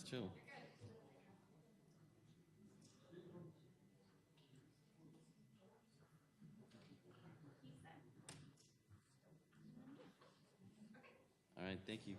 too. All right, thank you.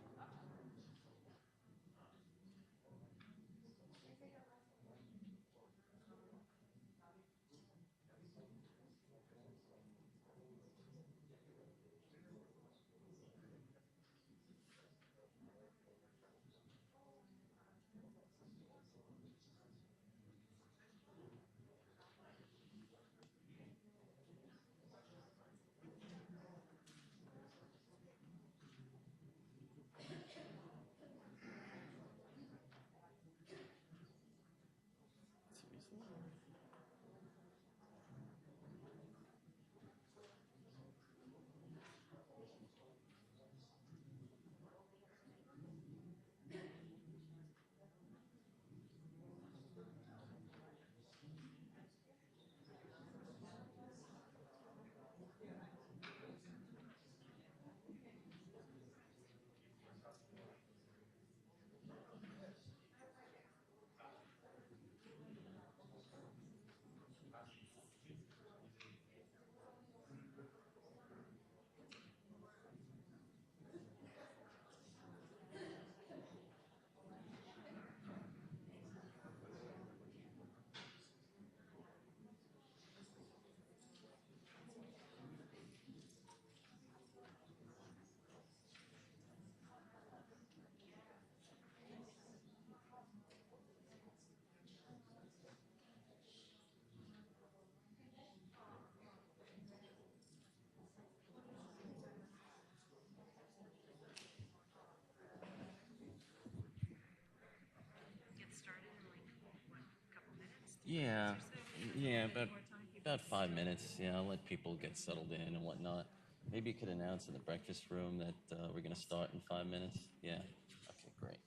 Yeah, yeah, about 5 minutes. Yeah, I'll let people get settled in and whatnot. Maybe you could announce in the breakfast room that we're going to start in 5 minutes. Yeah. Okay, great.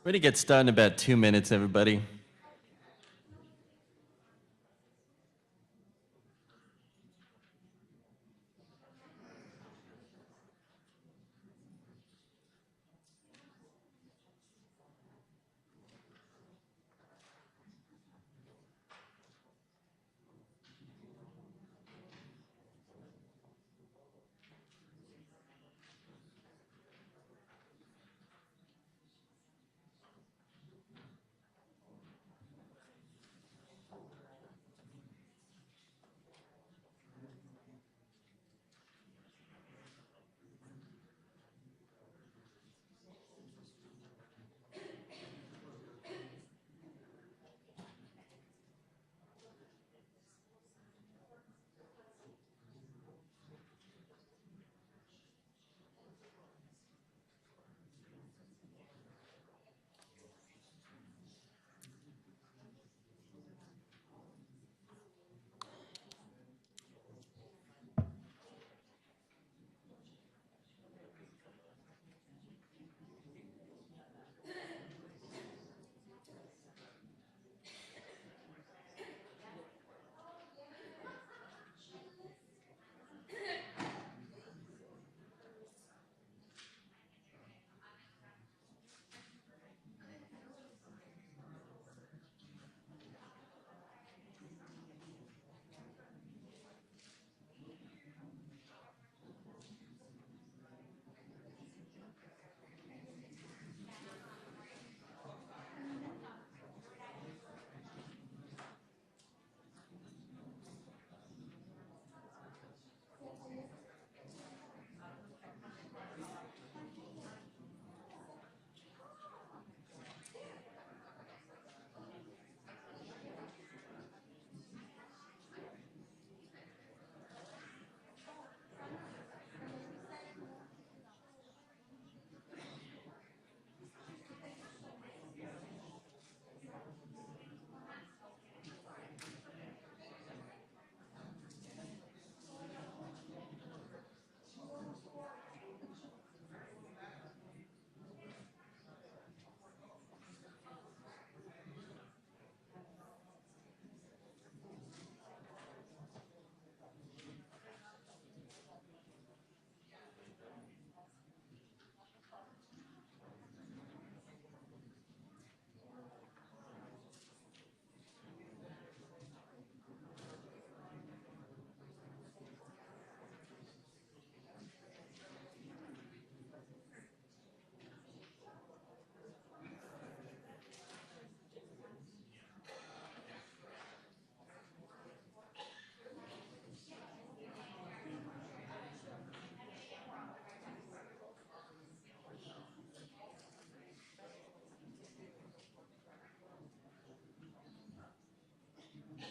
We're gonna get started in about 2 minutes, everybody.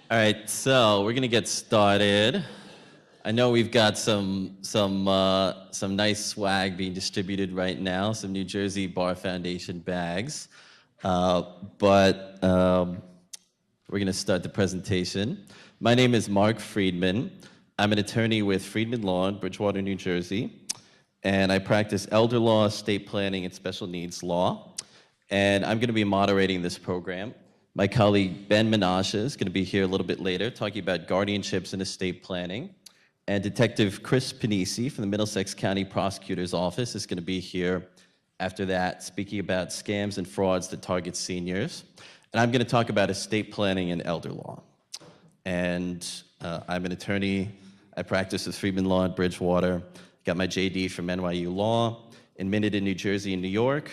All right, so we're gonna get started. I know we've got some nice swag being distributed right now, some New Jersey Bar Foundation bags, but we're gonna start the presentation. My name is Mark Freedman. I'm an attorney with Freedman Law in Bridgewater, New Jersey, and I practice elder law, estate planning, and special needs law. And I'm going to be moderating this program. My colleague Ben Menashe is going to be here a little bit later talking about guardianships and estate planning. And Detective Chris Panisi from the Middlesex County Prosecutor's Office is going to be here after that, speaking about scams and frauds that target seniors. And I'm going to talk about estate planning and elder law. And I'm an attorney. I practice with Freedman Law in Bridgewater. Got my JD from NYU Law, admitted in New Jersey and New York.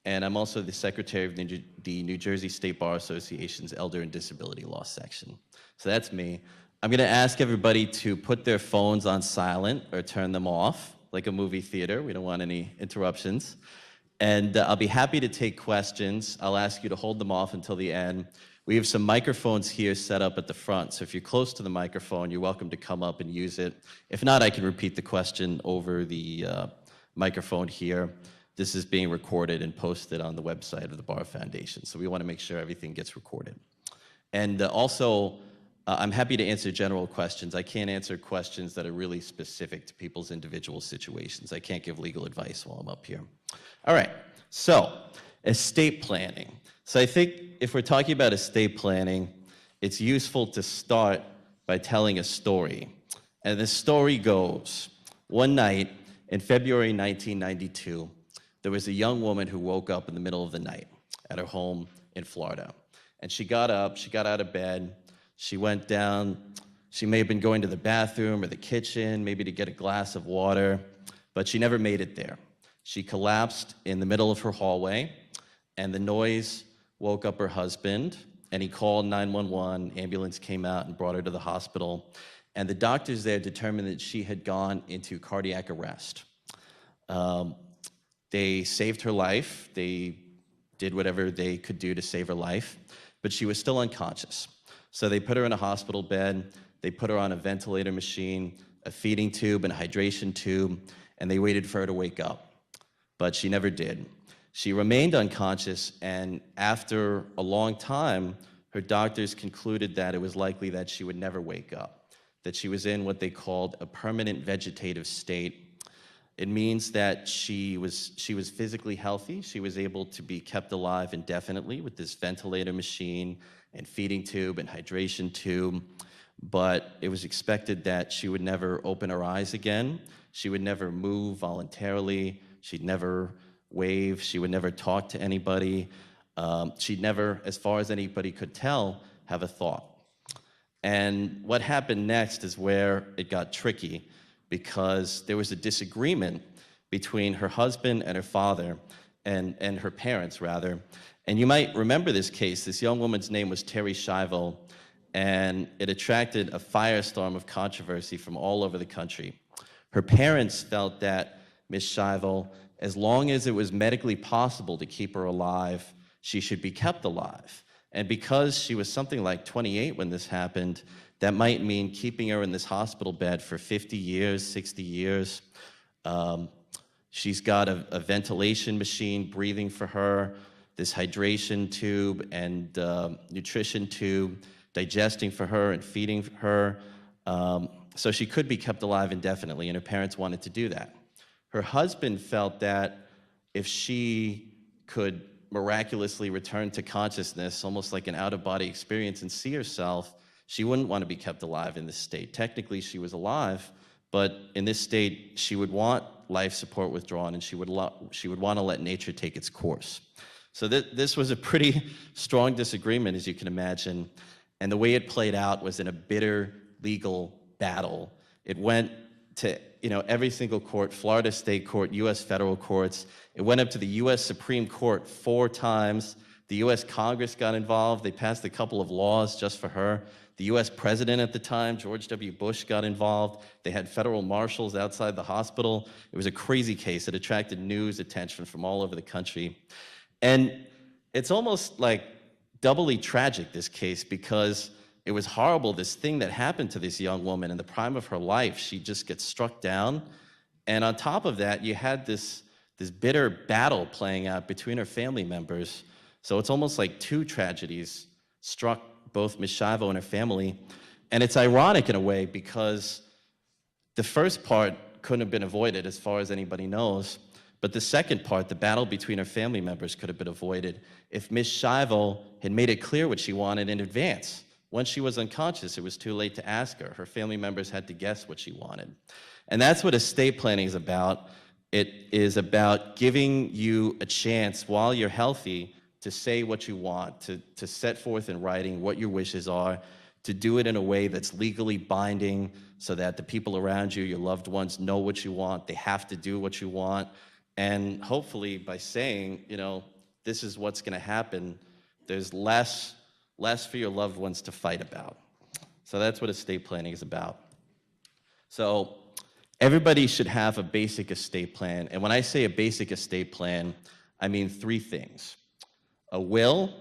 And I'm also the secretary of the New Jersey State Bar Association's Elder and Disability Law section. So that's me. I'm going to ask everybody to put their phones on silent or turn them off, like a movie theater. We don't want any interruptions. And I'll be happy to take questions. I'll ask you to hold them off until the end. We have some microphones here set up at the front, so if you're close to the microphone, you're welcome to come up and use it. If not, I can repeat the question over the microphone here. This is being recorded and posted on the website of the Bar Foundation, so we want to make sure everything gets recorded. And also, I'm happy to answer general questions. I can't answer questions that are really specific to people's individual situations. I can't give legal advice while I'm up here. All right, so Estate planning. So I think if we're talking about estate planning, it's useful to start by telling a story. And the story goes, one night in February 1992, there was a young woman who woke up in the middle of the night at her home in Florida. And she got up, she got out of bed, she went down, she may have been going to the bathroom or the kitchen, maybe to get a glass of water, but she never made it there. She collapsed in the middle of her hallway, and the noise woke up her husband, and he called 911. Ambulance came out and brought her to the hospital, and the doctors there determined that she had gone into cardiac arrest. They saved her life. They did whatever they could do to save her life, but she was still unconscious. So they put her in a hospital bed, they put her on a ventilator machine, a feeding tube, and a hydration tube, and they waited for her to wake up. But she never did. She remained unconscious, and after a long time, her doctors concluded that it was likely that she would never wake up, that she was in what they called a permanent vegetative state. It means that she was physically healthy. She was able to be kept alive indefinitely with this ventilator machine and feeding tube and hydration tube, but it was expected that she would never open her eyes again. She would never move voluntarily. She'd never wave. She would never talk to anybody. She'd never, as far as anybody could tell, have a thought. And what happened next is where it got tricky, because there was a disagreement between her husband and her father, and her parents, rather. And you might remember this case. This young woman's name was Terry Schiavo, and it attracted a firestorm of controversy from all over the country. Her parents felt that Ms. Schiavo, as long as it was medically possible to keep her alive, she should be kept alive. And because she was something like 28 when this happened, that might mean keeping her in this hospital bed for 50 years, 60 years. She's got a ventilation machine breathing for her, this hydration tube and nutrition tube digesting for her and feeding her. So she could be kept alive indefinitely, and her parents wanted to do that. Her husband felt that if she could miraculously return to consciousness, almost like an out-of-body experience, and see herself, she wouldn't want to be kept alive in this state. Technically, she was alive, but in this state, she would want life support withdrawn, and she would want to let nature take its course. So this was a pretty strong disagreement, as you can imagine, and the way it played out was in a bitter legal battle. It went to every single court, Florida state court, U.S. federal courts. It went up to the U.S. Supreme Court 4 times. The U.S. Congress got involved. They passed a couple of laws just for her. The U.S. president at the time, George W. Bush, got involved. They had federal marshals outside the hospital. It was a crazy case. It attracted news attention from all over the country. And it's almost like doubly tragic, this case, because it was horrible, this thing that happened to this young woman in the prime of her life. She just gets struck down. And on top of that, you had this bitter battle playing out between her family members. So it's almost like 2 tragedies struck both Ms. Schiavo and her family. And it's ironic in a way, because the first part couldn't have been avoided as far as anybody knows. But the second part, the battle between her family members, could have been avoided if Ms. Schiavo had made it clear what she wanted in advance. Once she was unconscious, it was too late to ask her. Her family members had to guess what she wanted. And that's what estate planning is about. It is about giving you a chance while you're healthy to say what you want, to set forth in writing what your wishes are, to do it in a way that's legally binding so that the people around you, your loved ones, know what you want. They have to do what you want. And hopefully by saying, this is what's going to happen, there's less for your loved ones to fight about. So that's what estate planning is about. So everybody should have a basic estate plan. And when I say a basic estate plan, I mean 3 things: a will,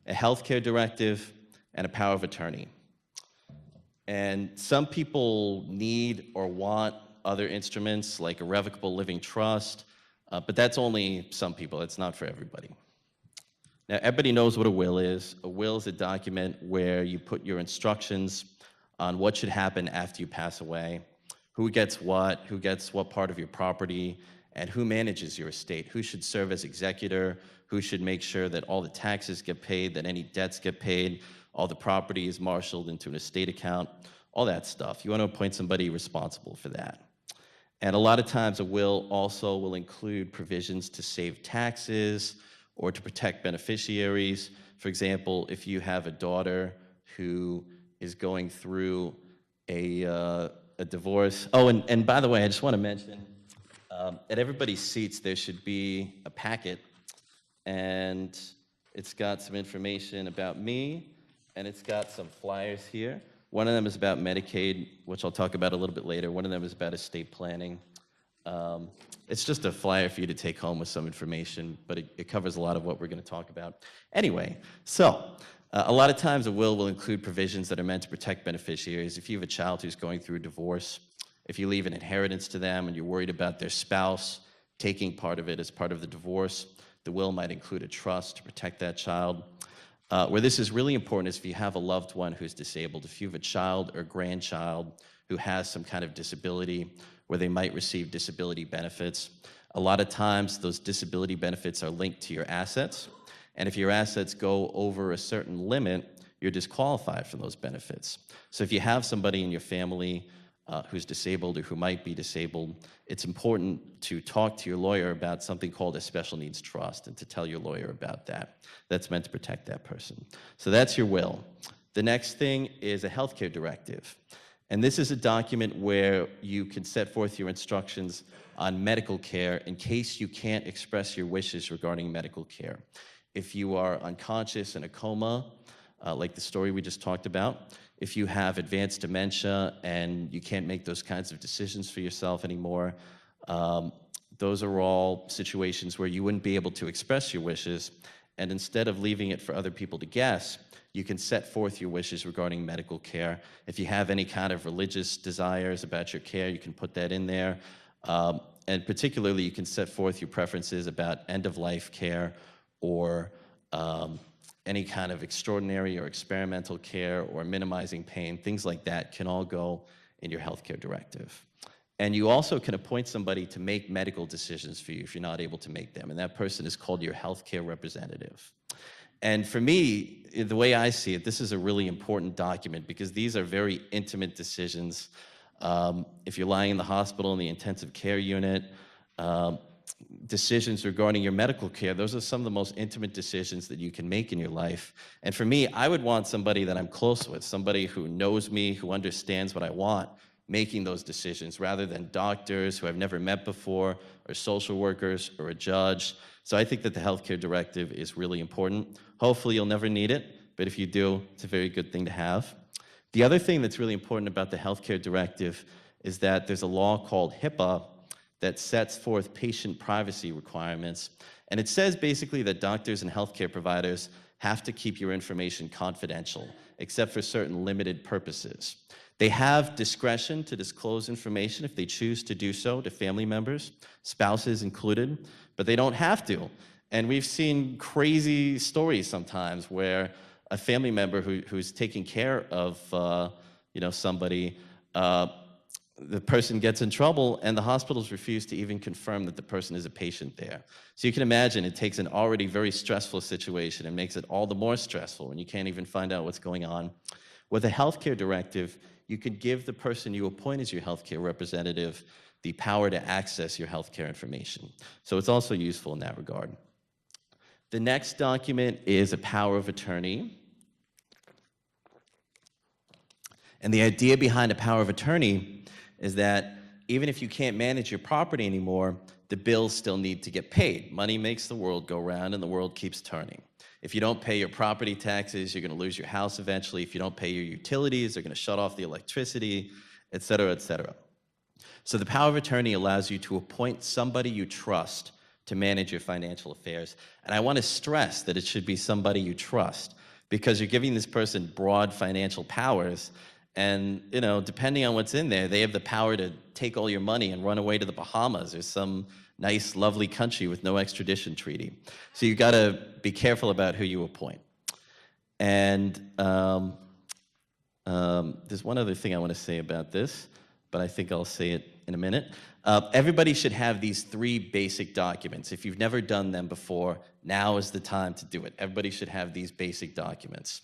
a healthcare directive, and a power of attorney. And some people need or want other instruments like a revocable living trust, but that's only some people. It's not for everybody. Now, everybody knows what a will is. A will is a document where you put your instructions on what should happen after you pass away, who gets what part of your property, and who manages your estate, who should serve as executor, who should make sure that all the taxes get paid, that any debts get paid, all the property is marshaled into an estate account, all that stuff. You want to appoint somebody responsible for that. And a lot of times a will also will include provisions to save taxes or to protect beneficiaries. For example, if you have a daughter who is going through a divorce. Oh, and by the way, I just want to mention, at everybody's seats there should be a packet, and it's got some information about me, and it's got some flyers here. One of them is about Medicaid, which I'll talk about a little bit later. One of them is about estate planning. It's just a flyer for you to take home with some information, but it covers a lot of what we're going to talk about. Anyway, so a lot of times a will include provisions that are meant to protect beneficiaries. If you have a child who's going through a divorce, if you leave an inheritance to them and you're worried about their spouse taking part of it as part of the divorce, the will might include a trust to protect that child. Where this is really important is if you have a loved one who's disabled, if you have a child or grandchild who has some kind of disability where they might receive disability benefits. A lot of times those disability benefits are linked to your assets, and if your assets go over a certain limit, you're disqualified from those benefits. So if you have somebody in your family who's disabled or who might be disabled, it's important to talk to your lawyer about something called a special needs trust and to tell your lawyer about that. That's meant to protect that person. So that's your will. The next thing is a healthcare directive. And this is a document where you can set forth your instructions on medical care in case you can't express your wishes regarding medical care. If you are unconscious in a coma, like the story we just talked about, if you have advanced dementia and you can't make those kinds of decisions for yourself anymore, those are all situations where you wouldn't be able to express your wishes, and instead of leaving it for other people to guess, you can set forth your wishes regarding medical care. If you have any kind of religious desires about your care, you can put that in there. And particularly, you can set forth your preferences about end-of-life care or any kind of extraordinary or experimental care or minimizing pain. Things like that can all go in your healthcare directive. And you also can appoint somebody to make medical decisions for you if you're not able to make them, and that person is called your healthcare representative. And for me, the way I see it, this is a really important document because these are very intimate decisions. If you're lying in the hospital in the intensive care unit, decisions regarding your medical care, those are some of the most intimate decisions that you can make in your life. And for me, I would want somebody that I'm close with, somebody who knows me, who understands what I want, making those decisions rather than doctors who I've never met before, or social workers, or a judge. So I think that the healthcare directive is really important. Hopefully you'll never need it, but if you do, it's a very good thing to have. The other thing that's really important about the healthcare directive is that there's a law called HIPAA that sets forth patient privacy requirements. And it says basically that doctors and healthcare providers have to keep your information confidential, except for certain limited purposes. They have discretion to disclose information if they choose to do so to family members, spouses included, but they don't have to. And we've seen crazy stories sometimes where a family member who's taking care of somebody, the person gets in trouble and the hospitals refuse to even confirm that the person is a patient there. So you can imagine it takes an already very stressful situation and makes it all the more stressful when you can't even find out what's going on. With a healthcare directive, you could give the person you appoint as your healthcare representative the power to access your healthcare information. So it's also useful in that regard. The next document is a power of attorney. And the idea behind a power of attorney is that even if you can't manage your property anymore, the bills still need to get paid. Money makes the world go round and the world keeps turning. If you don't pay your property taxes, you're going to lose your house eventually. If you don't pay your utilities, they're going to shut off the electricity, et cetera, et cetera. So the power of attorney allows you to appoint somebody you trust to manage your financial affairs. And I want to stress that it should be somebody you trust because you're giving this person broad financial powers. And, depending on what's in there, they have the power to take all your money and run away to the Bahamas or some nice, lovely country with no extradition treaty. So you've got to be careful about who you appoint. And there's one other thing I want to say about this, but I think I'll say it in a minute. Everybody should have these 3 basic documents. If you've never done them before, now is the time to do it. Everybody should have these basic documents.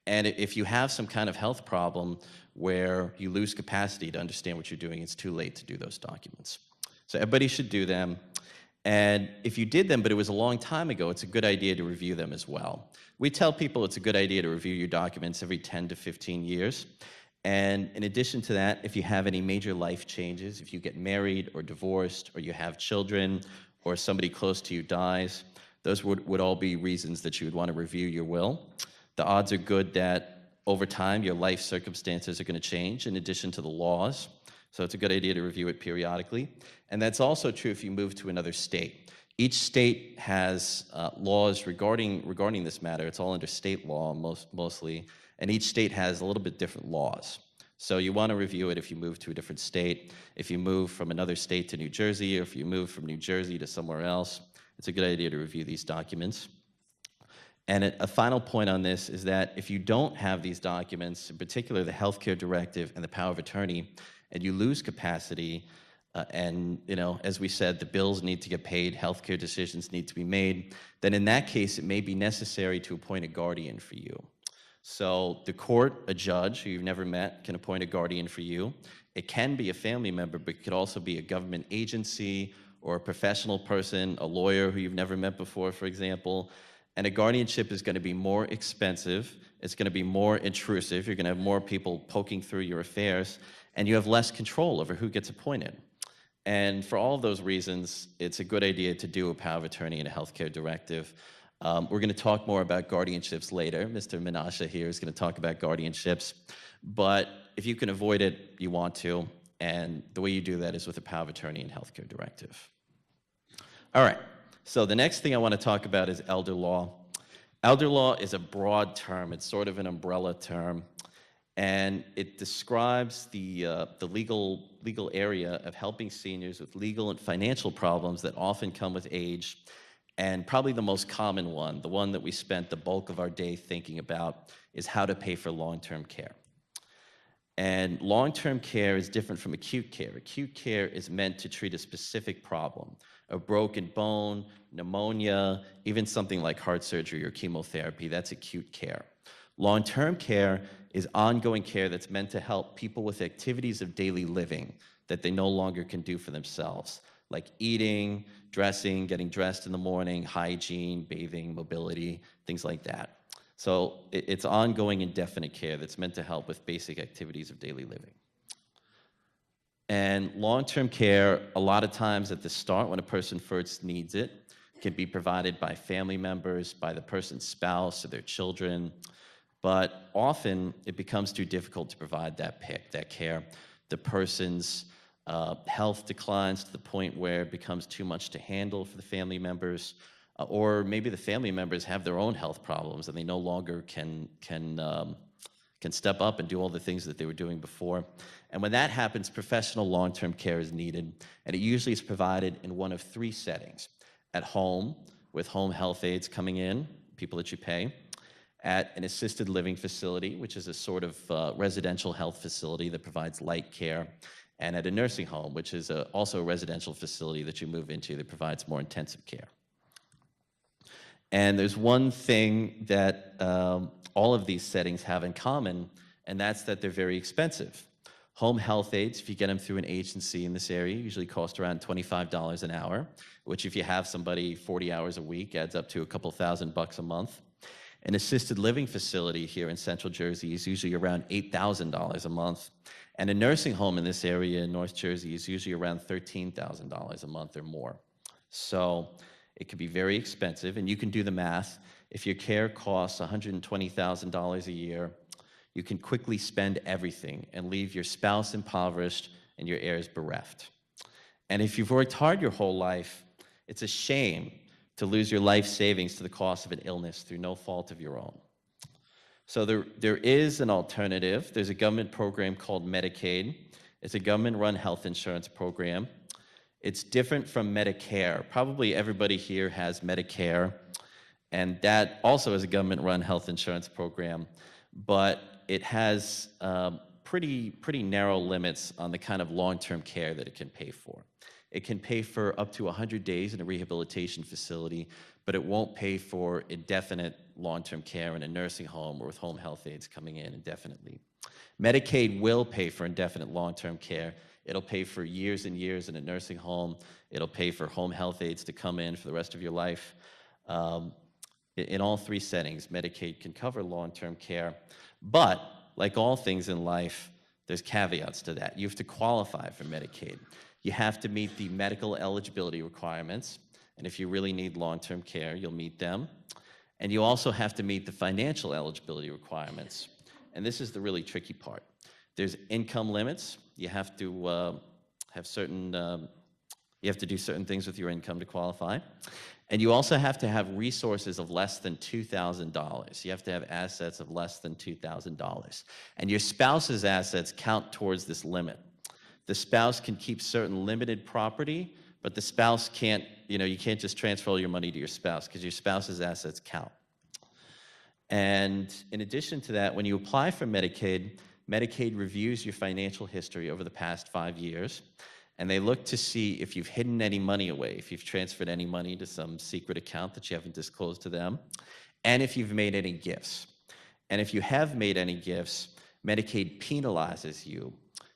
And if you have some kind of health problem where you lose capacity to understand what you're doing, it's too late to do those documents. So everybody should do them. And if you did them, but it was a long time ago, it's a good idea to review them as well. We tell people it's a good idea to review your documents every 10 to 15 years. And in addition to that, if you have any major life changes, if you get married or divorced, or you have children, or somebody close to you dies, those would all be reasons that you would want to review your will. The odds are good that over time, your life circumstances are going to change in addition to the laws. So it's a good idea to review it periodically. And that's also true if you move to another state. Each state has laws regarding this matter. It's all under state law mostly, and each state has a little bit different laws. So you want to review it if you move to a different state. If you move from another state to New Jersey, or if you move from New Jersey to somewhere else, it's a good idea to review these documents. And a final point on this is that if you don't have these documents, in particular the healthcare directive and the power of attorney, and you lose capacity, and as we said, the bills need to get paid, healthcare decisions need to be made, then in that case, it may be necessary to appoint a guardian for you. So the court, a judge who you've never met, can appoint a guardian for you. It can be a family member, but it could also be a government agency or a professional person, a lawyer who you've never met before, for example. And a guardianship is going to be more expensive. It's going to be more intrusive. You're going to have more people poking through your affairs, and you have less control over who gets appointed. And for all of those reasons, it's a good idea to do a power of attorney and a healthcare directive. We're going to talk more about guardianships later. Mr. Menashe here is going to talk about guardianships. But if you can avoid it, you want to. And the way you do that is with a power of attorney and healthcare directive. All right. So the next thing I want to talk about is elder law. Elder law is a broad term. It's sort of an umbrella term. And it describes the legal area of helping seniors with legal and financial problems that often come with age. And probably the most common one, the one that we spent the bulk of our day thinking about, is how to pay for long-term care. And long-term care is different from acute care. Acute care is meant to treat a specific problem, a broken bone, pneumonia, even something like heart surgery or chemotherapy. That's acute care. Long-term care is ongoing care that's meant to help people with activities of daily living that they no longer can do for themselves, like eating, dressing, getting dressed in the morning, hygiene, bathing, mobility, things like that. So it's ongoing indefinite care that's meant to help with basic activities of daily living. And long-term care, a lot of times at the start, when a person first needs it, can be provided by family members, by the person's spouse or their children. But often it becomes too difficult to provide that care. The person's health declines to the point where it becomes too much to handle for the family members, or maybe the family members have their own health problems and they no longer can step up and do all the things that they were doing before. And when that happens, professional long-term care is needed, and it usually is provided in one of 3 settings: at home, with home health aides coming in, people that you pay; at an assisted living facility, which is a sort of residential health facility that provides light care; and at a nursing home, which is also a residential facility that you move into that provides more intensive care. And there's one thing that all of these settings have in common, and that's that they're very expensive. Home health aides, if you get them through an agency in this area, usually cost around $25 an hour, which if you have somebody 40 hours a week, adds up to a couple $1,000 a month. An assisted living facility here in Central Jersey is usually around $8,000 a month. And a nursing home in this area in North Jersey is usually around $13,000 a month or more. So it can be very expensive, and you can do the math. If your care costs $120,000 a year, you can quickly spend everything and leave your spouse impoverished and your heirs bereft. And if you've worked hard your whole life, it's a shame to lose your life savings to the cost of an illness through no fault of your own. So there is an alternative. There's a government program called Medicaid. It's a government-run health insurance program. It's different from Medicare. Probably everybody here has Medicare, and that also is a government-run health insurance program, but it has pretty narrow limits on the kind of long-term care that it can pay for. It can pay for up to 100 days in a rehabilitation facility, but it won't pay for indefinite long-term care in a nursing home or with home health aides coming in indefinitely. Medicaid will pay for indefinite long-term care. It'll pay for years and years in a nursing home. It'll pay for home health aides to come in for the rest of your life. In all three settings, Medicaid can cover long-term care, but like all things in life, there's caveats to that. You have to qualify for Medicaid. You have to meet the medical eligibility requirements, and if you really need long-term care, you'll meet them. And you also have to meet the financial eligibility requirements, and this is the really tricky part. There's income limits. You have to have certain, you have to do certain things with your income to qualify. And you also have to have resources of less than $2,000. You have to have assets of less than $2,000. And your spouse's assets count towards this limit. The spouse can keep certain limited property, but the spouse can't, you can't just transfer all your money to your spouse because your spouse's assets count. And in addition to that, when you apply for Medicaid, Medicaid reviews your financial history over the past 5 years, and they look to see if you've hidden any money away, if you've transferred any money to some secret account that you haven't disclosed to them, and if you've made any gifts. And if you have made any gifts, Medicaid penalizes you.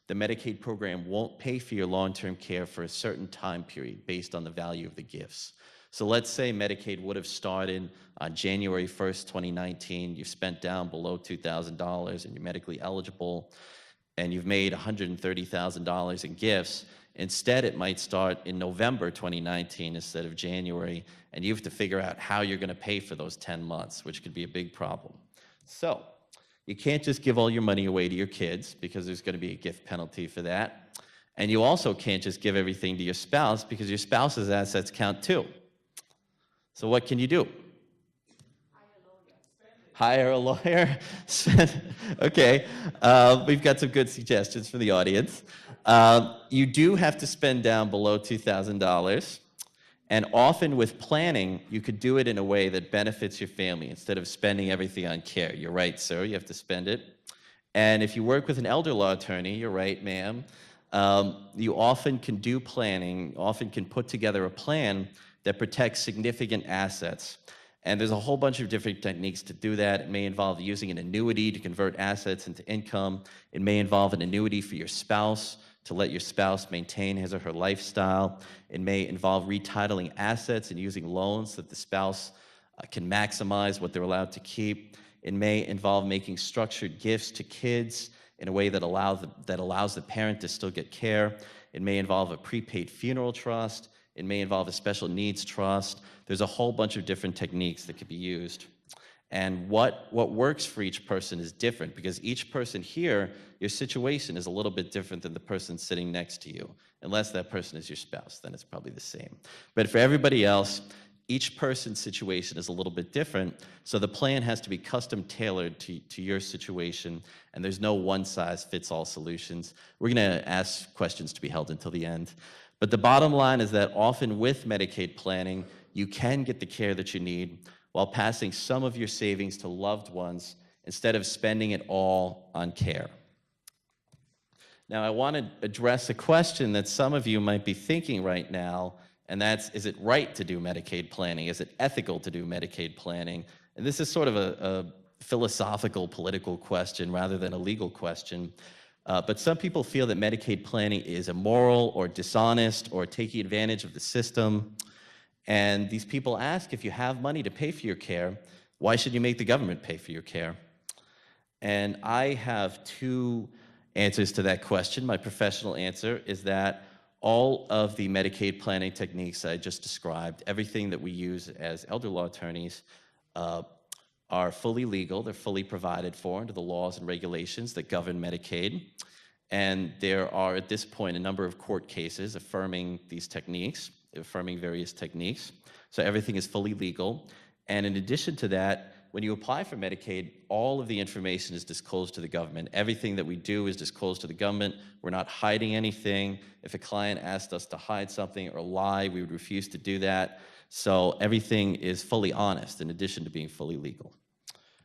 The Medicaid program won't pay for your long-term care for a certain time period based on the value of the gifts. So let's say Medicaid would have started on January 1st, 2019. You've spent down below $2,000 and you're medically eligible, and you've made $130,000 in gifts. Instead, it might start in November 2019 instead of January, and you have to figure out how you're going to pay for those 10 months, which could be a big problem. So you can't just give all your money away to your kids because there's going to be a gift penalty for that. And you also can't just give everything to your spouse because your spouse's assets count too. So what can you do? Hire a lawyer. Okay, we've got some good suggestions for the audience. You do have to spend down below $2,000, and often with planning, you could do it in a way that benefits your family instead of spending everything on care. You're right, sir, you have to spend it. And if you work with an elder law attorney, you're right, ma'am, you often can do planning, often can put together a plan that protects significant assets. And there's a whole bunch of different techniques to do that. It may involve using an annuity to convert assets into income. It may involve an annuity for your spouse to let your spouse maintain his or her lifestyle. It may involve retitling assets and using loans so that the spouse can maximize what they're allowed to keep. It may involve making structured gifts to kids in a way that allows the parent to still get care. It may involve a prepaid funeral trust. It may involve a special needs trust. There's a whole bunch of different techniques that could be used. And what works for each person is different because each person here, your situation is a little bit different than the person sitting next to you. Unless that person is your spouse, then it's probably the same. But for everybody else, each person's situation is a little bit different, so the plan has to be custom tailored to your situation, and there's no one-size-fits-all solutions. We're going to ask questions to be held until the end. But the bottom line is that often with Medicaid planning, you can get the care that you need while passing some of your savings to loved ones instead of spending it all on care. Now, I want to address a question that some of you might be thinking right now, and that's, is it right to do Medicaid planning? Is it ethical to do Medicaid planning? And this is sort of a philosophical, political question rather than a legal question. But some people feel that Medicaid planning is immoral or dishonest or taking advantage of the system. And these people ask, if you have money to pay for your care, why should you make the government pay for your care? And I have two answers to that question. My professional answer is that all of the Medicaid planning techniques I just described, everything that we use as elder law attorneys, are fully legal. They're fully provided for under the laws and regulations that govern Medicaid. And there are, at this point, a number of court cases affirming these techniques, affirming various techniques. So everything is fully legal. And in addition to that, when you apply for Medicaid, all of the information is disclosed to the government. Everything that we do is disclosed to the government. We're not hiding anything. If a client asked us to hide something or lie, we would refuse to do that. So everything is fully honest in addition to being fully legal.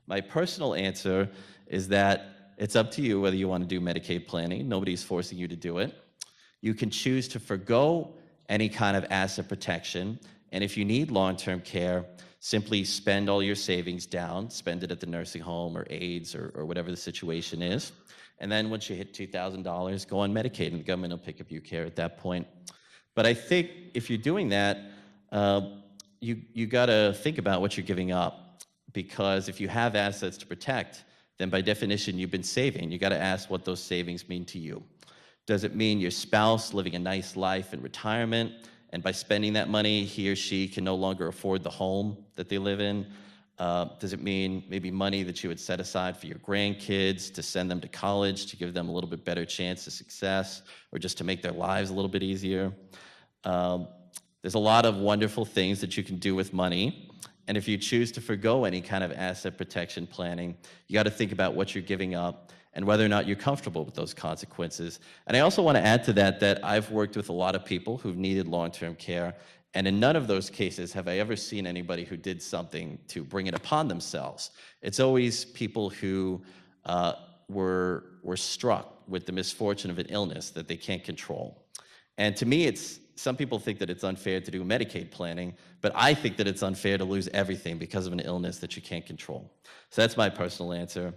My personal answer is that it's up to you whether you want to do Medicaid planning. Nobody's forcing you to do it. You can choose to forgo any kind of asset protection, and if you need long-term care, simply spend all your savings down, spend it at the nursing home or AIDS or whatever the situation is, and then once you hit $2,000, go on Medicaid, and the government will pick up your care at that point. But I think if you're doing that, you got to think about what you're giving up, because if you have assets to protect, then by definition you've been saving. You got to ask what those savings mean to you. Does it mean your spouse living a nice life in retirement, and by spending that money, he or she can no longer afford the home that they live in? Does it mean maybe money that you would set aside for your grandkids to send them to college, to give them a little bit better chance of success, or just to make their lives a little bit easier? There's a lot of wonderful things that you can do with money. And if you choose to forgo any kind of asset protection planning, you got to think about what you're giving up and whether or not you're comfortable with those consequences. And I also want to add to that I've worked with a lot of people who've needed long-term care, and in none of those cases have I ever seen anybody who did something to bring it upon themselves. It's always people who were struck with the misfortune of an illness that they can't control. And to me, some people think that it's unfair to do Medicaid planning, but I think that it's unfair to lose everything because of an illness that you can't control. So that's my personal answer.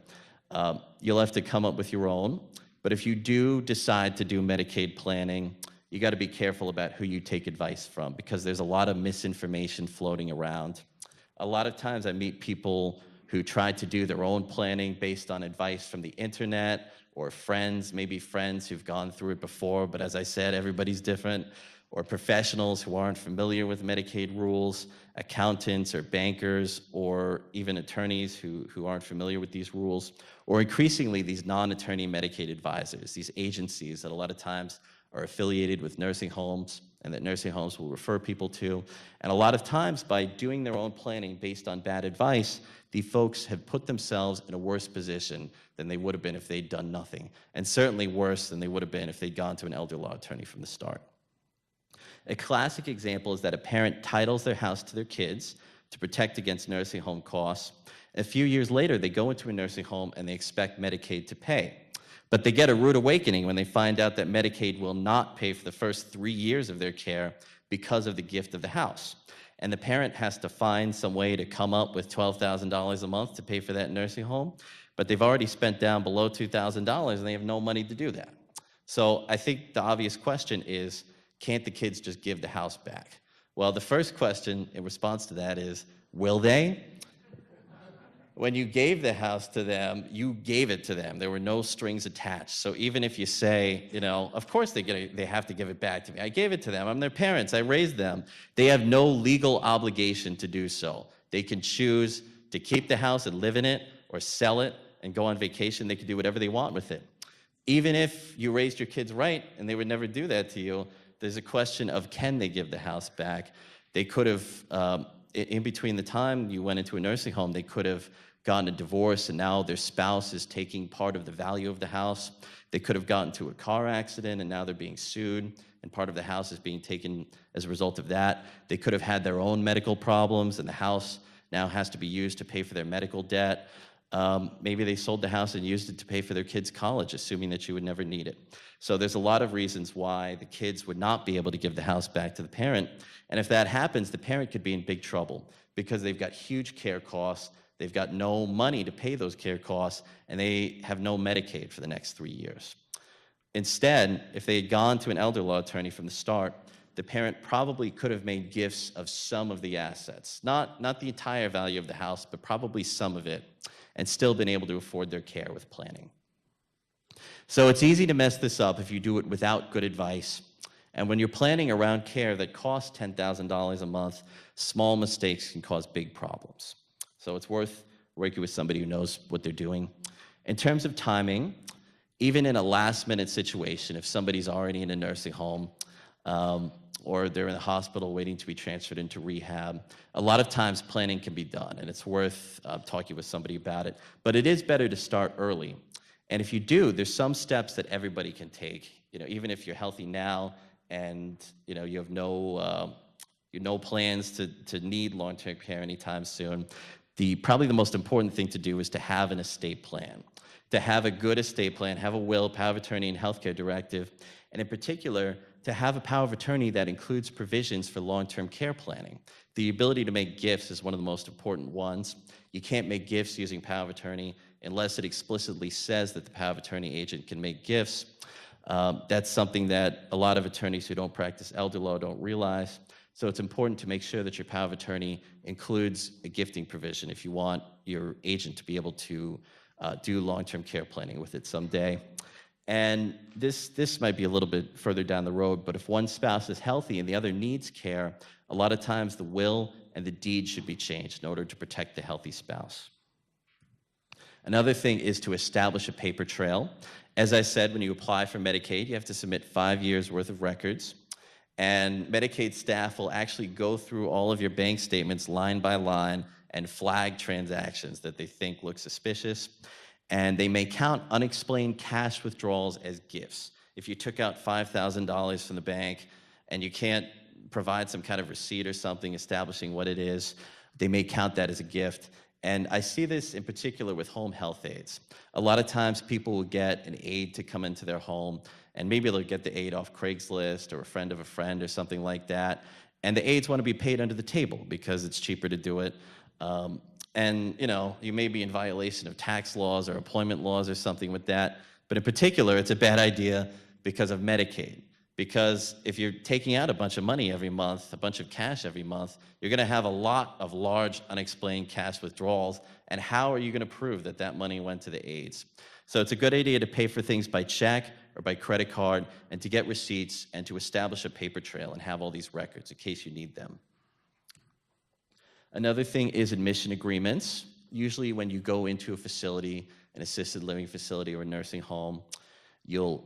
You'll have to come up with your own, but if you do decide to do Medicaid planning, you got to be careful about who you take advice from, because there's a lot of misinformation floating around. A lot of times I meet people who try to do their own planning based on advice from the internet or friends, maybe friends who've gone through it before, but as I said, everybody's different, or professionals who aren't familiar with Medicaid rules, accountants or bankers, or even attorneys who aren't familiar with these rules, or increasingly these non-attorney Medicaid advisors, these agencies that a lot of times are affiliated with nursing homes and that nursing homes will refer people to. And a lot of times by doing their own planning based on bad advice, the folks have put themselves in a worse position than they would have been if they'd done nothing, and certainly worse than they would have been if they'd gone to an elder law attorney from the start. A classic example is that a parent titles their house to their kids to protect against nursing home costs. A few years later, they go into a nursing home and they expect Medicaid to pay. But they get a rude awakening when they find out that Medicaid will not pay for the first 3 years of their care because of the gift of the house. And the parent has to find some way to come up with $12,000 a month to pay for that nursing home, but they've already spent down below $2,000 and they have no money to do that. So I think the obvious question is, can't the kids just give the house back? Well, the first question in response to that is, will they? When you gave the house to them, you gave it to them. There were no strings attached. So even if you say, of course they have to give it back to me. I gave it to them. I'm their parents. I raised them. They have no legal obligation to do so. They can choose to keep the house and live in it, or sell it and go on vacation. They can do whatever they want with it. Even if you raised your kids right and they would never do that to you, there's a question of, can they give the house back? They could have, in between the time you went into a nursing home, they could have gotten a divorce and now their spouse is taking part of the value of the house. They could have gotten into a car accident and now they're being sued and part of the house is being taken as a result of that. They could have had their own medical problems and the house now has to be used to pay for their medical debt. Maybe they sold the house and used it to pay for their kids' college, assuming that you would never need it. So there's a lot of reasons why the kids would not be able to give the house back to the parent. And if that happens, the parent could be in big trouble because they've got huge care costs, they've got no money to pay those care costs, and they have no Medicaid for the next 3 years. Instead, if they had gone to an elder law attorney from the start, the parent probably could have made gifts of some of the assets, not the entire value of the house, but probably some of it, and still been able to afford their care with planning. So it's easy to mess this up if you do it without good advice. And when you're planning around care that costs $10,000 a month, small mistakes can cause big problems. So it's worth working with somebody who knows what they're doing. In terms of timing, even in a last-minute situation, if somebody's already in a nursing home, or they're in the hospital waiting to be transferred into rehab, a lot of times planning can be done, and it's worth talking with somebody about it. But it is better to start early. And if you do, there's some steps that everybody can take. Even if you're healthy now and you have no plans to need long-term care anytime soon, probably the most important thing to do is to have an estate plan. to have a good estate plan, have a will, power of attorney, and healthcare directive, and in particular, to have a power of attorney that includes provisions for long-term care planning. The ability to make gifts is one of the most important ones. You can't make gifts using power of attorney unless it explicitly says that the power of attorney agent can make gifts. That's something that a lot of attorneys who don't practice elder law don't realize. So it's important to make sure that your power of attorney includes a gifting provision if you want your agent to be able to do long-term care planning with it someday. And this might be a little bit further down the road, but if one spouse is healthy and the other needs care, a lot of times the will and the deed should be changed in order to protect the healthy spouse. Another thing is to establish a paper trail. As I said, when you apply for Medicaid, you have to submit 5 years worth of records. And Medicaid staff will actually go through all of your bank statements line by line and flag transactions that they think look suspicious. And they may count unexplained cash withdrawals as gifts. If you took out $5,000 from the bank and you can't provide some kind of receipt or something establishing what it is, they may count that as a gift. And I see this in particular with home health aides. A lot of times people will get an aide to come into their home, and maybe they'll get the aide off Craigslist or a friend of a friend or something like that. And the aides want to be paid under the table because it's cheaper to do it. And you may be in violation of tax laws or employment laws or something with that. But in particular, it's a bad idea because of Medicaid. Because if you're taking out a bunch of money every month, a bunch of cash every month, you're going to have a lot of large unexplained cash withdrawals. And how are you going to prove that that money went to the aides? So it's a good idea to pay for things by check or by credit card and to get receipts and to establish a paper trail and have all these records in case you need them. Another thing is admission agreements. Usually when you go into a facility, an assisted living facility or a nursing home, you'll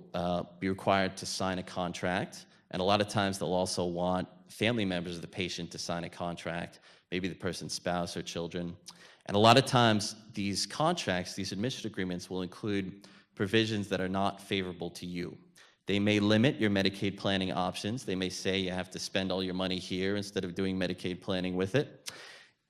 be required to sign a contract. And a lot of times they'll also want family members of the patient to sign a contract, maybe the person's spouse or children. And a lot of times these contracts, these admission agreements will include provisions that are not favorable to you. They may limit your Medicaid planning options. They may say you have to spend all your money here instead of doing Medicaid planning with it.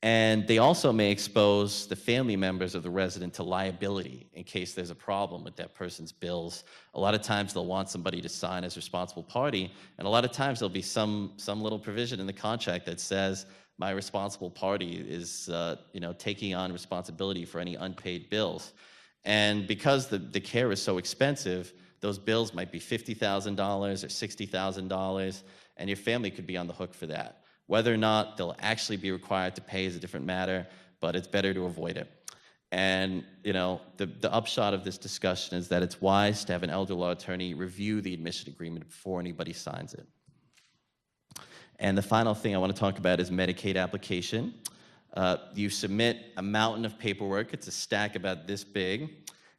And they also may expose the family members of the resident to liability in case there's a problem with that person's bills. A lot of times they'll want somebody to sign as responsible party, and a lot of times there'll be some little provision in the contract that says my responsible party is taking on responsibility for any unpaid bills. And because the care is so expensive, those bills might be $50,000 or $60,000, and your family could be on the hook for that. Whether or not they'll actually be required to pay is a different matter, but it's better to avoid it. And the upshot of this discussion is that it's wise to have an elder law attorney review the admission agreement before anybody signs it. And the final thing I want to talk about is Medicaid application. You submit a mountain of paperwork. It's a stack about this big.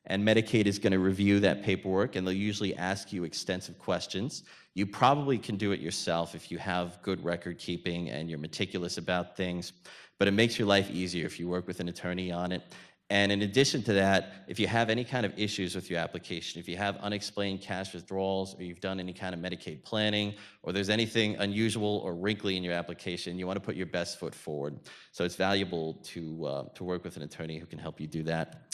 And Medicaid is going to review that paperwork, and they'll usually ask you extensive questions. You probably can do it yourself if you have good record keeping and you're meticulous about things, but it makes your life easier if you work with an attorney on it. And in addition to that, if you have any kind of issues with your application, if you have unexplained cash withdrawals, or you've done any kind of Medicaid planning, or there's anything unusual or wrinkly in your application, you want to put your best foot forward. So it's valuable to work with an attorney who can help you do that.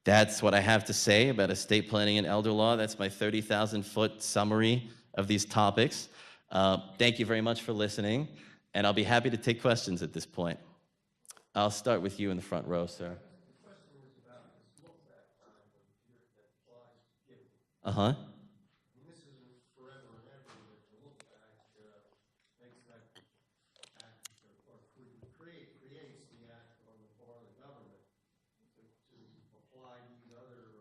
That's what I have to say about estate planning and elder law. That's my 30,000-foot summary of these topics. Thank you very much for listening, and I'll be happy to take questions at this point. I'll start with you in the front row, sir. The question was about this look-back time of the year that applies to giving. Uh-huh. And this isn't forever and ever, but the look-back makes that act, or creates the act on the part of the government to apply these other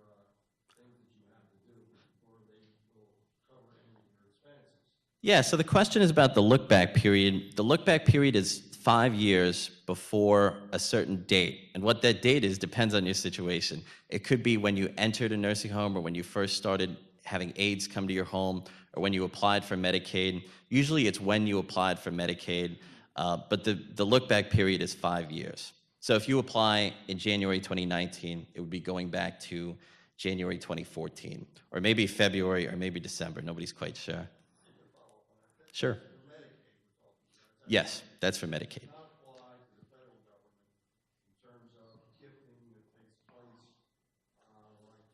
things that you have to do before they will cover any of your expenses. Yeah, so the question is about the look-back period. The look-back period is 5 years before a certain date. And what that date is depends on your situation. It could be when you entered a nursing home, or when you first started having aides come to your home, or when you applied for Medicaid. Usually it's when you applied for Medicaid, but the look-back period is 5 years. So if you apply in January 2019, it would be going back to January 2014, or maybe February, or maybe December. Nobody's quite sure. Sure. Yes, that's for Medicaid. Not apply to the federal government in terms of gifting that takes place like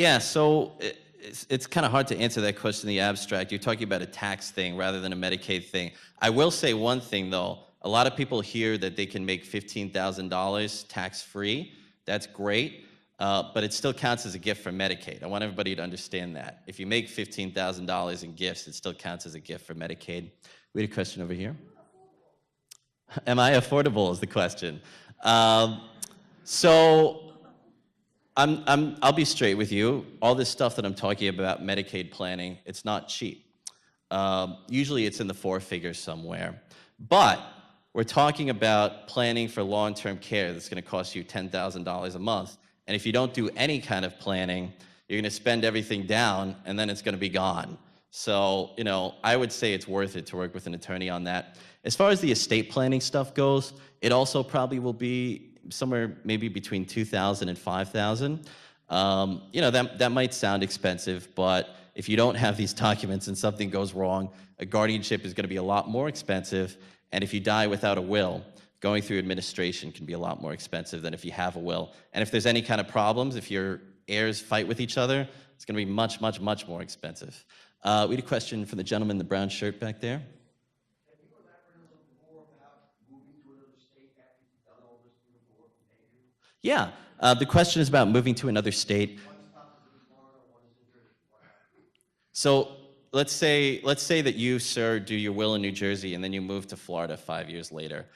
Yeah, so it's kind of hard to answer that question in the abstract. You're talking about a tax thing rather than a Medicaid thing. I will say one thing, though. A lot of people hear that they can make $15,000 tax-free. That's great, but it still counts as a gift from Medicaid. I want everybody to understand that. If you make $15,000 in gifts, it still counts as a gift from Medicaid. We had a question over here. Am I affordable is the question. So I'll be straight with you. All this stuff that I'm talking about, Medicaid planning, it's not cheap. Usually it's in the four figures somewhere. But we're talking about planning for long-term care that's going to cost you $10,000 a month. And if you don't do any kind of planning, you're going to spend everything down, and then it's going to be gone. So, I would say it's worth it to work with an attorney on that. As far as the estate planning stuff goes, it also probably will be somewhere maybe between $2,000 and $5,000. That might sound expensive, but if you don't have these documents and something goes wrong, a guardianship is going to be a lot more expensive. And if you die without a will, going through administration can be a lot more expensive than if you have a will. And if there's any kind of problems, if your heirs fight with each other, it's going to be much, much, much more expensive. We had a question from the gentleman in the brown shirt back there. Can you elaborate a little bit more about moving to another state after you've done all this beautiful work in Asia? Yeah, the question is about moving to another state. One stop is in Florida, one is in Jersey. So let's say that you, sir, do your will in New Jersey and then you move to Florida 5 years later.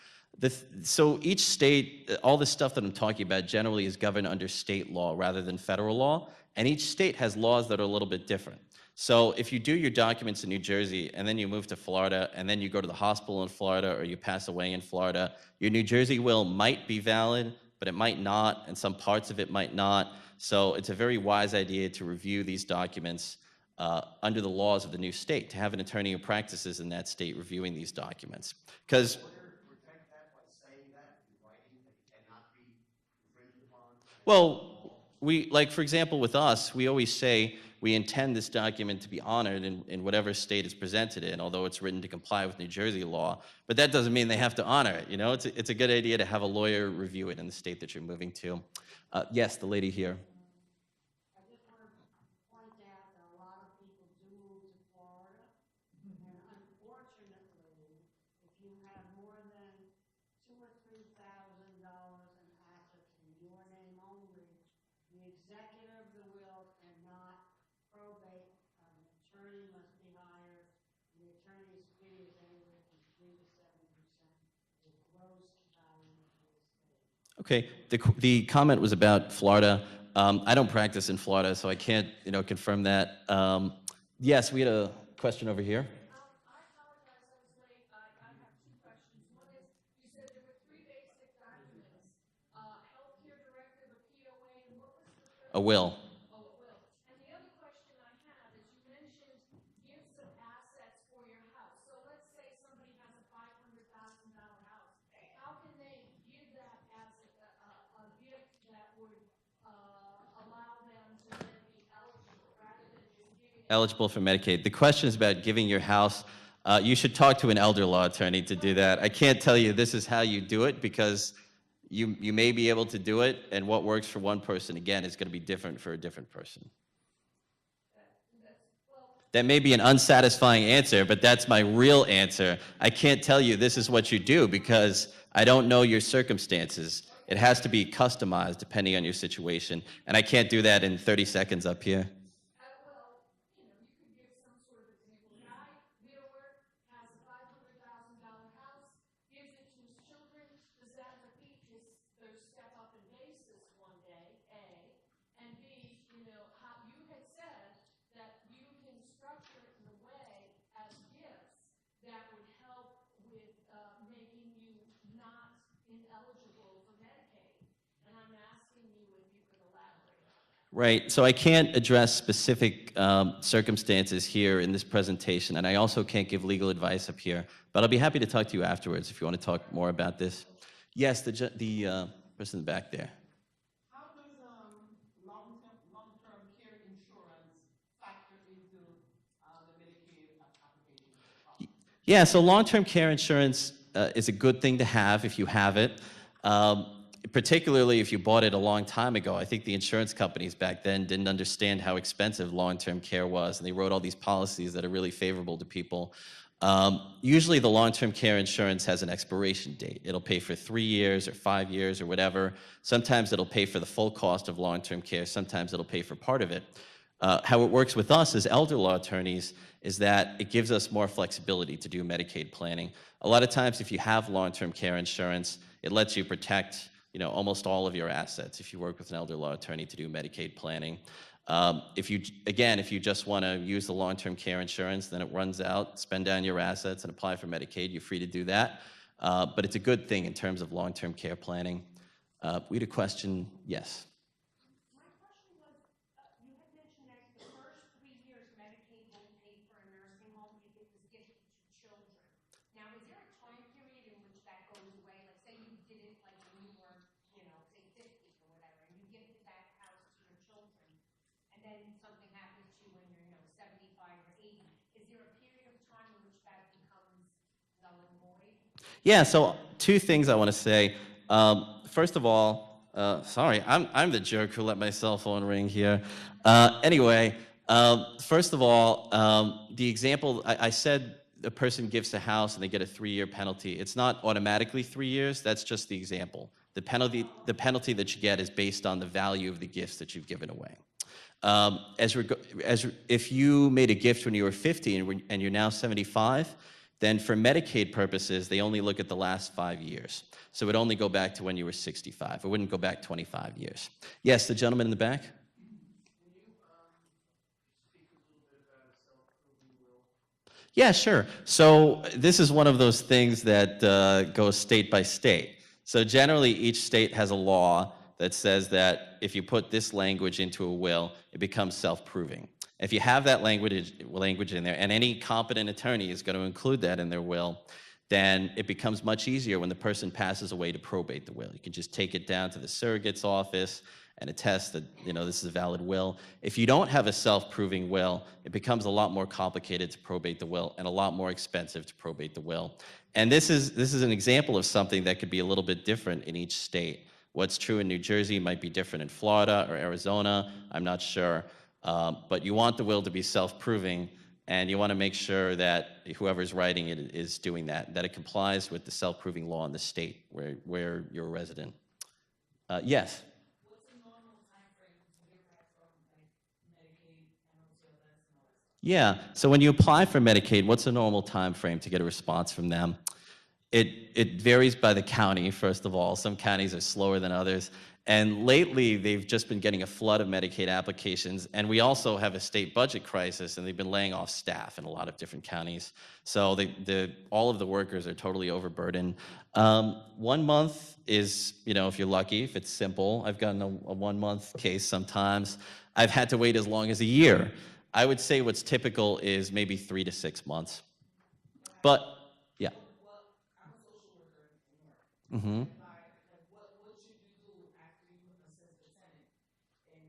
So each state, all the stuff that I'm talking about generally is governed under state law rather than federal law, and each state has laws that are a little bit different. So if you do your documents in New Jersey and then you move to Florida and then you go to the hospital in Florida or you pass away in Florida, your New Jersey will might be valid, but it might not, and some parts of it might not. So it's a very wise idea to review these documents under the laws of the new state, to have an attorney who practices in that state reviewing these documents. Because Protect that by saying that in writing that it cannot be infringed upon? well, for example, with us, we always say we intend this document to be honored in whatever state it's presented in, although it's written to comply with New Jersey law. But that doesn't mean they have to honor it. It's a good idea to have a lawyer review it in the state that you're moving to. Yes, the lady here. I just want to point out that a lot of people do move to Florida, and unfortunately, if you have more than $2,000 or $3,000 in assets in your name only, the executor of the will cannot probate. An attorney must be hired. The attorney's fee is anywhere from 3 to 7% of the gross value of the estate. Okay, the comment was about Florida. I don't practice in Florida, so I can't, confirm that. Yes, we had a question over here. I apologize, I was late. I have two questions. One is, you said there were three basic documents, healthcare directive, a POA, and what was the third? A will. Oh, a will. And the other question I have is, you mentioned gifts of assets for your house. So let's say somebody has a $500,000 house. How can they give that as a gift that would allow them to then be eligible, rather than just giving it? Eligible for Medicaid. The question is about giving your house. You should talk to an elder law attorney to do that. I can't tell you this is how you do it, because you may be able to do it, and what works for one person, again, is going to be different for a different person. That may be an unsatisfying answer, but that's my real answer. I can't tell you this is what you do, because I don't know your circumstances. It has to be customized depending on your situation, and I can't do that in 30 seconds up here. Well, you could give some sort of example. Guy, widower, has a $500,000 house, gives it to his children. Does that defeat their step up in basis one day, A? And B, how you had said that you can structure it in a way as gifts that would help with making you not ineligible for Medicaid. And I'm asking you if you could elaborate on that. Right, so I can't address specific circumstances here in this presentation, and I also can't give legal advice up here, but I'll be happy to talk to you afterwards if you want to talk more about this. Yes, the person in the back there. How does long-term care insurance factor into the Medicaid application? Yeah, so long-term care insurance is a good thing to have if you have it. particularly if you bought it a long time ago. I think the insurance companies back then didn't understand how expensive long-term care was, and they wrote all these policies that are really favorable to people. Usually the long-term care insurance has an expiration date. It'll pay for 3 years or 5 years or whatever. Sometimes it'll pay for the full cost of long-term care. Sometimes it'll pay for part of it. How it works with us as elder law attorneys is that it gives us more flexibility to do Medicaid planning. A lot of times if you have long-term care insurance, it lets you protect almost all of your assets if you work with an elder law attorney to do Medicaid planning. If you just want to use the long-term care insurance, then it runs out, spend down your assets, and apply for Medicaid. You're free to do that. But it's a good thing in terms of long-term care planning. We had a question. Yes. My question was, you had mentioned that the first 3 years Medicaid won't pay for a nursing home if it was given to children. Now, is there a time period in which that goes away? Like, say you did it like when you were, say 50 or whatever, and you gifted that house to your children, and then something happens to you when you're, 75 or 80. Is there a period of time in which that becomes null and void? Yeah, so 2 things I want to say. First of all, sorry, I'm the jerk who let my cell phone ring here. Anyway, first of all, the example, I said a person gifts a house and they get a 3-year penalty. It's not automatically 3 years. That's just the example. The penalty that you get is based on the value of the gifts that you've given away. If you made a gift when you were 50 and you're now 75, then for Medicaid purposes, they only look at the last 5 years. So it would only go back to when you were 65. It wouldn't go back 25 years. Yes, the gentleman in the back? Yeah, sure. So this is one of those things that goes state by state. So generally, each state has a law that says that if you put this language into a will, it becomes self-proving. If you have that language in there, and any competent attorney is going to include that in their will, then it becomes much easier when the person passes away to probate the will. You can just take it down to the surrogate's office and attest that this is a valid will. If you don't have a self-proving will, it becomes a lot more complicated to probate the will and a lot more expensive to probate the will. And this is an example of something that could be a little bit different in each state. What's true in New Jersey might be different in Florida or Arizona. I'm not sure. But you want the will to be self-proving, and you want to make sure that whoever's writing it is doing that it complies with the self-proving law in the state where you're a resident. Yes? What's the normal time frame to get that from Medicaid and also that's? Yeah, so when you apply for Medicaid, what's the normal time frame to get a response from them? It varies by the county, first of all. Some counties are slower than others. And lately, they've just been getting a flood of Medicaid applications. And we also have a state budget crisis, and they've been laying off staff in a lot of different counties. So all of the workers are totally overburdened. 1 month is, if you're lucky, if it's simple. I've gotten a 1-month case sometimes. I've had to wait as long as a year. I would say what's typical is maybe 3 to 6 months. But, yeah. Well, I'm a social worker in New York. Mm-hmm. What should you do after you assess the tenant and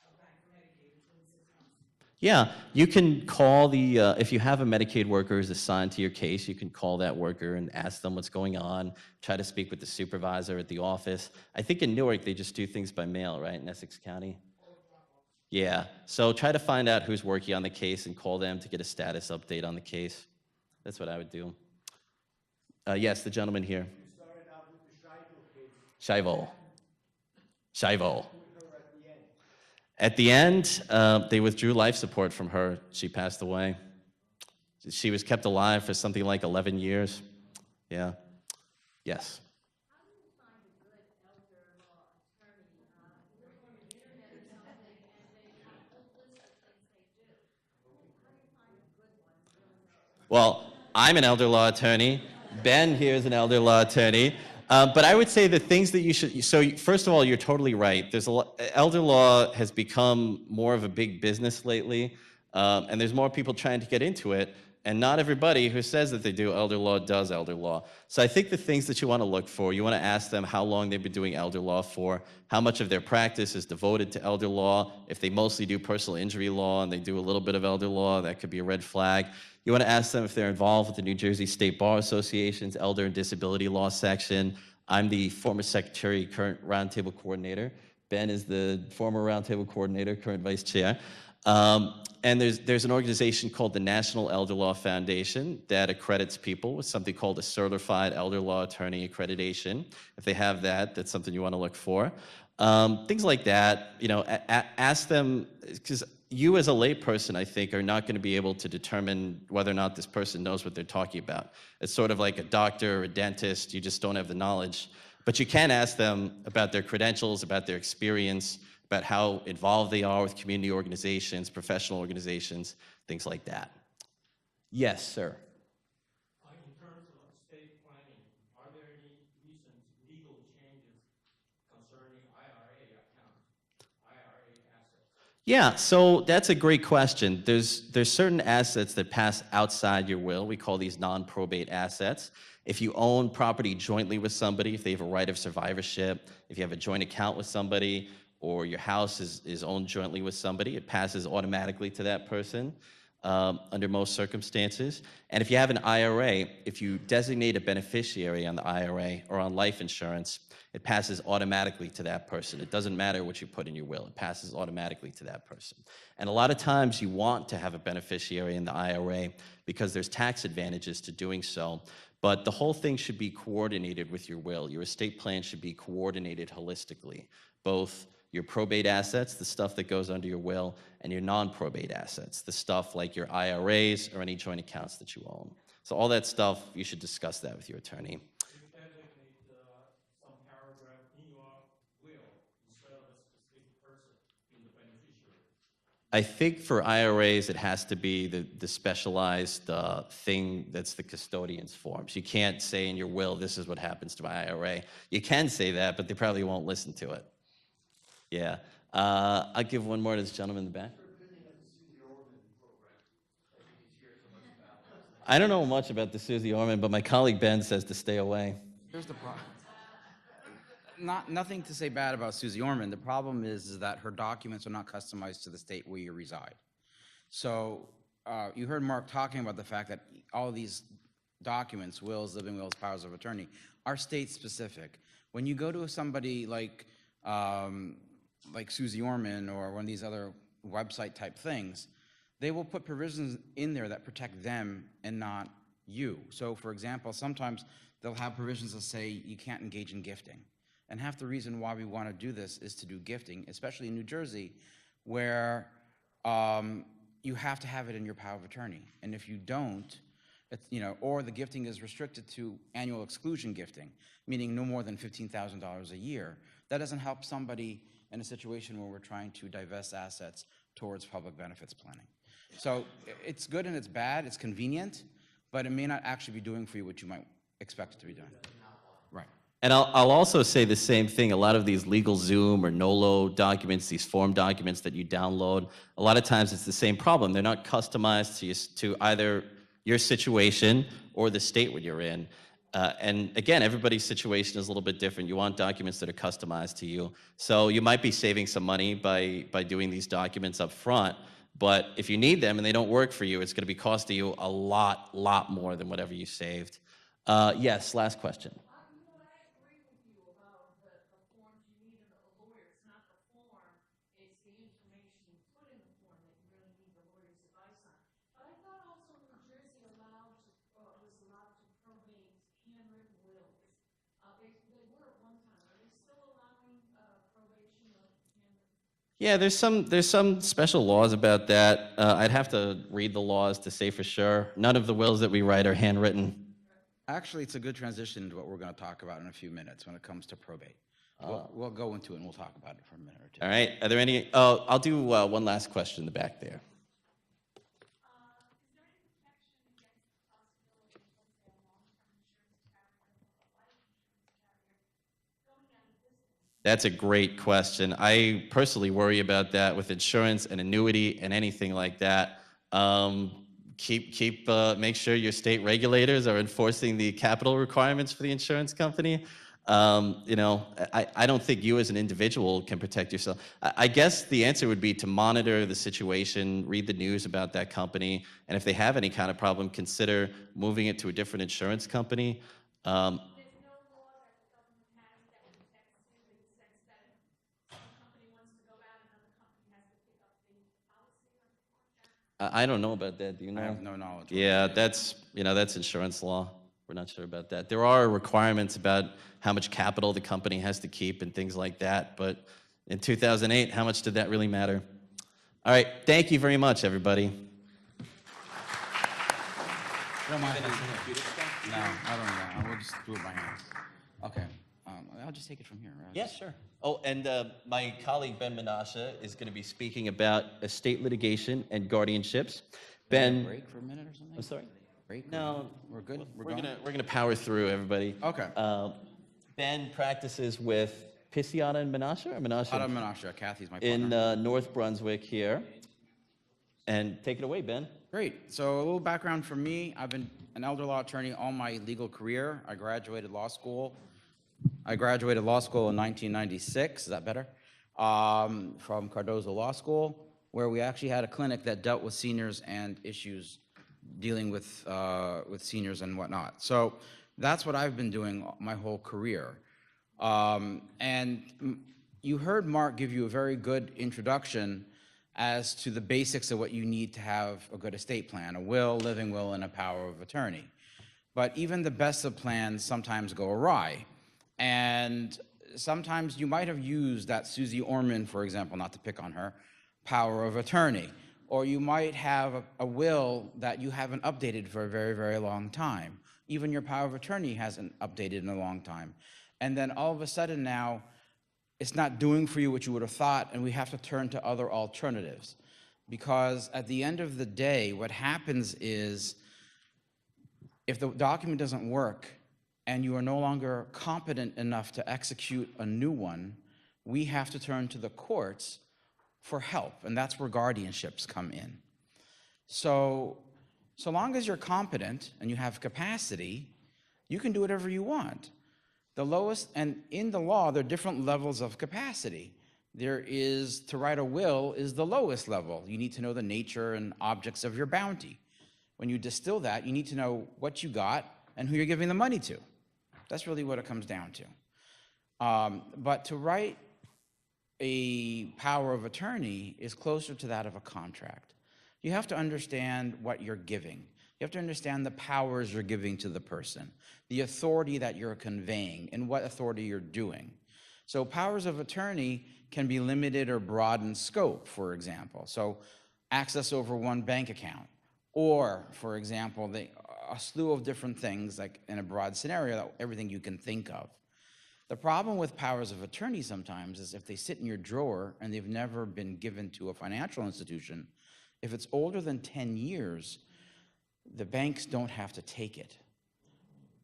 apply for Medicaid in 26 months? Yeah, you can call if you have a Medicaid worker who's assigned to your case, you can call that worker and ask them what's going on, try to speak with the supervisor at the office. I think in Newark, they just do things by mail, right, in Essex County? Yeah, so try to find out who's working on the case and call them to get a status update on the case. That's what I would do. Yes, the gentleman here. You started out with the Shivo Shivo. case. At the end. At the end, they withdrew life support from her. She passed away. She was kept alive for something like 11 years. Yeah. Yes. How do you find a good elder law attorney? You look on the internet or something, and they have a list of things they do. How do you find a good one? Well, I'm an elder law attorney. Ben here is an elder law attorney. But I would say the things that you should, so first of all, you're totally right. Elder law has become more of a big business lately, and there's more people trying to get into it, and not everybody who says that they do elder law does elder law. So I think the things that you want to look for, you want to ask them how long they've been doing elder law for, how much of their practice is devoted to elder law. If they mostly do personal injury law and they do a little bit of elder law, that could be a red flag. You want to ask them if they're involved with the New Jersey State Bar Association's Elder and Disability Law section. I'm the former secretary, current roundtable coordinator. Ben is the former roundtable coordinator, current vice chair. And there's an organization called the National Elder Law Foundation that accredits people with something called a Certified Elder Law Attorney Accreditation. If they have that, that's something you want to look for. Things like that, you know, ask them, because you as a layperson, I think, are not going to be able to determine whether or not this person knows what they're talking about. It's sort of like a doctor or a dentist, you just don't have the knowledge. But you can ask them about their credentials, about their experience, about how involved they are with community organizations, professional organizations, things like that. Yes, sir. In terms of estate planning, are there any recent legal changes concerning IRA accounts, IRA assets? Yeah, so that's a great question. There's certain assets that pass outside your will. We call these non-probate assets. If you own property jointly with somebody, if they have a right of survivorship, if you have a joint account with somebody, or your house is owned jointly with somebody, it passes automatically to that person under most circumstances. And if you have an IRA, if you designate a beneficiary on the IRA or on life insurance, it passes automatically to that person. It doesn't matter what you put in your will, it passes automatically to that person. And a lot of times you want to have a beneficiary in the IRA because there's tax advantages to doing so. But the whole thing should be coordinated with your will. Your estate plan should be coordinated holistically, both your probate assets, the stuff that goes under your will, and your non-probate assets, the stuff like your IRAs or any joint accounts that you own. So all that stuff, you should discuss that with your attorney. You designate some paragraph in your will instead of a specific person in the beneficiary. I think for IRAs, it has to be the specialized thing that's the custodian's forms. You can't say in your will, this is what happens to my IRA. You can say that, but they probably won't listen to it. Yeah. I'll give one more to this gentleman in the back. I don't know much about the Susie Orman, but my colleague Ben says to stay away. Here's the problem. Nothing to say bad about Susie Orman. The problem is that her documents are not customized to the state where you reside. So you heard Mark talking about the fact that all of these documents, wills, living wills, powers of attorney, are state specific. When you go to somebody like Susie Orman or one of these other website type things, they will put provisions in there that protect them and not you. So for example, sometimes they'll have provisions that say you can't engage in gifting. And half the reason why we want to do this is to do gifting, especially in New Jersey, where you have to have it in your power of attorney. And if you don't, it's, you know, or the gifting is restricted to annual exclusion gifting, meaning no more than $15,000 a year. That doesn't help somebody in a situation where we're trying to divest assets towards public benefits planning. So it's good and it's bad, it's convenient, but it may not actually be doing for you what you might expect it to be doing. Right. And I'll also say the same thing. A lot of these LegalZoom or NOLO documents, these form documents that you download, a lot of times it's the same problem. They're not customized to either your situation or the state where you're in. And again, everybody's situation is a little bit different. You want documents that are customized to you. So you might be saving some money by doing these documents up front, but if you need them and they don't work for you, it's going to be costing you a lot more than whatever you saved. Yes, last question. Yeah, there's some special laws about that. I'd have to read the laws to say for sure. None of the wills that we write are handwritten. Actually, it's a good transition to what we're going to talk about in a few minutes when it comes to probate. We'll go into it and we'll talk about it for a minute or two. All right. Are there any? Oh, I'll do one last question in the back there. That's a great question. I personally worry about that with insurance and annuity and anything like that. Make sure your state regulators are enforcing the capital requirements for the insurance company. You know, I don't think you as an individual can protect yourself. I guess the answer would be to monitor the situation, read the news about that company, and if they have any kind of problem, consider moving it to a different insurance company. I don't know about that. Do you know? I have no knowledge. Yeah, that's, that's insurance law. We're not sure about that. There are requirements about how much capital the company has to keep and things like that, but in 2008, how much did that really matter? All right, thank you very much, everybody. Don't mind. No, I don't know. I will just do it by hand. Okay. I'll just take it from here. Right? Yeah, sure. Oh, and my colleague Ben Menashe is going to be speaking about estate litigation and guardianships. Ben, Break for a minute or something? I'm sorry? Break? No, We're good? we're gonna power through, everybody. Okay. Ben practices with Pisiana and Menashe, or Menashe? Out of Menashe. Kathy's my partner. In North Brunswick here. And take it away, Ben. Great. So a little background for me. I've been an elder law attorney all my legal career. I graduated law school in 1996. Is that better? From Cardozo Law School, where we actually had a clinic that dealt with seniors and issues dealing with seniors and whatnot. So that's what I've been doing my whole career. And you heard Mark give you a very good introduction as to the basics of what you need to have a good estate plan: a will, living will, and a power of attorney. But even the best of plans sometimes go awry. And sometimes you might have used that Susie Orman, for example, not to pick on her, power of attorney. Or you might have a will that you haven't updated for a very, very long time. Even your power of attorney hasn't updated in a long time. And then all of a sudden now, it's not doing for you what you would have thought, and we have to turn to other alternatives. Because at the end of the day, what happens is, if the document doesn't work and you are no longer competent enough to execute a new one, we have to turn to the courts for help, and that's where guardianships come in. So long as you're competent and you have capacity, you can do whatever you want. The lowest, and in the law, there are different levels of capacity. There is, to write a will is the lowest level. You need to know the nature and objects of your bounty. When you distill that, you need to know what you got and who you're giving the money to. That's really what it comes down to. But to write a power of attorney is closer to that of a contract. You have to understand what you're giving. You have to understand the powers you're giving to the person, the authority that you're conveying, and what authority you're doing. So powers of attorney can be limited or broad in scope, for example. So access over one bank account, or, for example, a slew of different things, like in a broad scenario, everything you can think of. The problem with powers of attorney sometimes is if they sit in your drawer and they've never been given to a financial institution, if it's older than 10 years, the banks don't have to take it.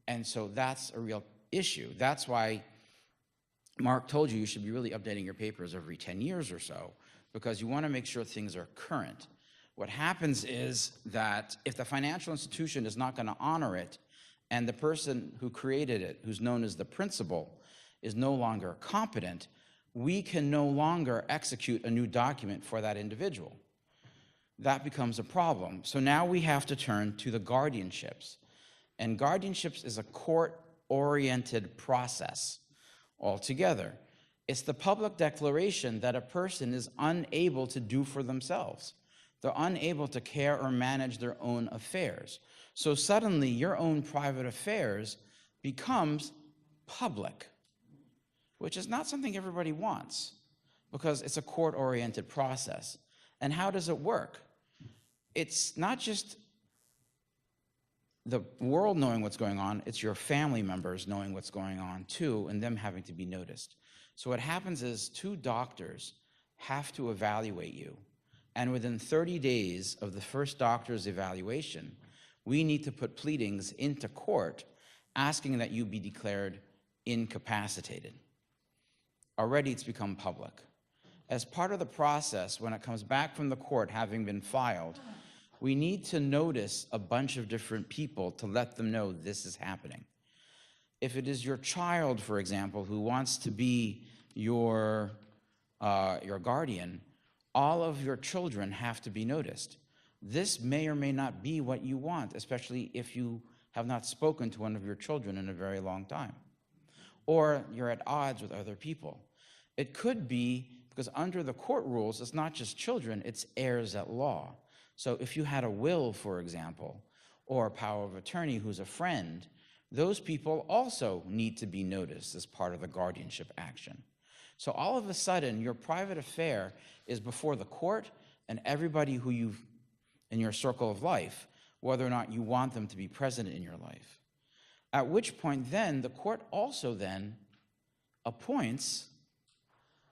And so that's a real issue. That's why Mark told you should be really updating your papers every 10 years or so, because you want to make sure things are current. What happens is that if the financial institution is not going to honor it, and the person who created it, who's known as the principal, is no longer competent, we can no longer execute a new document for that individual. That becomes a problem. So now we have to turn to the guardianships. And guardianships is a court-oriented process altogether. It's the public declaration that a person is unable to do for themselves. They're unable to care or manage their own affairs. So suddenly your own private affairs becomes public, which is not something everybody wants, because it's a court-oriented process. And how does it work? It's not just the world knowing what's going on, it's your family members knowing what's going on too, and them having to be noticed. So what happens is 2 doctors have to evaluate you. And within 30 days of the first doctor's evaluation, we need to put pleadings into court asking that you be declared incapacitated. Already it's become public. As part of the process, when it comes back from the court having been filed, we need to notice a bunch of different people to let them know this is happening. If it is your child, for example, who wants to be your guardian, all of your children have to be noticed. This may or may not be what you want, especially if you have not spoken to one of your children in a very long time, or you're at odds with other people. It could be because under the court rules, it's not just children, it's heirs at law. So if you had a will, for example, or a power of attorney who's a friend, those people also need to be noticed as part of the guardianship action. So all of a sudden, your private affair is before the court and everybody who you've in your circle of life, whether or not you want them to be present in your life. At which point then, the court also then appoints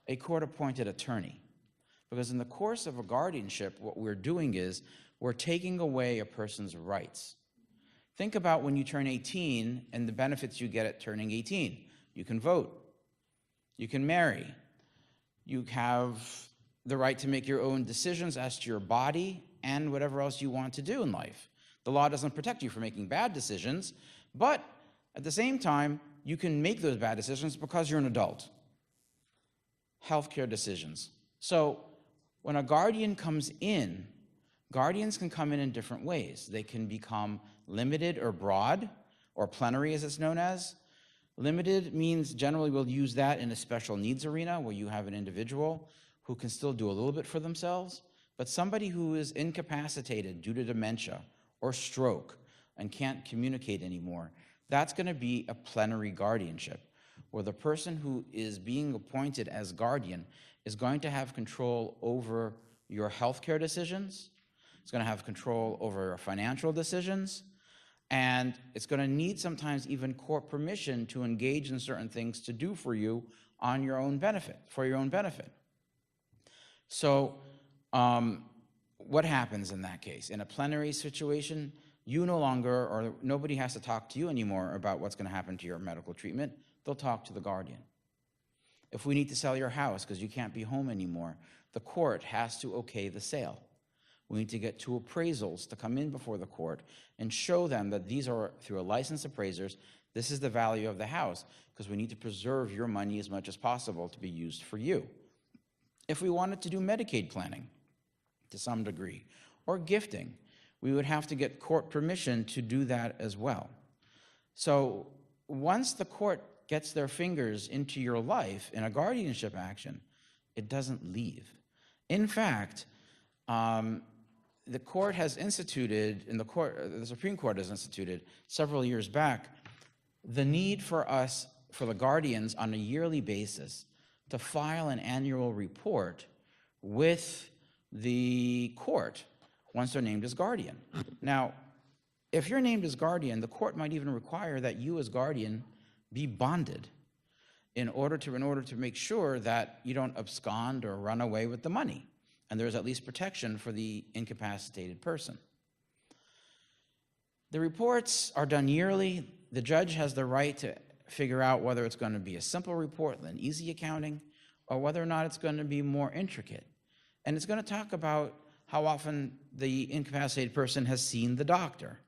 a court-appointed attorney. Because in the course of a guardianship, what we're doing is we're taking away a person's rights. Think about when you turn 18 and the benefits you get at turning 18. You can vote. You can marry. You have the right to make your own decisions as to your body and whatever else you want to do in life. The law doesn't protect you from making bad decisions, but at the same time, you can make those bad decisions because you're an adult. Healthcare decisions. So when a guardian comes in, guardians can come in different ways. They can become limited or broad, or plenary as it's known as. Limited means generally we'll use that in a special needs arena where you have an individual who can still do a little bit for themselves, but somebody who is incapacitated due to dementia or stroke and can't communicate anymore, that's going to be a plenary guardianship, where the person who is being appointed as guardian is going to have control over your healthcare decisions, it's going to have control over your financial decisions, and it's going to need sometimes even court permission to engage in certain things to do for you on your own benefit, for your own benefit. So what happens in that case? In a plenary situation, you no longer, or nobody has to talk to you anymore about what's going to happen to your medical treatment. They'll talk to the guardian. If we need to sell your house because you can't be home anymore, the court has to okay the sale. We need to get two appraisals to come in before the court and show them that these are, through a licensed appraisers, this is the value of the house, because we need to preserve your money as much as possible to be used for you. If we wanted to do Medicaid planning to some degree, or gifting, we would have to get court permission to do that as well. So once the court gets their fingers into your life in a guardianship action, it doesn't leave. In fact, the court has instituted, the Supreme Court has instituted several years back, the need for us, for the guardians on a yearly basis, to file an annual report with the court once they're named as guardian. Now, if you're named as guardian, the court might even require that you as guardian be bonded in order to make sure that you don't abscond or run away with the money, and there's at least protection for the incapacitated person. The reports are done yearly. The judge has the right to figure out whether it's going to be a simple report, an easy accounting, or whether or not it's going to be more intricate. And it's going to talk about how often the incapacitated person has seen the doctor.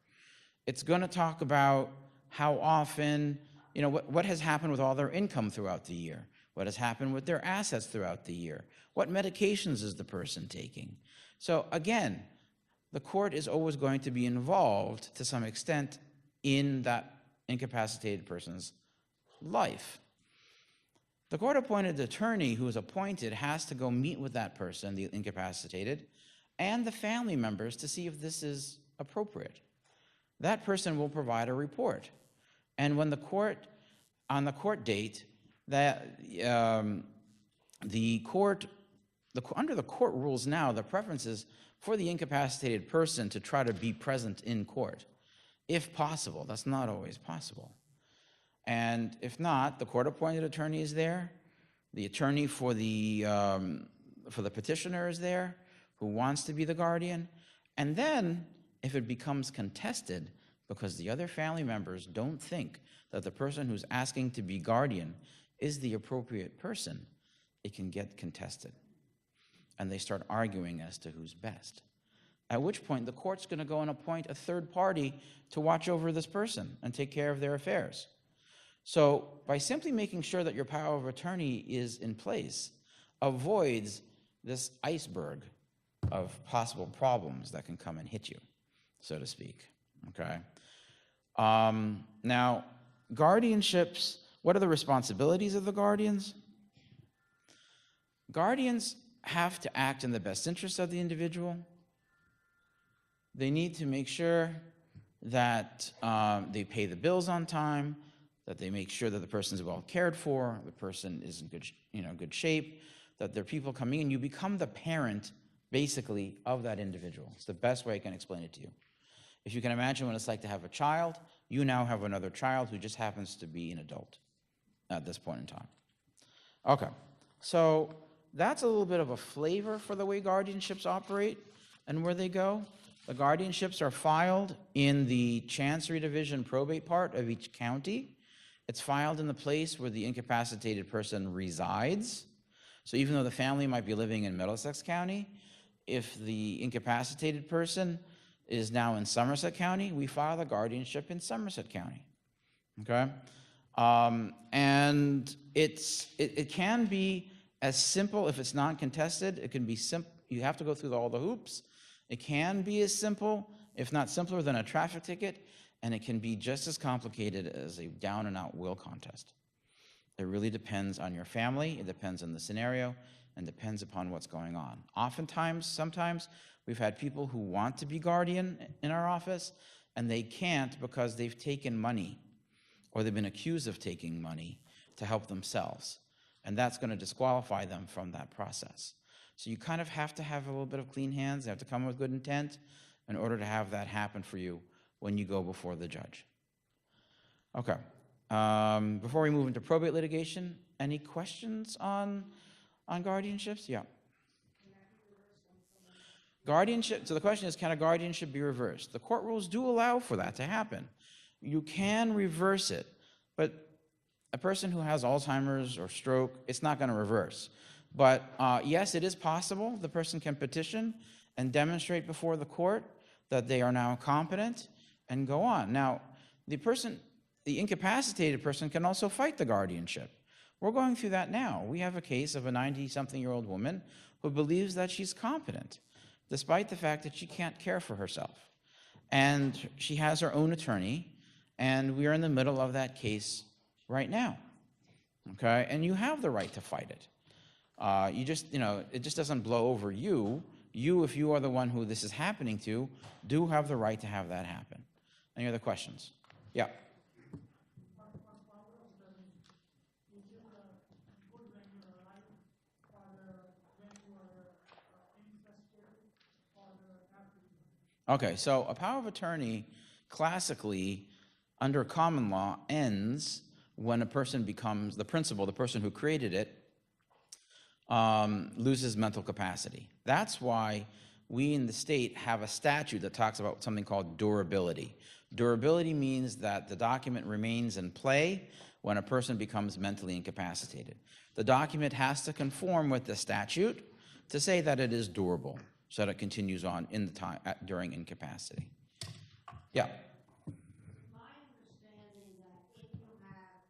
It's going to talk about how often, what has happened with all their income throughout the year, what has happened with their assets throughout the year, what medications is the person taking. So again, the court is always going to be involved to some extent in that incapacitated person's life. The court-appointed attorney who is appointed has to go meet with that person, the incapacitated, and the family members to see if this is appropriate. That person will provide a report. And when on the court date, under the court rules now, the preference is for the incapacitated person to try to be present in court, if possible. That's not always possible. And if not, the court-appointed attorney is there, the attorney for the petitioner is there, who wants to be the guardian, and then if it becomes contested because the other family members don't think that the person who's asking to be guardian is the appropriate person, it can get contested. And they start arguing as to who's best. At which point, the court's going to go and appoint a third party to watch over this person and take care of their affairs. So by simply making sure that your power of attorney is in place, avoids this iceberg of possible problems that can come and hit you, so to speak, okay? Now, guardianships, what are the responsibilities of the guardians? Guardians have to act in the best interest of the individual. They need to make sure that they pay the bills on time, that they make sure that the person's well cared for, the person is in good shape, that there are people coming in. You become the parent, basically, of that individual. It's the best way I can explain it to you. If you can imagine what it's like to have a child, you now have another child who just happens to be an adult at this point in time. Okay, so that's a little bit of a flavor for the way guardianships operate and where they go. The guardianships are filed in the Chancery Division probate part of each county. It's filed in the place where the incapacitated person resides. So even though the family might be living in Middlesex County, if the incapacitated person is now in Somerset County, we file the guardianship in Somerset County. Okay? And it can be as simple, if it's non-contested, it can be simple. You have to go through all the hoops. It can be as simple, if not simpler, than a traffic ticket, and it can be just as complicated as a down-and-out will contest. It really depends on your family, it depends on the scenario, and depends upon what's going on. Oftentimes, sometimes, we've had people who want to be guardian in our office, and they can't because they've taken money, or they've been accused of taking money to help themselves. And that's going to disqualify them from that process. So you kind of have to have a little bit of clean hands. You have to come with good intent in order to have that happen for you when you go before the judge. Okay. Before we move into probate litigation, any questions on guardianships? Yeah. Guardianship, so the question is, can a guardianship be reversed? The court rules do allow for that to happen. You can reverse it, but a person who has Alzheimer's or stroke, it's not going to reverse. But yes, it is possible. The person can petition and demonstrate before the court that they are now competent and go on. Now, the incapacitated person can also fight the guardianship. We're going through that now. We have a case of a 90-something-year-old woman who believes that she's competent, despite the fact that she can't care for herself. And she has her own attorney, and we are in the middle of that case right now. Okay? And you have the right to fight it. It just doesn't blow over you. You, if you are the one who this is happening to, do have the right to have that happen. Any other questions? Yeah. Okay, so a power of attorney classically under common law ends when a person becomes the principal, the person who created it, loses mental capacity. That's why we in the state have a statute that talks about something called durability. Durability means that the document remains in play when a person becomes mentally incapacitated. The document has to conform with the statute to say that it is durable, so that it continues on in the time during incapacity. Yeah. My understanding that if you have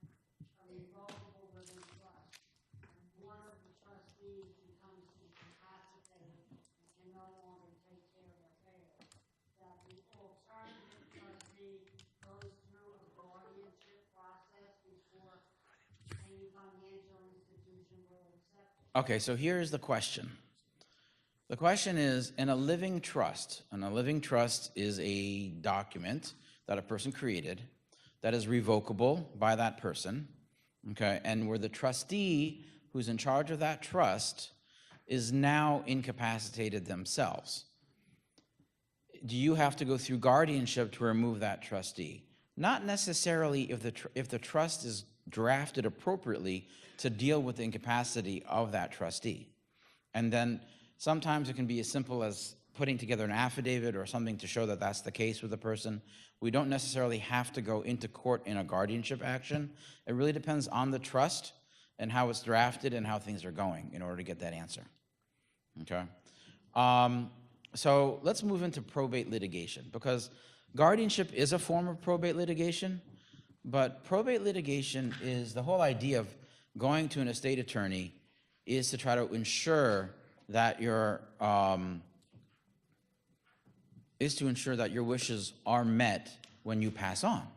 a revocable living trust, and one of the trustees becomes incapacitated and can no longer take care of affairs, that the alternative trustee goes through a guardianship process before any financial institution will accept it. Okay, so here's the question. The question is, in a living trust, and a living trust is a document that a person created that is revocable by that person, okay, and where the trustee who's in charge of that trust is now incapacitated themselves. Do you have to go through guardianship to remove that trustee? Not necessarily if the trust is drafted appropriately to deal with the incapacity of that trustee. And then sometimes it can be as simple as putting together an affidavit or something to show that that's the case with the person. We don't necessarily have to go into court in a guardianship action. It really depends on the trust and how it's drafted and how things are going in order to get that answer. Okay? So let's move into probate litigation, because guardianship is a form of probate litigation, but probate litigation is the whole idea of going to an estate attorney is to try to ensure that your wishes are met when you pass on.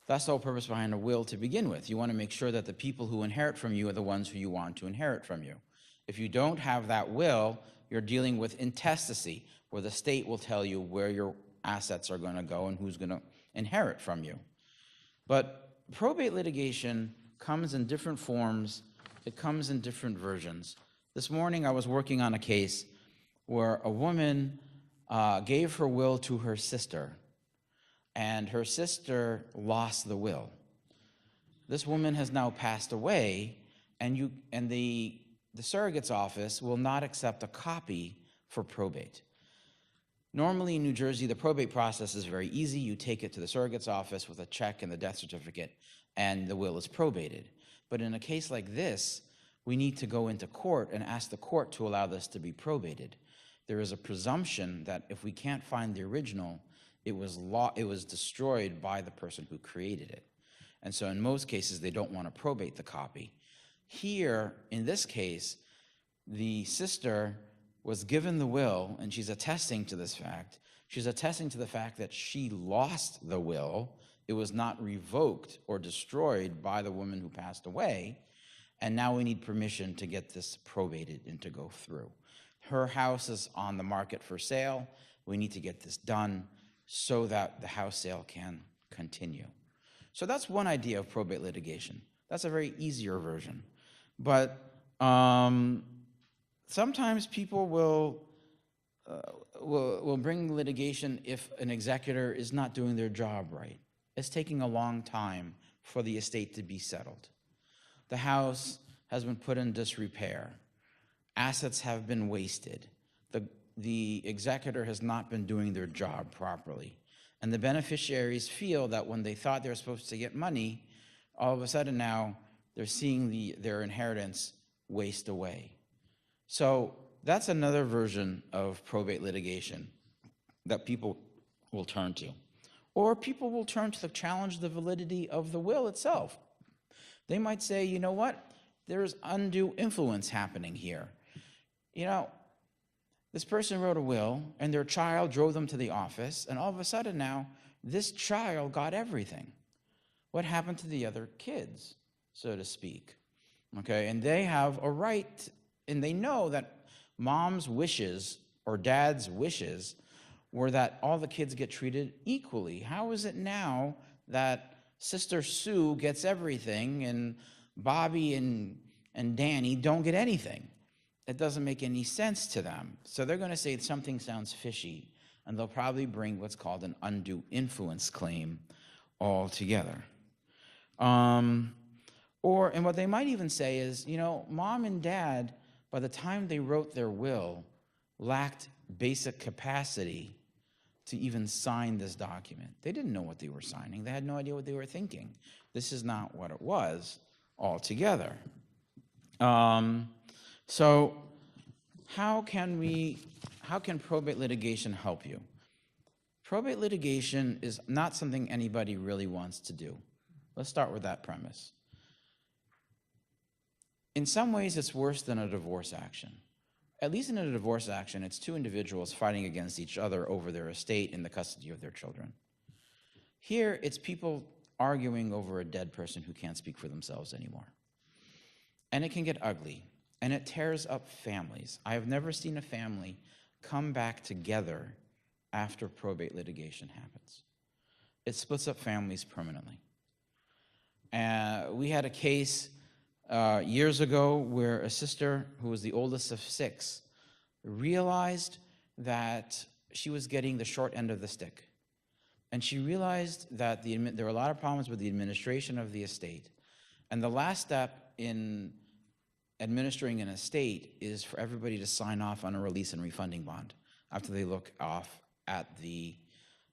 That's the whole purpose behind a will to begin with. You want to make sure that the people who inherit from you are the ones who you want to inherit from you. If you don't have that will, you're dealing with intestacy, where the state will tell you where your assets are going to go and who's going to inherit from you. But probate litigation comes in different forms. It comes in different versions. This morning I was working on a case where a woman gave her will to her sister, and her sister lost the will. This woman has now passed away, and the surrogate's office will not accept a copy for probate. Normally in New Jersey, the probate process is very easy. You take it to the surrogate's office with a check and the death certificate, and the will is probated. But in a case like this, we need to go into court and ask the court to allow this to be probated. There is a presumption that if we can't find the original, it was destroyed by the person who created it. And so in most cases, they don't want to probate the copy. Here, in this case, the sister was given the will, and she's attesting to this fact. She's attesting to the fact that she lost the will. It was not revoked or destroyed by the woman who passed away. And now we need permission to get this probated and to go through. Her house is on the market for sale. We need to get this done so that the house sale can continue. So that's one idea of probate litigation. That's a very easier version. But sometimes people will bring litigation if an executor is not doing their job right. It's taking a long time for the estate to be settled. The house has been put in disrepair. Assets have been wasted. The executor has not been doing their job properly. And the beneficiaries feel that when they thought they were supposed to get money, all of a sudden now they're seeing their inheritance waste away. So that's another version of probate litigation that people will turn to. Or people will turn to challenge the validity of the will itself. They might say, you know what? There's undue influence happening here. You know, this person wrote a will, and their child drove them to the office, and all of a sudden now, this child got everything. What happened to the other kids, so to speak? Okay, and they have a right, and they know that mom's wishes or dad's wishes were that all the kids get treated equally. How is it now that Sister Sue gets everything and Bobby and Danny don't get anything? It doesn't make any sense to them. So they're going to say something sounds fishy, and they'll probably bring what's called an undue influence claim altogether. And what they might even say is, you know, mom and dad, by the time they wrote their will, lacked basic capacity to even sign this document. They didn't know what they were signing. They had no idea what they were thinking. This is not what it was altogether. So how can probate litigation help you? Probate litigation is not something anybody really wants to do. Let's start with that premise. In some ways, it's worse than a divorce action. At least in a divorce action, it's two individuals fighting against each other over their estate and the custody of their children. Here, it's people arguing over a dead person who can't speak for themselves anymore. And it can get ugly, and it tears up families. I have never seen a family come back together after probate litigation happens. It splits up families permanently. We had a case years ago where a sister who was the oldest of 6 realized that she was getting the short end of the stick. And she realized that there were a lot of problems with the administration of the estate. And the last step in administering an estate is for everybody to sign off on a release and refunding bond after they look off at the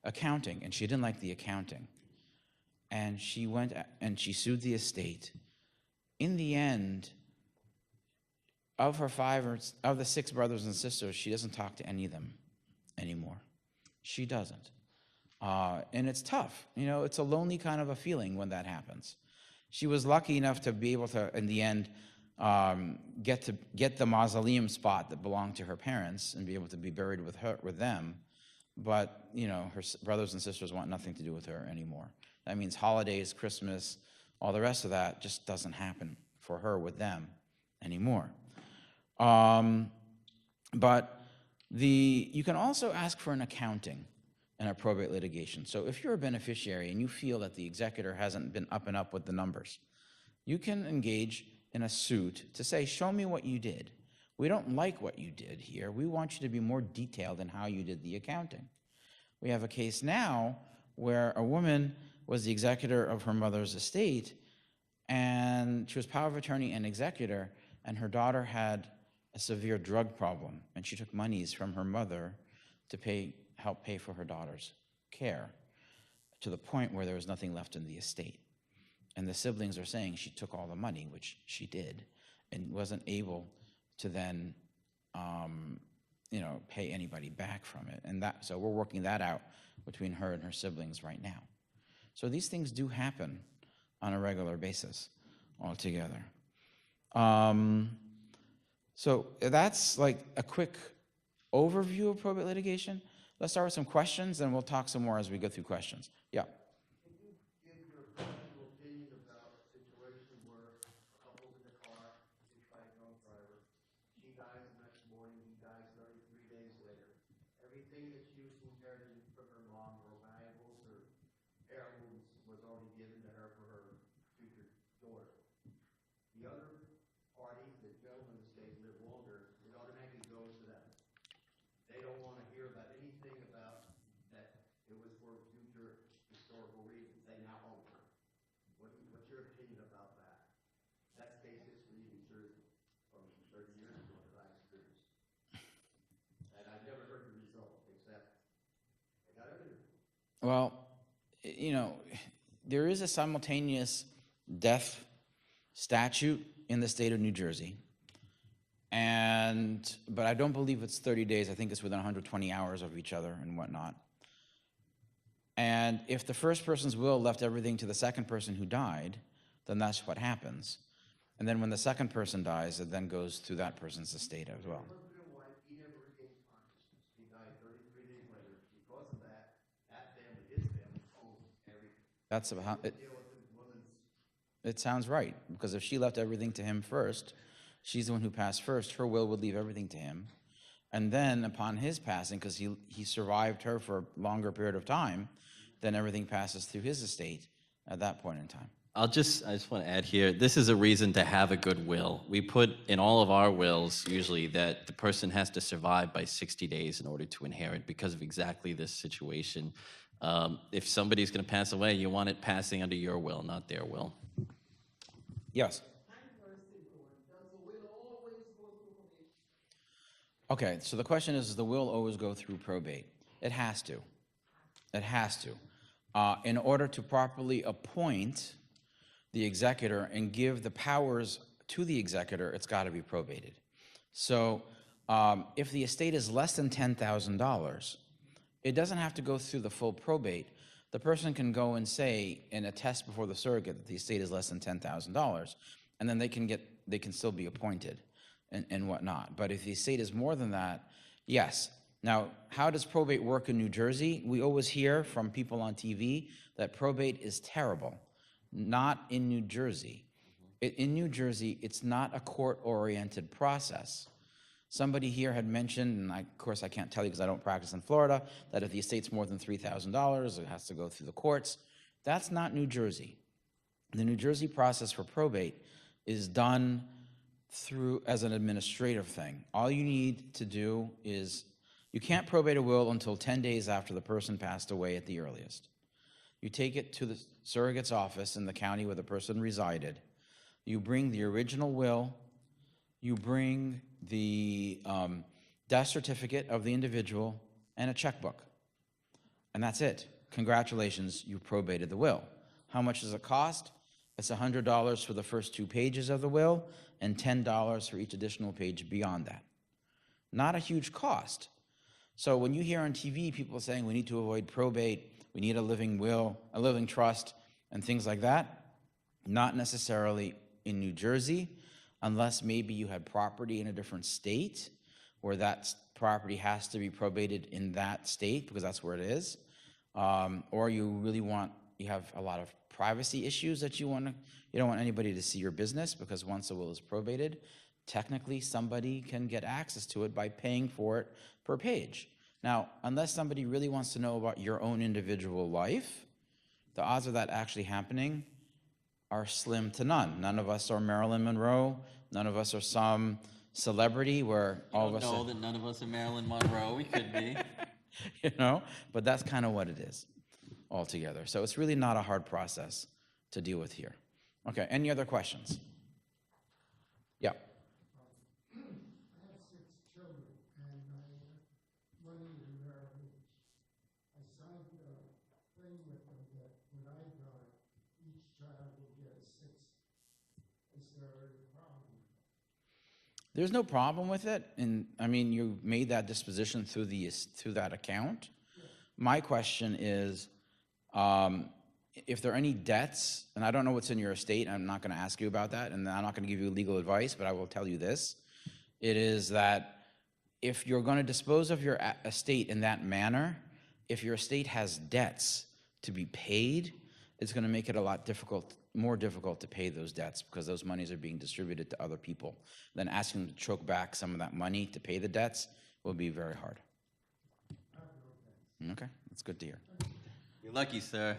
accounting. And she didn't like the accounting. And she went and she sued the estate. In the end, of the 6 brothers and sisters, she doesn't talk to any of them anymore. She doesn't. And it's tough. You know, it's a lonely kind of a feeling when that happens. She was lucky enough to be able to, in the end, get the mausoleum spot that belonged to her parents and be able to be buried with them. But, you know, her brothers and sisters want nothing to do with her anymore. That means holidays, Christmas, all the rest of that just doesn't happen for her with them anymore. But you can also ask for an accounting in a probate litigation. So if you're a beneficiary and you feel that the executor hasn't been up and up with the numbers, you can engage in a suit to say, show me what you did. We don't like what you did here. We want you to be more detailed in how you did the accounting. We have a case now where a woman was the executor of her mother's estate, and she was power of attorney and executor, and her daughter had a severe drug problem, and she took monies from her mother to help pay for her daughter's care, to the point where there was nothing left in the estate. And the siblings are saying she took all the money, which she did, and wasn't able to then pay anybody back from it. And so we're working that out between her and her siblings right now. So these things do happen on a regular basis altogether. So that's like a quick overview of probate litigation. Let's start with some questions, and we'll talk some more as we go through questions. Yeah. Can you give your personal opinion about a situation where a couple's in the car, hitched by a drunk driver, she dies the next morning, he dies 33 days later. Everything that she was inherited from her mom, her valuables, her heirlooms, was already given to her for her future daughter. The other party, the gentleman in the state, live longer, it automatically goes to them. They don't want to hear about anything about that it was for future historical reasons. They now own her. What's your opinion about that? That's case history in New Jersey from 30 years ago that I experienced. And I've never heard the result, except I got everything. Well, there is a simultaneous death statute in the state of New Jersey. But I don't believe it's 30 days. I think it's within 120 hours of each other and whatnot. And if the first person's will left everything to the second person who died, then that's what happens. And then when the second person dies, it then goes through that person's estate as well. Husband and wife, he never regained consciousness. He died 33 days later. Because of that, that family, his family, owns everything. That's about it. Deal with the woman's. It sounds right, because if she left everything to him first, she's the one who passed first, her will would leave everything to him. And then upon his passing, because he survived her for a longer period of time, then everything passes through his estate at that point in time. I just want to add here, this is a reason to have a good will. We put in all of our wills usually that the person has to survive by 60 days in order to inherit because of exactly this situation. If somebody's going to pass away, you want it passing under your will, not their will. Yes? Okay, so the question is, does the will always go through probate? It has to. It has to. In order to properly appoint the executor and give the powers to the executor, it's got to be probated. So if the estate is less than $10,000, it doesn't have to go through the full probate. The person can go and say and attest before the surrogate that the estate is less than $10,000, and then they can still be appointed and whatnot. But if the estate is more than that, yes. Now, how does probate work in New Jersey? We always hear from people on TV that probate is terrible. Not in New Jersey. In New Jersey, it's not a court-oriented process. Somebody here had mentioned, and of course I can't tell you because I don't practice in Florida, that if the estate's more than $3,000, it has to go through the courts. That's not New Jersey. The New Jersey process for probate is done as an administrative thing. All you need to do is, you can't probate a will until 10 days after the person passed away at the earliest. You take it to the surrogate's office in the county where the person resided. You bring the original will, you bring the death certificate of the individual, and a checkbook. And that's it. Congratulations, you probated the will. How much does it cost? It's $100 for the first 2 pages of the will and $10 for each additional page beyond that. Not a huge cost. So when you hear on TV people saying we need to avoid probate, we need a living will, a living trust, and things like that, not necessarily in New Jersey, unless maybe you had property in a different state where that property has to be probated in that state because that's where it is, or you have a lot of privacy issues that you don't want anybody to see your business, because once a will is probated, technically somebody can get access to it by paying for it per page. Now, unless somebody really wants to know about your own individual life, the odds of that actually happening are slim to none. None of us are Marilyn Monroe. None of us are some celebrity where all of us know that none of us are Marilyn Monroe. We could be. you know, but that's kind of what it is altogether. So it's really not a hard process to deal with here. Okay, any other questions? Yeah. I have 6 children, and my money is in Merrill Lynch. I signed a thing with them that when I die, each child will get a 6th. Is there any problem? There's no problem with it, and I mean, you made that disposition through that account. My question is, if there are any debts, and I don't know what's in your estate, I'm not going to ask you about that, and I'm not going to give you legal advice, but I will tell you this. It is that if you're going to dispose of your estate in that manner, if your estate has debts to be paid, it's going to make it a lot more difficult to pay those debts because those monies are being distributed to other people. Then asking them to choke back some of that money to pay the debts will be very hard. Okay, that's good to hear. You're lucky, sir.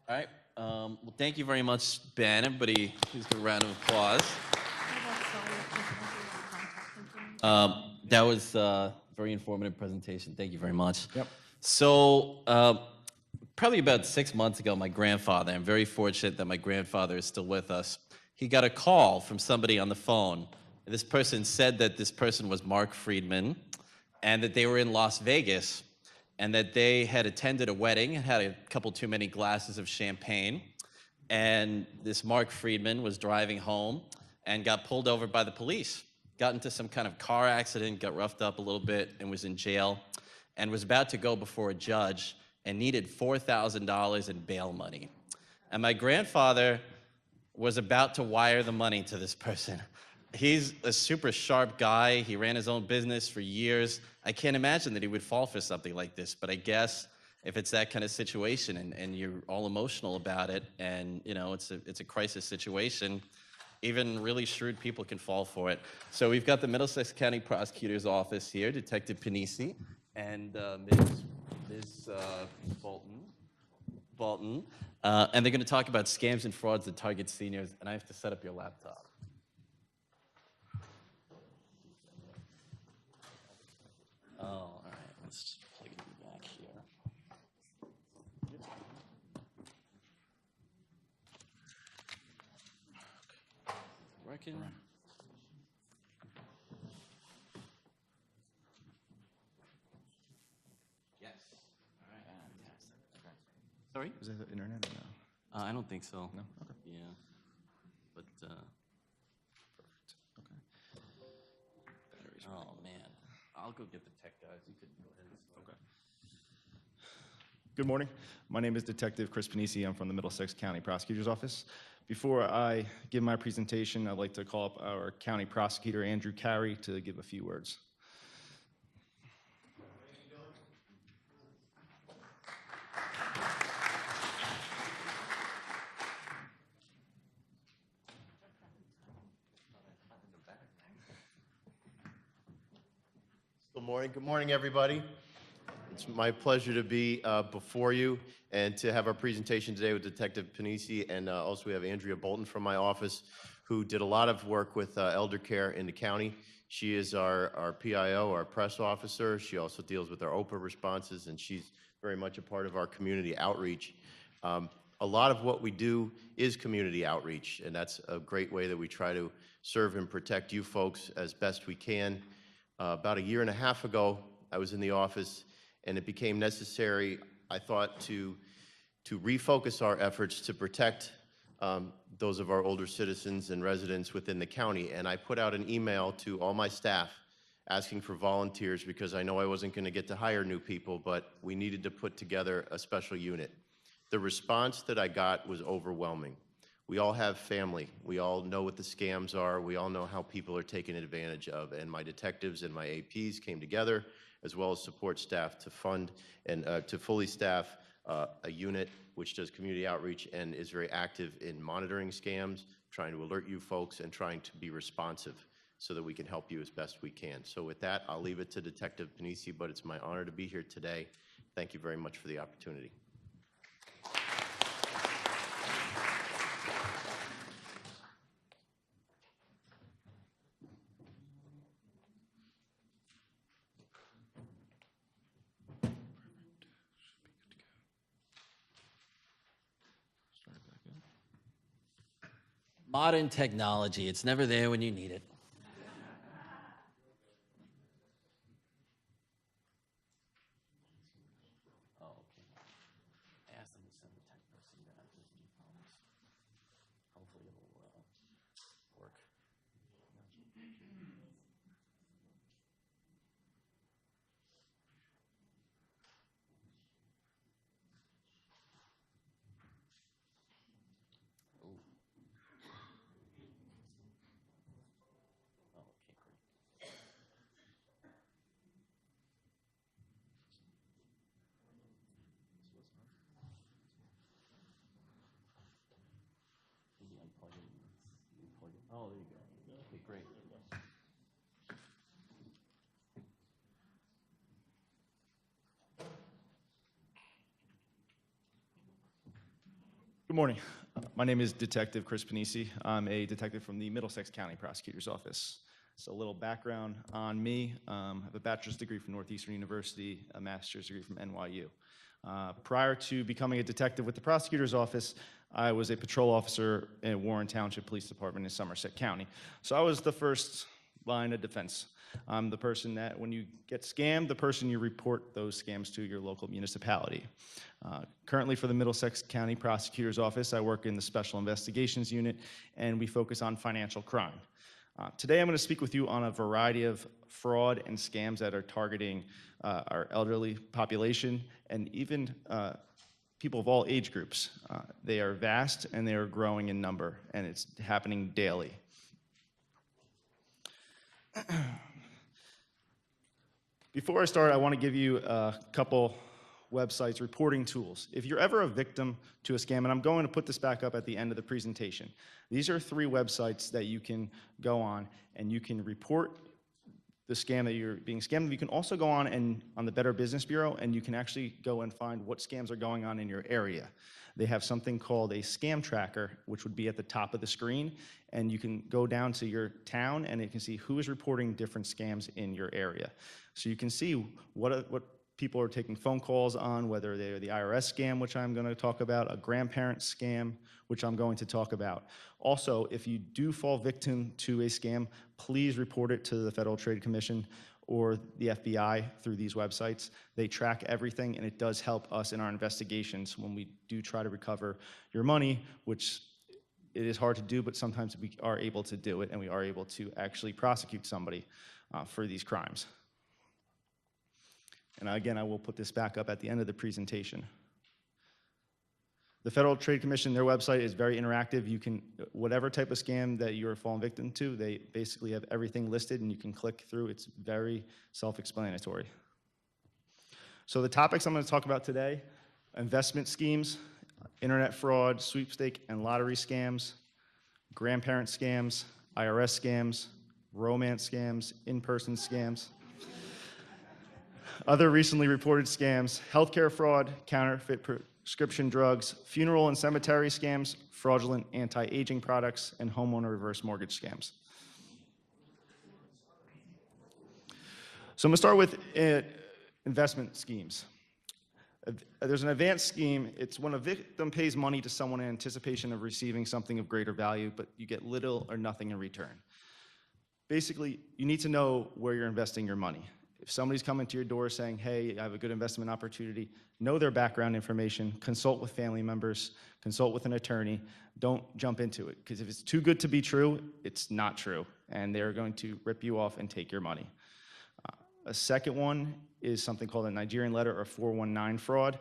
All right. Well, thank you very much, Ben. Everybody, please give a round of applause. That was a very informative presentation. Thank you very much. Yep. So, probably about 6 months ago, my grandfather, I'm very fortunate that my grandfather is still with us. He got a call from somebody on the phone. This person said that this person was Mark Freedman and that they were in Las Vegas and that they had attended a wedding and had a couple too many glasses of champagne. And this Mark Freedman was driving home and got pulled over by the police, got into some kind of car accident, got roughed up a little bit, and was in jail, and was about to go before a judge and needed $4,000 in bail money. And my grandfather was about to wire the money to this person. He's a super sharp guy. He ran his own business for years. I can't imagine that he would fall for something like this, but I guess if it's that kind of situation and you're all emotional about it and you know it's a crisis situation, even really shrewd people can fall for it. So we've got the Middlesex County Prosecutor's Office here, Detective Panisi, and Ms. Bolton, and they're going to talk about scams and frauds that target seniors, and I have to set up your laptop. Oh, all right, let's plug you back here. Working. Yes. All right. Fantastic. Okay. Sorry? Is that the internet or no? I don't think so. No? Okay. Yeah. But, Perfect. Okay. Batteries. oh, man. I'll go get the tech guys. You could go ahead and start. Okay. Good morning. My name is Detective Chris Panisi. I'm from the Middlesex County Prosecutor's Office. Before I give my presentation, I'd like to call up our County Prosecutor, Andrew Carey, to give a few words. Good morning. Good morning, everybody. It's my pleasure to be before you and to have our presentation today with Detective Panisi, and also we have Andrea Bolton from my office, who did a lot of work with elder care in the county. She is our PIO, our press officer. She also deals with our OPA responses, and she's very much a part of our community outreach. A lot of what we do is community outreach, and that's a great way that we try to serve and protect you folks as best we can. About a year and a half ago, I was in the office, and it became necessary, I thought, to refocus our efforts to protect those of our older citizens and residents within the county. And I put out an email to all my staff asking for volunteers because I know I wasn't going to get to hire new people, but we needed to put together a special unit. The response that I got was overwhelming. We all have family. We all know what the scams are. We all know how people are taken advantage of. And my detectives and my APs came together, as well as support staff, to fund and to fully staff a unit which does community outreach and is very active in monitoring scams, trying to alert you folks, and trying to be responsive so that we can help you as best we can. So with that, I'll leave it to Detective Panisi, but it's my honor to be here today. Thank you very much for the opportunity. Modern technology, it's never there when you need it. Oh, okay. I asked them to send the tech person down to the phones. Hopefully it'll work. Oh, okay, great. Maybe unplug it and plug it. Oh, there you go. Okay, great. Good morning. My name is Detective Chris Panisi. I'm a detective from the Middlesex County Prosecutor's Office. So a little background on me. I have a bachelor's degree from Northeastern University, a master's degree from NYU. Prior to becoming a detective with the Prosecutor's Office, I was a patrol officer in Warren Township Police Department in Somerset County. So I was the first line of defense. I'm the person that when you get scammed, the person you report those scams to your local municipality. Currently for the Middlesex County Prosecutor's Office, I work in the Special Investigations Unit, and we focus on financial crime. Today I'm going to speak with you on a variety of fraud and scams that are targeting our elderly population and even people of all age groups. They are vast and they are growing in number, and it's happening daily. Before I start, I want to give you a couple websites, reporting tools. If you're ever a victim to a scam, and I'm going to put this back up at the end of the presentation, these are 3 websites that you can go on and you can report the scam that you're being scammed. You can also go on the Better Business Bureau, and you can actually go and find what scams are going on in your area. They have something called a scam tracker, which would be at the top of the screen, and you can go down to your town and you can see who is reporting different scams in your area. So you can see what people are taking phone calls on, whether they're the IRS scam, which I'm going to talk about, a grandparent scam, which I'm going to talk about. Also, if you do fall victim to a scam, please report it to the Federal Trade Commission or the FBI through these websites. They track everything, and it does help us in our investigations when we do try to recover your money, which it is hard to do, but sometimes we are able to do it, and we are able to actually prosecute somebody for these crimes. And again, I will put this back up at the end of the presentation. The Federal Trade Commission, their website is very interactive. You can, whatever type of scam that you're falling victim to, they basically have everything listed and you can click through. It's very self-explanatory. So the topics I'm going to talk about today: investment schemes, internet fraud, sweepstake and lottery scams, grandparent scams, IRS scams, romance scams, in-person scams, other recently reported scams, healthcare fraud, counterfeit prescription drugs, funeral and cemetery scams, fraudulent anti-aging products, and homeowner reverse mortgage scams. So I'm going to start with investment schemes. There's an advanced scheme. It's when a victim pays money to someone in anticipation of receiving something of greater value, but you get little or nothing in return. Basically, you need to know where you're investing your money. If somebody's coming to your door saying, hey, I have a good investment opportunity, know their background information, consult with family members, consult with an attorney. Don't jump into it, because if it's too good to be true, it's not true, and they're going to rip you off and take your money. A second one is something called a Nigerian letter or 419 fraud.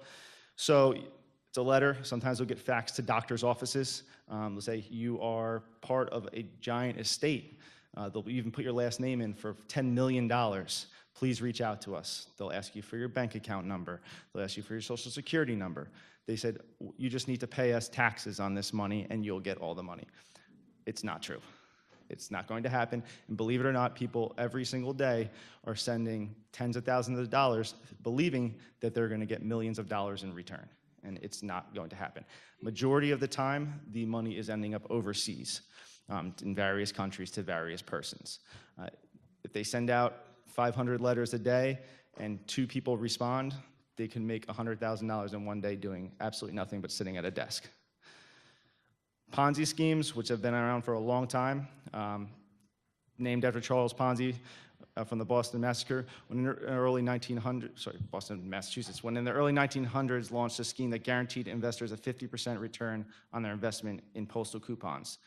So it's a letter. Sometimes they'll get faxed to doctors' offices. They'll say you are part of a giant estate. They'll even put your last name in for $10 million. Please reach out to us. They'll ask you for your bank account number. They'll ask you for your social security number. They said, you just need to pay us taxes on this money and you'll get all the money. It's not true. It's not going to happen. And believe it or not, people every single day are sending tens of thousands of dollars believing that they're going to get millions of dollars in return. And it's not going to happen. Majority of the time, the money is ending up overseas in various countries to various persons. If they send out 500 letters a day and 2 people respond, they can make $100,000 in one day doing absolutely nothing but sitting at a desk. Ponzi schemes, which have been around for a long time, named after Charles Ponzi from the Boston Massacre, when in the early 1900s, Boston, Massachusetts, when in the early 1900s launched a scheme that guaranteed investors a 50% return on their investment in postal coupons.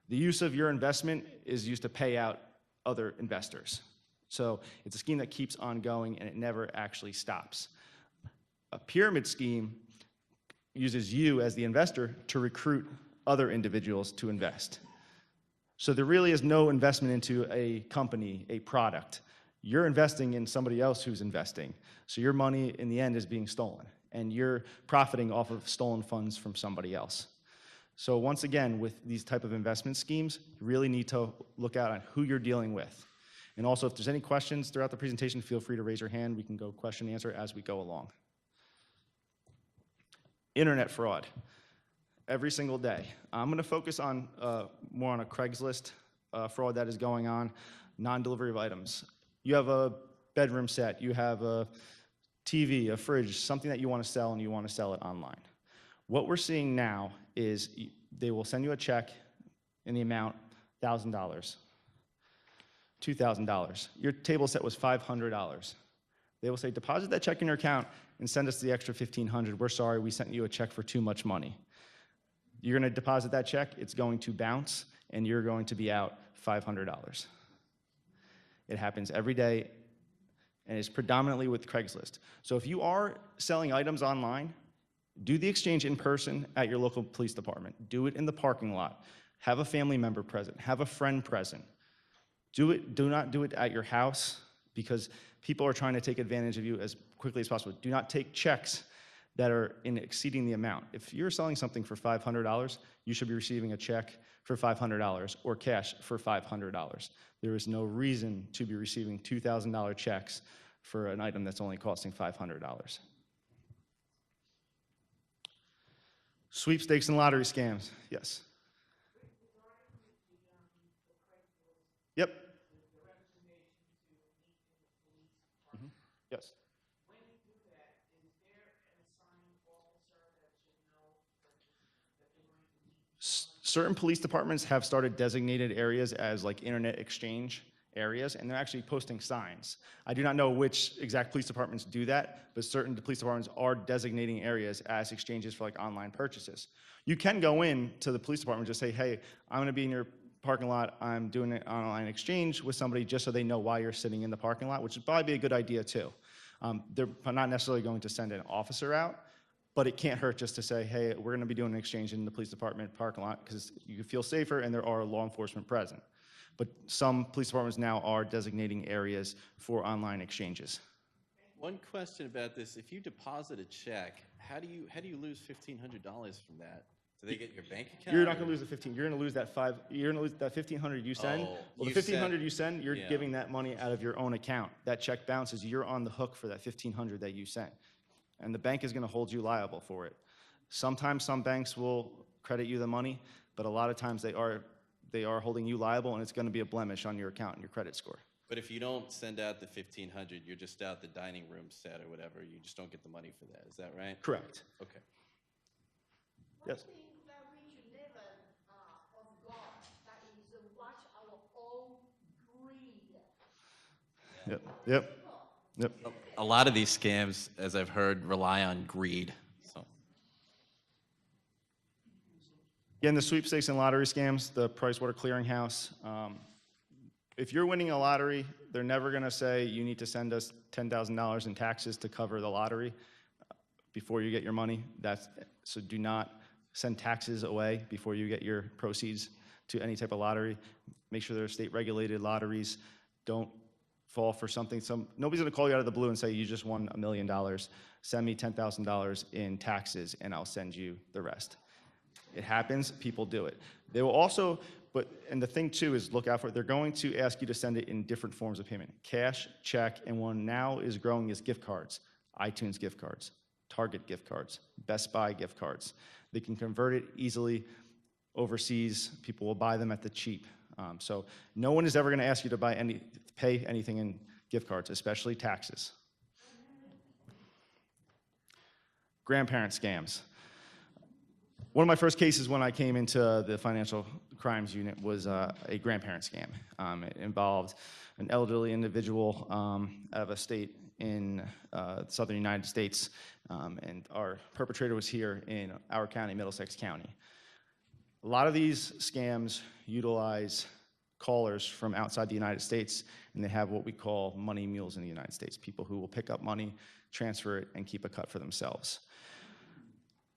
The use of your investment is used to pay out other investors. So it's a scheme that keeps on going and it never actually stops. A pyramid scheme uses you as the investor to recruit other individuals to invest. So there really is no investment into a company, a product. You're investing in somebody else who's investing. So your money in the end is being stolen and you're profiting off of stolen funds from somebody else. So once again, with these type of investment schemes, you really need to look out on who you're dealing with. And also, if there's any questions throughout the presentation, feel free to raise your hand. We can go question and answer as we go along. Internet fraud. Every single day. I'm going to focus on more on a Craigslist fraud that is going on, non-delivery of items. You have a bedroom set, you have a TV, a fridge, something that you want to sell and you want to sell it online. What we're seeing now is they will send you a check in the amount $1,000, $2,000. Your table set was $500. They will say, deposit that check in your account and send us the extra $1,500. We're sorry, we sent you a check for too much money. You're going to deposit that check, it's going to bounce, and you're going to be out $500. It happens every day, and it's predominantly with Craigslist. So if you are selling items online, do the exchange in person at your local police department. Do it in the parking lot. Have a family member present. Have a friend present. Do not do it at your house because people are trying to take advantage of you as quickly as possible. Do not take checks that are exceeding the amount. If you're selling something for $500, you should be receiving a check for $500 or cash for $500. There is no reason to be receiving $2,000 checks for an item that's only costing $500. Sweepstakes and lottery scams, yes. Yep. Mm-hmm. Yes. Certain police departments have started designated areas as like internet exchange areas, and they're actually posting signs. I do not know which exact police departments do that, but certain police departments are designating areas as exchanges for like online purchases. You can go in to the police department and just say, hey, I'm gonna be in your parking lot, I'm doing an online exchange with somebody just so they know why you're sitting in the parking lot, which would probably be a good idea too. They're not necessarily going to send an officer out, but it can't hurt just to say, hey, we're gonna be doing an exchange in the police department parking lot because you feel safer and there are law enforcement present. But some police departments now are designating areas for online exchanges. One question about this: if you deposit a check, how do you lose $1,500 from that? Do they get your bank account? You're not going to lose the 15. You're going to lose that You're going to lose that 1,500 you send. Oh, Well, the 1,500 you send, you're giving that money out of your own account. That check bounces. You're on the hook for that 1,500 that you sent, and the bank is going to hold you liable for it. Sometimes some banks will credit you the money, but a lot of times they are holding you liable, and it's going to be a blemish on your account and your credit score. But if you don't send out the 1,500, you're just out the dining room set or whatever. You just don't get the money for that. Is that right? Correct. Okay. Yes. One thing that we should never off guard, that is watch our own greed. Yep. A lot of these scams, as I've heard, rely on greed. So. Again, the sweepstakes and lottery scams, the Pricewater Clearinghouse. If you're winning a lottery, they're never going to say you need to send us $10,000 in taxes to cover the lottery before you get your money. So do not send taxes away before you get your proceeds to any type of lottery. Make sure they're state-regulated lotteries. Don't fall for something. Nobody's going to call you out of the blue and say you just won $1 million. Send me $10,000 in taxes, and I'll send you the rest. It happens. People do it. They will also And the thing too is look out for it. They're going to ask you to send it in different forms of payment: cash, check, and one now is growing is gift cards, iTunes gift cards, Target gift cards, Best Buy gift cards. They can convert it easily overseas. People will buy them at the cheap. So no one is ever going to ask you to pay anything in gift cards, especially taxes. Grandparent scams. One of my first cases when I came into the financial crimes unit was a grandparent scam. It involved an elderly individual out of a state in southern United States, and our perpetrator was here in our county, Middlesex County. A lot of these scams utilize callers from outside the United States, and they have what we call money mules in the United States, people who will pick up money, transfer it, and keep a cut for themselves.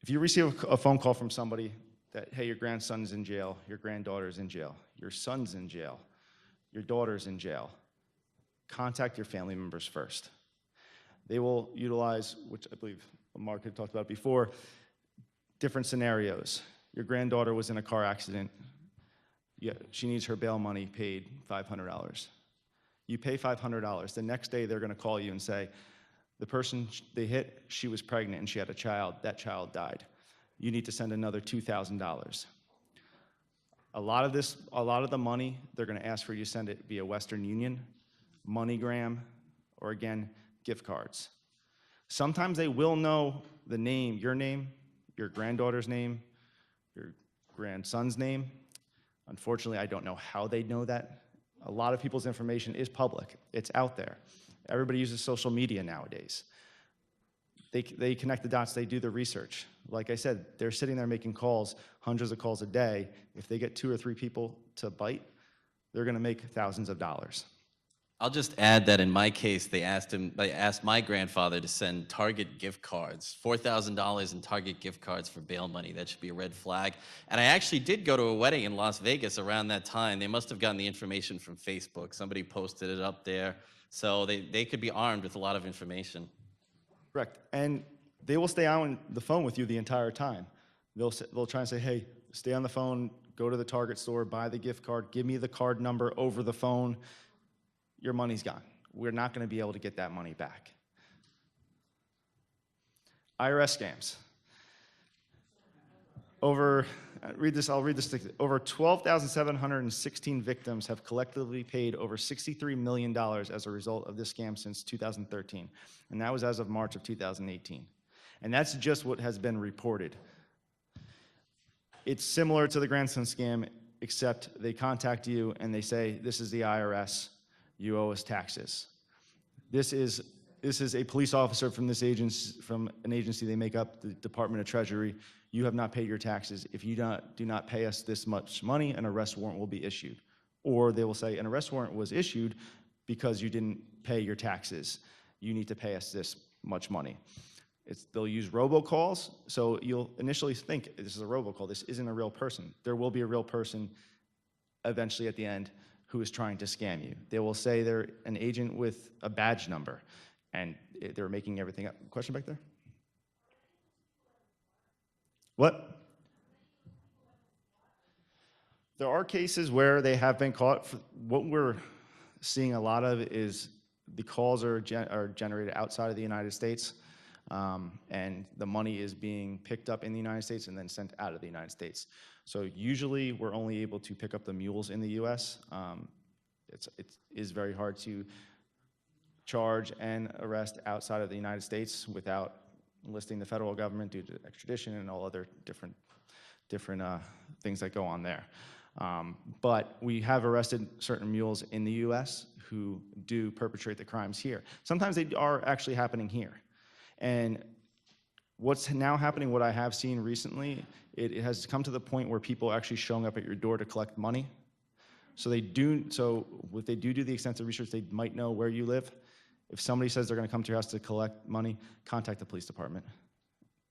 If you receive a phone call from somebody that, hey, your grandson's in jail, your granddaughter's in jail, your son's in jail, your daughter's in jail, contact your family members first. They will utilize, which I believe Mark had talked about before, different scenarios. Your granddaughter was in a car accident. She needs her bail money paid $500. You pay $500. The next day, they're going to call you and say, the person they hit, she was pregnant and she had a child. That child died. You need to send another $2,000. A lot of the money, they're going to ask for you to send it via Western Union, MoneyGram, or again, gift cards. Sometimes they will know the name, your granddaughter's name, your grandson's name. Unfortunately, I don't know how they know that. A lot of people's information is public. It's out there. Everybody uses social media nowadays. They connect the dots, they do the research. Like I said, they're sitting there making calls, hundreds of calls a day. If they get 2 or 3 people to bite, they're gonna make thousands of dollars. I'll just add that in my case, they asked my grandfather to send Target gift cards, $4,000 in Target gift cards for bail money. That should be a red flag. And I actually did go to a wedding in Las Vegas around that time. They must have gotten the information from Facebook. Somebody posted it up there. So they could be armed with a lot of information. Correct. And they will stay on the phone with you the entire time. They'll try and say, hey, stay on the phone, go to the Target store, buy the gift card, give me the card number over the phone. Your money's gone. We're not going to be able to get that money back. IRS scams. I'll read this. Over 12,716 victims have collectively paid over $63 million as a result of this scam since 2013. And that was as of March of 2018. And that's just what has been reported. It's similar to the grandson scam, except they contact you and they say, this is the IRS. You owe us taxes. This is a police officer from an agency they make up, the Department of Treasury. You have not paid your taxes. If you do not pay us this much money, an arrest warrant will be issued. Or they will say an arrest warrant was issued because you didn't pay your taxes. You need to pay us this much money. They'll use robocalls, so you'll initially think this is a robocall. This isn't a real person. There will be a real person eventually at the end who is trying to scam you. They will say they're an agent with a badge number, and they're making everything up. Question back there? What? There are cases where they have been caught. What we're seeing a lot of is the calls are generated outside of the United States, and the money is being picked up in the United States and then sent out of the United States. So usually we're only able to pick up the mules in the U.S. It is very hard to charge and arrest outside of the United States without enlisting the federal government due to extradition and all other different things that go on there. But we have arrested certain mules in the U.S. who do perpetrate the crimes here. Sometimes they are actually happening here. And what's now happening, what I have seen recently, it has come to the point where people are actually showing up at your door to collect money. So what they do the extensive research, they might know where you live. If somebody says they're going to come to your house to collect money, contact the police department.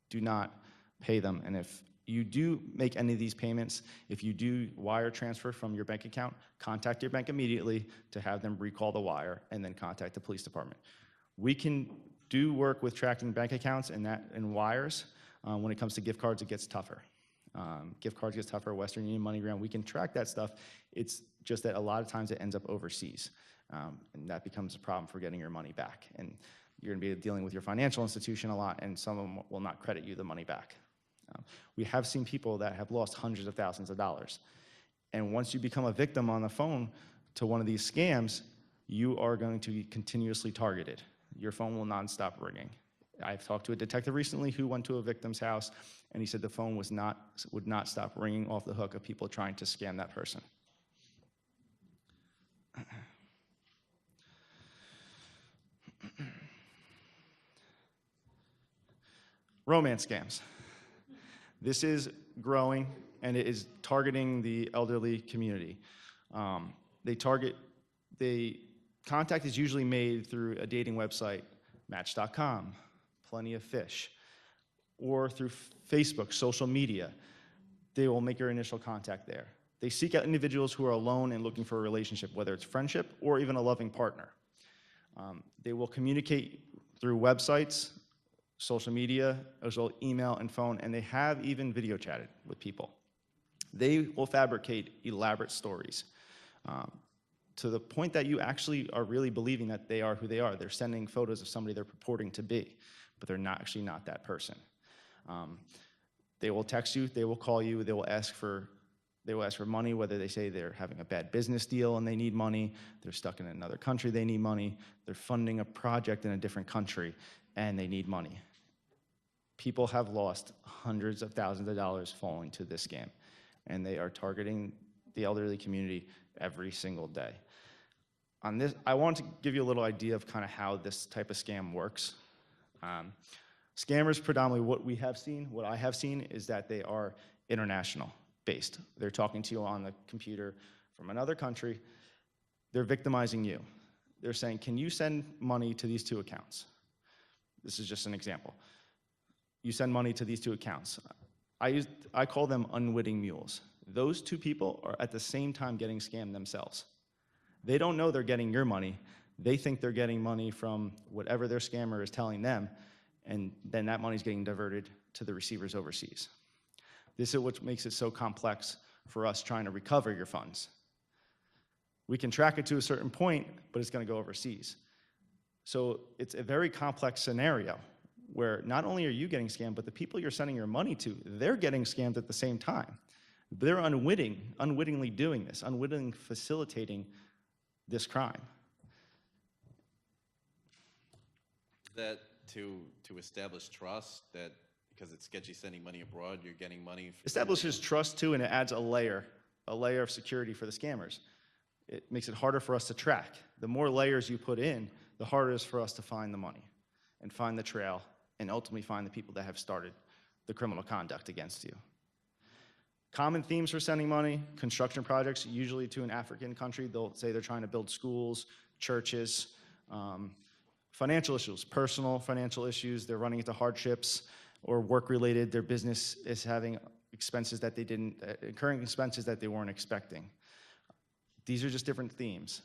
Do not pay them. And if you do make any of these payments, if you do wire transfer from your bank account, contact your bank immediately to have them recall the wire and then contact the police department. We can do work with tracking bank accounts and wires. When it comes to gift cards, it gets tougher. Gift cards gets tougher, Western Union, MoneyGram, we can track that stuff. It's just that a lot of times it ends up overseas. And that becomes a problem for getting your money back. And you're gonna be dealing with your financial institution a lot, and some of them will not credit you the money back. We have seen people that have lost hundreds of thousands of dollars. And once you become a victim on the phone to one of these scams, you are going to be continuously targeted. Your phone will not stop ringing. I've talked to a detective recently who went to a victim's house, and he said the phone would not stop ringing off the hook of people trying to scam that person. Romance scams. This is growing, and it is targeting the elderly community. The contact is usually made through a dating website, Match.com, Plenty of Fish, or through Facebook, social media. They will make your initial contact there. They seek out individuals who are alone and looking for a relationship, whether it's friendship or even a loving partner. They will communicate through websites, social media, as well as email and phone, and they have even video chatted with people. They will fabricate elaborate stories to the point that you actually are really believing that they are who they are. They're sending photos of somebody they're purporting to be, but they're not actually not that person. They will text you, they will call you, they will ask for money, whether they say they're having a bad business deal and they need money, they're stuck in another country, they need money, they're funding a project in a different country, and they need money. People have lost hundreds of thousands of dollars falling to this scam, and they are targeting the elderly community every single day. On this, I want to give you a little idea of kind of how this type of scam works. Scammers predominantly, what I have seen is that they are international based. They're talking to you on the computer from another country. They're victimizing you. They're saying, can you send money to these two accounts? This is just an example. You send money to these two accounts. I call them unwitting mules. Those two people are at the same time getting scammed themselves. They don't know they're getting your money. They think they're getting money from whatever their scammer is telling them, and then that money's getting diverted to the receivers overseas. This is what makes it so complex for us trying to recover your funds. We can track it to a certain point, but it's going to go overseas. So it's a very complex scenario where not only are you getting scammed, but the people you're sending your money to, they're getting scammed at the same time. They're unwittingly doing this, unwittingly facilitating this crime. That to establish trust, that because it's sketchy sending money abroad, you're getting money. Establishes trust too, and it adds a layer of security for the scammers. It makes it harder for us to track. The more layers you put in, the harder it is for us to find the money and find the trail and ultimately find the people that have started the criminal conduct against you. Common themes for sending money: construction projects, usually to an African country. They'll say they're trying to build schools, churches. Financial issues, personal financial issues. They're running into hardships or work-related. Their business is having expenses that they didn't, incurring expenses that they weren't expecting. These are just different themes.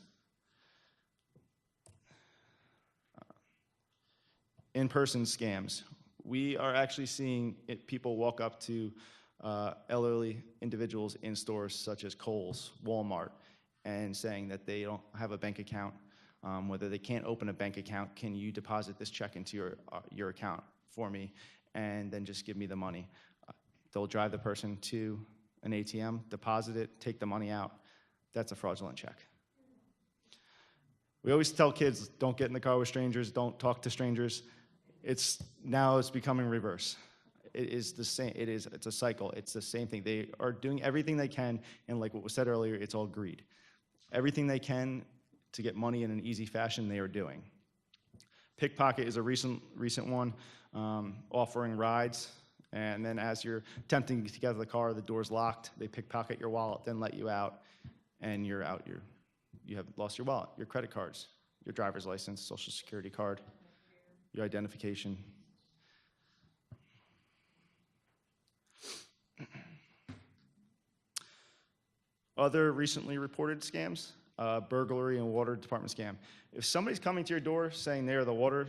In-person scams. We are actually seeing people walk up to elderly individuals in stores such as Kohl's, Walmart, and saying that they don't have a bank account, whether they can't open a bank account, can you deposit this check into your account for me, and then just give me the money. They'll drive the person to an ATM, deposit it, take the money out. That's a fraudulent check. We always tell kids, don't get in the car with strangers, don't talk to strangers. Now it's becoming reverse. It is the same, it's a cycle, it's the same thing. They are doing everything they can, and like what was said earlier, it's all greed. Everything they can to get money in an easy fashion, they are doing. Pickpocket is a recent one, offering rides, and then as you're attempting to get out of the car, the door's locked, they pickpocket your wallet, then let you out, and you're out. You have lost your wallet, your credit cards, your driver's license, social security card, your identification. Other recently reported scams, burglary and water department scam. If somebody's coming to your door saying they're they're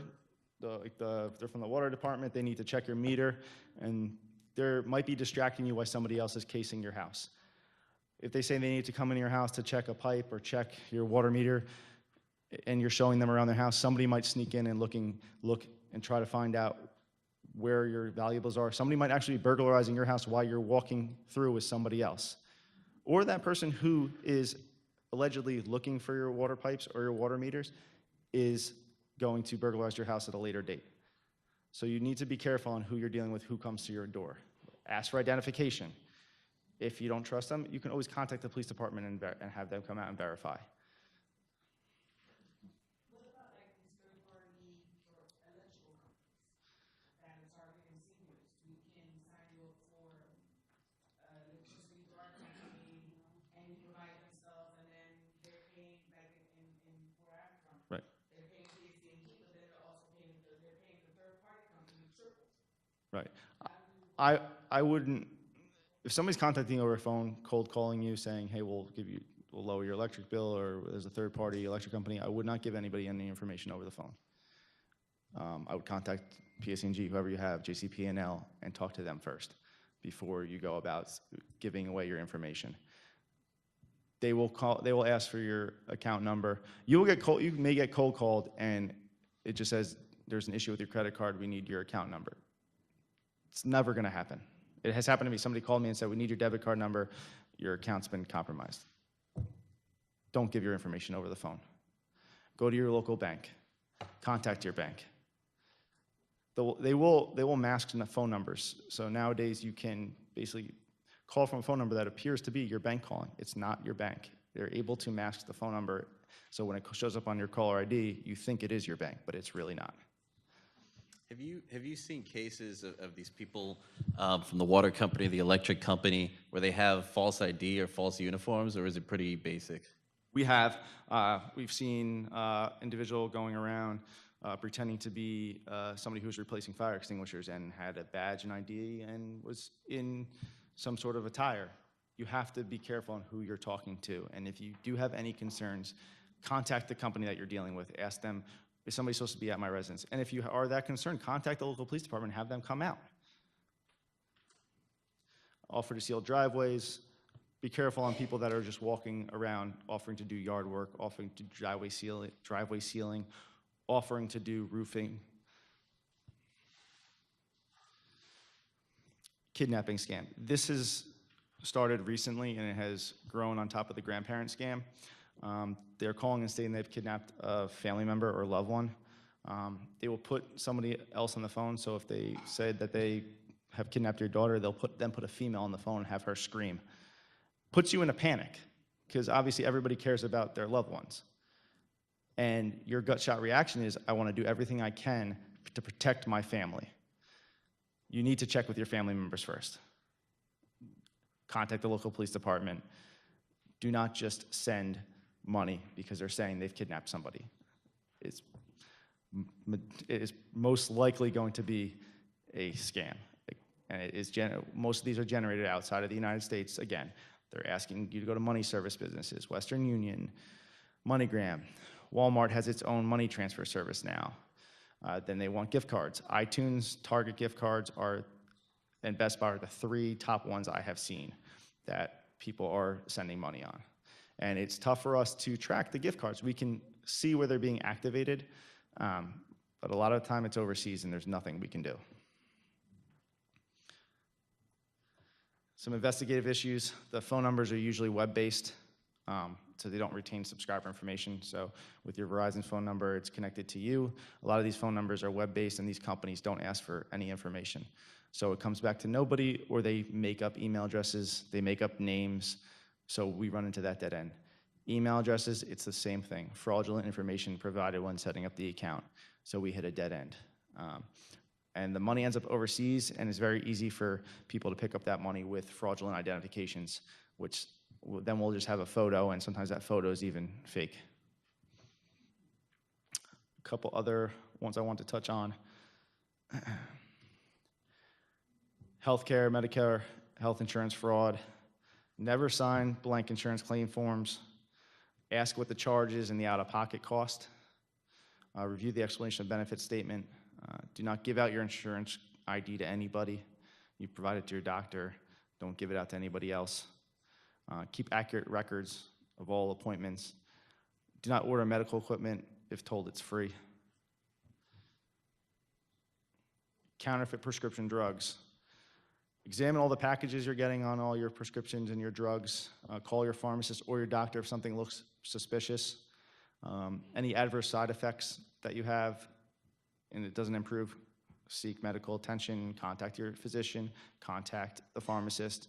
from the water department, they need to check your meter, and There might be distracting you while somebody else is casing your house. If they say they need to come into your house to check a pipe or check your water meter, and you're showing them around their house, somebody might sneak in and look and try to find out where your valuables are. Somebody might actually be burglarizing your house while you're walking through with somebody else. Or that person who is allegedly looking for your water pipes or your water meters is going to burglarize your house at a later date. So you need to be careful on who you're dealing with, who comes to your door. Ask for identification. If you don't trust them, you can always contact the police department and have them come out and verify. What about like these third-party or electrical companies that are targeting seniors? We can sign you up for electricity to our company, and you provide them stuff, and then they're paying, like in where I'm from. Right. They're paying PSE&G, but then they're also paying the third-party company triple. Right. I wouldn't, if somebody's contacting you over a phone, cold calling you, saying, hey, we'll lower your electric bill, or there's a third-party electric company, I would not give anybody any information over the phone. I would contact PSE&G, whoever you have, JCP&L, and talk to them first before you go about giving away your information. They will ask for your account number. You may get cold called, and it just says, there's an issue with your credit card, we need your account number. It's never gonna happen. It has happened to me. Somebody called me and said, we need your debit card number, your account's been compromised. Don't give your information over the phone. Go to your local bank. Contact your bank. They will mask phone numbers. So nowadays you can basically call from a phone number that appears to be your bank calling. It's not your bank. They're able to mask the phone number, so when it shows up on your caller ID, you think it is your bank, but it's really not. Have you seen cases of these people from the water company, the electric company, where they have false ID or false uniforms, or is it pretty basic? We have. We've seen individual going around pretending to be somebody who was replacing fire extinguishers and had a badge and ID and was in some sort of attire. You have to be careful on who you're talking to. And if you do have any concerns, contact the company that you're dealing with. Ask them, is somebody supposed to be at my residence? And if you are that concerned, contact the local police department and have them come out. Offer to seal driveways. Be careful on people that are just walking around, offering to do yard work, offering to driveway sealing, offering to do roofing. Kidnapping scam. This has started recently, and it has grown on top of the grandparent scam. They're calling and stating they've kidnapped a family member or loved one. They will put somebody else on the phone, so if they said that they have kidnapped your daughter, they'll put a female on the phone and have her scream. Puts you in a panic, because obviously everybody cares about their loved ones. And your gut shot reaction is, I want to do everything I can to protect my family. You need to check with your family members first. Contact the local police department. Do not just send money because they're saying they've kidnapped somebody. It is most likely going to be a scam. And it is most of these are generated outside of the United States. Again, they're asking you to go to money service businesses, Western Union, MoneyGram. Walmart has its own money transfer service now. Then they want gift cards. iTunes, Target gift cards and Best Buy are the 3 top ones I have seen that people are sending money on. And it's tough for us to track the gift cards. We can see where they're being activated, but a lot of the time it's overseas and there's nothing we can do. Some investigative issues. The phone numbers are usually web-based, so they don't retain subscriber information. So with your Verizon phone number, it's connected to you. A lot of these phone numbers are web-based, and these companies don't ask for any information. So it comes back to nobody, or they make up email addresses, they make up names, so we run into that dead end. Email addresses, it's the same thing. Fraudulent information provided when setting up the account, so we hit a dead end. And the money ends up overseas, and it's very easy for people to pick up that money with fraudulent identifications, which then we'll just have a photo, and sometimes that photo is even fake. A couple other ones I want to touch on. Healthcare, Medicare, health insurance fraud. Never sign blank insurance claim forms. Ask what the charge is and the out-of-pocket cost. Review the explanation of benefit statement. Do not give out your insurance ID to anybody. You provide it to your doctor. Don't give it out to anybody else. Keep accurate records of all appointments. Do not order medical equipment if told it's free. Counterfeit prescription drugs. Examine all the packages you're getting on all your prescriptions and your drugs. Call your pharmacist or your doctor if something looks suspicious. Any adverse side effects that you have and it doesn't improve, seek medical attention, contact your physician, contact the pharmacist.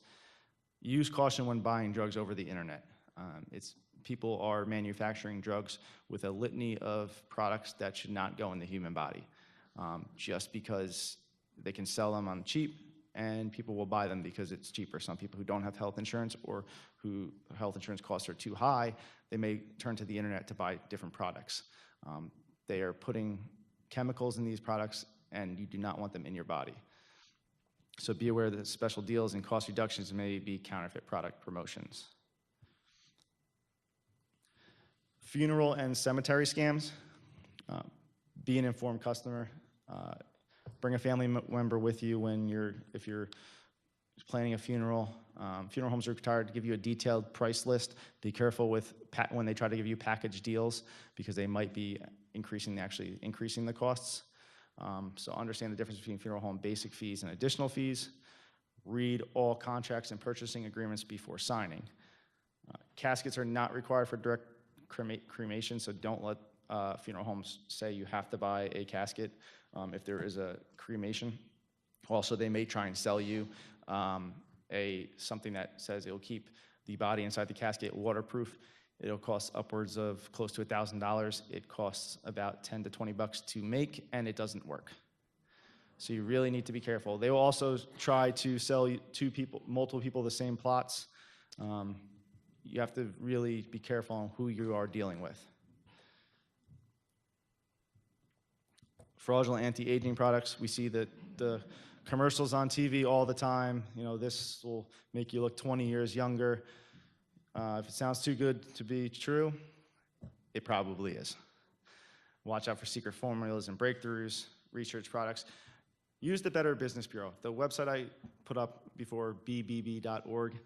Use caution when buying drugs over the internet. People are manufacturing drugs with a litany of products that should not go in the human body, just because they can sell them on cheap and people will buy them because it's cheaper. Some people who don't have health insurance or who health insurance costs are too high, they may turn to the internet to buy different products. They are putting chemicals in these products and you do not want them in your body. So be aware that special deals and cost reductions may be counterfeit product promotions. Funeral and cemetery scams. Be an informed customer. Bring a family member with you if you're planning a funeral. Funeral homes are required to give you a detailed price list. Be careful when they try to give you package deals because they might be increasing the costs. So understand the difference between funeral home basic fees and additional fees. Read all contracts and purchasing agreements before signing. Caskets are not required for direct cremation, so don't let funeral homes say you have to buy a casket if there is a cremation. Also, they may try and sell you something that says it'll keep the body inside the casket waterproof. It'll cost upwards of close to $1,000. It costs about $10 to $20 to make, and it doesn't work. So you really need to be careful. They will also try to sell multiple people the same plots. You have to really be careful on who you are dealing with. Fraudulent anti-aging products. We see that the commercials on TV all the time. This will make you look 20 years younger. If it sounds too good to be true, it probably is. Watch out for secret formulas and breakthroughs, research products. Use the Better Business Bureau. The website I put up before, bbb.org,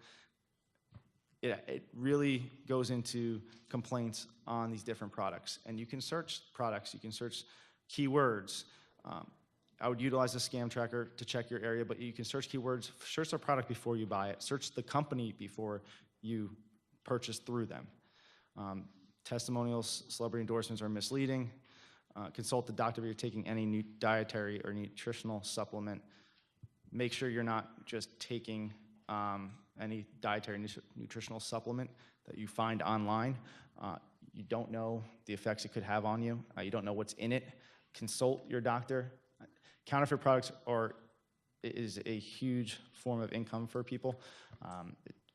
it really goes into complaints on these different products. And you can search products, you can search keywords. I would utilize the scam tracker to check your area, but you can search keywords, search the product before you buy it, search the company before you purchase through them. Testimonials, celebrity endorsements are misleading. Consult the doctor if you're taking any new dietary or nutritional supplement. Make sure you're not just taking any dietary nutritional supplement that you find online. You don't know the effects it could have on you. You don't know what's in it. Consult your doctor. Counterfeit products is a huge form of income for people.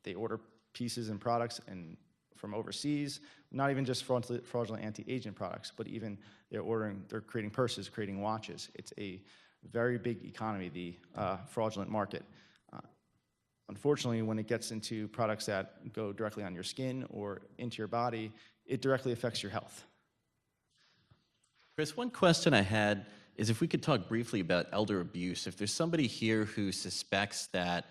They order pieces and products from overseas, not even just fraudulent anti-aging products, but even they're creating purses, creating watches. It's a very big economy, the fraudulent market. Unfortunately, when it gets into products that go directly on your skin or into your body, it directly affects your health. Chris, one question I had is if we could talk briefly about elder abuse. If there's somebody here who suspects that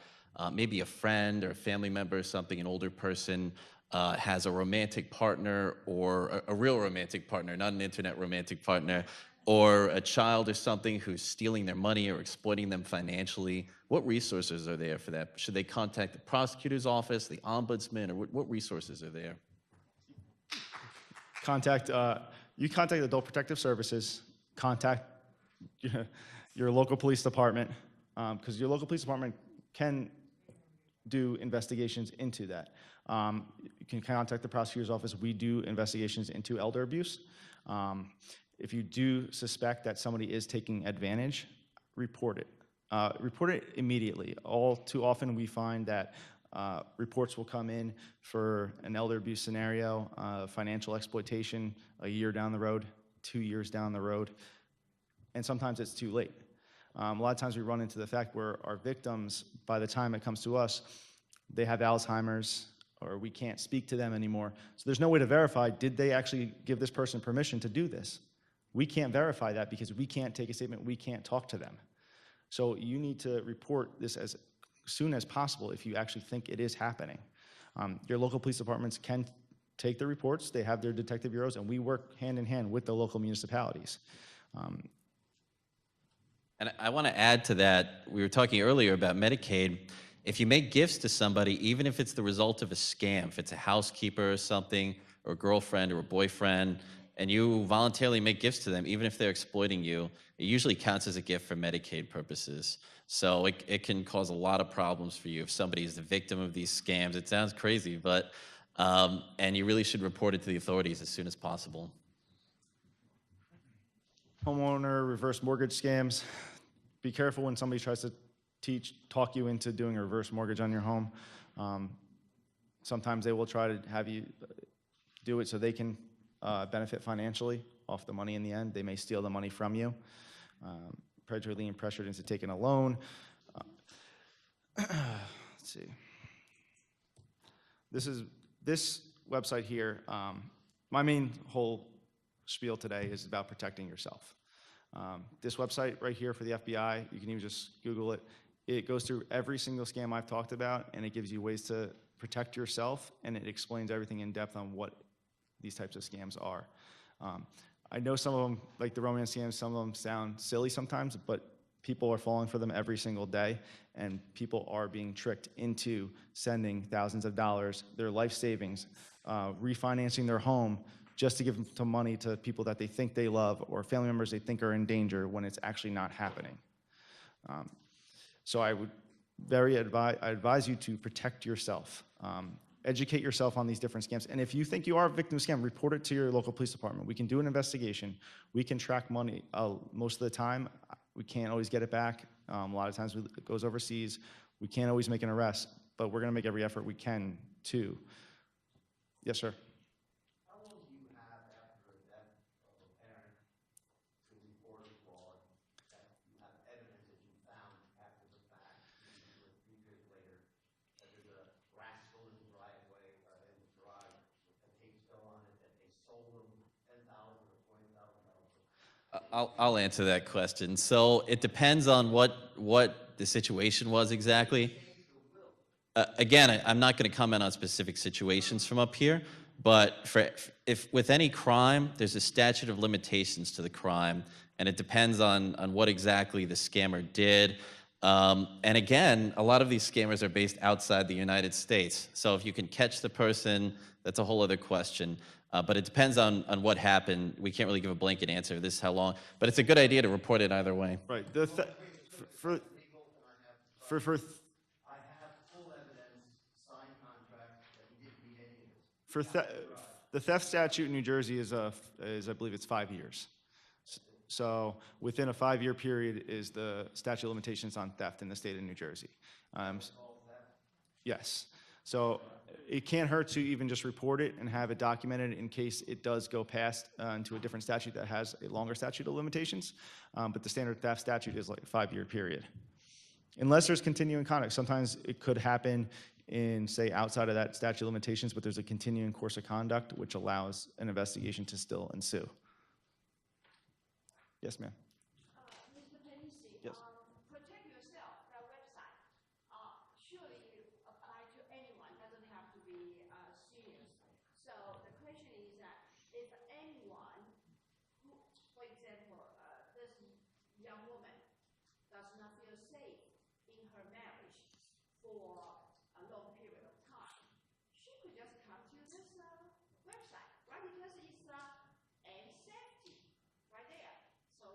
maybe a friend or a family member or something, an older person, has a romantic partner or a real romantic partner, not an internet romantic partner, or a child or something who's stealing their money or exploiting them financially, what resources are there for that? Should they contact the prosecutor's office, the ombudsman, or what resources are there? You contact Adult Protective Services, contact your local police department, because your local police department can do investigations into that. You can contact the prosecutor's office. We do investigations into elder abuse. If you do suspect that somebody is taking advantage, report it. Report it immediately. All too often we find that reports will come in for an elder abuse scenario, financial exploitation a year down the road, 2 years down the road, and sometimes it's too late. A lot of times we run into the fact where our victims, by the time it comes to us, they have Alzheimer's or we can't speak to them anymore. So there's no way to verify, did they actually give this person permission to do this? We can't verify that because we can't take a statement, we can't talk to them. So you need to report this as soon as possible if you actually think it is happening. Your local police departments can take the reports. They have their detective bureaus, and we work hand in hand with the local municipalities. And I want to add to that, we were talking earlier about Medicaid. If you make gifts to somebody, even if it's the result of a scam, if it's a housekeeper or something, or a girlfriend or a boyfriend, and you voluntarily make gifts to them, even if they're exploiting you, it usually counts as a gift for Medicaid purposes. So it can cause a lot of problems for you if somebody is the victim of these scams. It sounds crazy, but, and you really should report it to the authorities as soon as possible. Homeowner, reverse mortgage scams. Be careful when somebody tries to talk you into doing a reverse mortgage on your home. Sometimes they will try to have you do it so they can benefit financially off the money in the end. They may steal the money from you. Predatory lien pressured into taking a loan. Let's see. This website here, my main whole spiel today is about protecting yourself. This website right here for the FBI, you can even just Google it. It goes through every single scam I've talked about, and it gives you ways to protect yourself, and it explains everything in depth on what these types of scams are. I know some of them, like the romance scams, some of them sound silly sometimes, but people are falling for them every single day, and people are being tricked into sending thousands of dollars, their life savings, refinancing their home, just to give some money to people that they think they love or family members they think are in danger when it's actually not happening. So I would I advise you to protect yourself. Educate yourself on these different scams. And if you think you are a victim of scam, report it to your local police department. We can do an investigation. We can track money. Most of the time, we can't always get it back. A lot of times it goes overseas. We can't always make an arrest, but we're gonna make every effort we can to. Yes, sir. How long do you have after the death of a parent to report a fraud that you have evidence that you found after the fact, 2 or 3 years later, that there's a rascal in the driveway or in the garage with a tape still on it, that they sold them $10,000 or $20,000? I'll answer that question. So it depends on what the situation was exactly. Again, I'm not going to comment on specific situations from up here, but if with any crime, there's a statute of limitations to the crime, and it depends on what exactly the scammer did. And again, a lot of these scammers are based outside the United States. So if you can catch the person, that's a whole other question. But it depends on what happened. We can't really give a blanket answer. This is how long. But it's a good idea to report it either way. Right. I have full evidence, signed contract, that you didn't read any of this. The theft statute in New Jersey is I believe it's 5 years. So within a 5-year period is the statute of limitations on theft in the state of New Jersey. Yes. So it can't hurt to even just report it and have it documented in case it does go past into a different statute that has a longer statute of limitations. But the standard theft statute is like a 5-year period. Unless there's continuing conduct. Sometimes it could happen in, say, outside of that statute of limitations, but there's a continuing course of conduct which allows an investigation to still ensue. Yes, ma'am. Mr. Panisi, Yes. Protect yourself, that website, surely it apply to anyone, doesn't have to be serious. So the question is that if anyone who, for example, this young woman does not feel safe in her marriage for a long period of time, she could just come to this website, right? Because it's and safety right there. So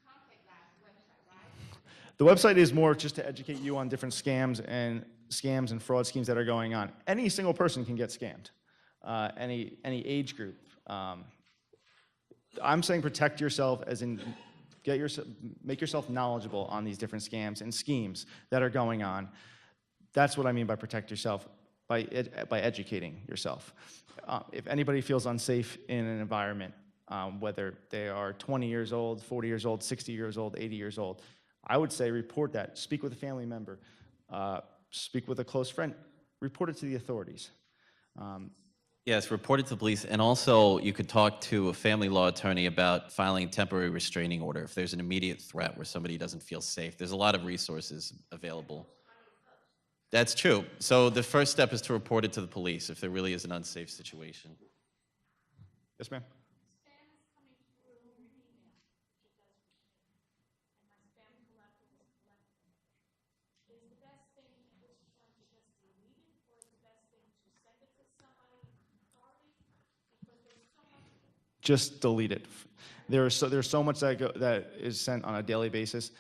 contact that website, right? The website is more just to educate you on different scams and fraud schemes that are going on. Any single person can get scammed, any age group. I'm saying protect yourself as in make yourself knowledgeable on these different scams and schemes that are going on. That's what I mean by protect yourself, by educating yourself. If anybody feels unsafe in an environment, whether they are 20 years old, 40 years old, 60 years old, 80 years old, I would say report that. Speak with a family member. Speak with a close friend. Report it to the authorities. Yes, report it to the police, and also you could talk to a family law attorney about filing a temporary restraining order if there's an immediate threat where somebody doesn't feel safe. There's a lot of resources available. That's true. So the first step is to report it to the police if there really is an unsafe situation. Yes, ma'am. Spam is coming through your email, which it does for me. And my spam collector is collecting. Is the best thing at this point to just delete it, or is the best thing to send it to somebody authority? Because there's so much. Just delete it. There's so much that is sent on a daily basis.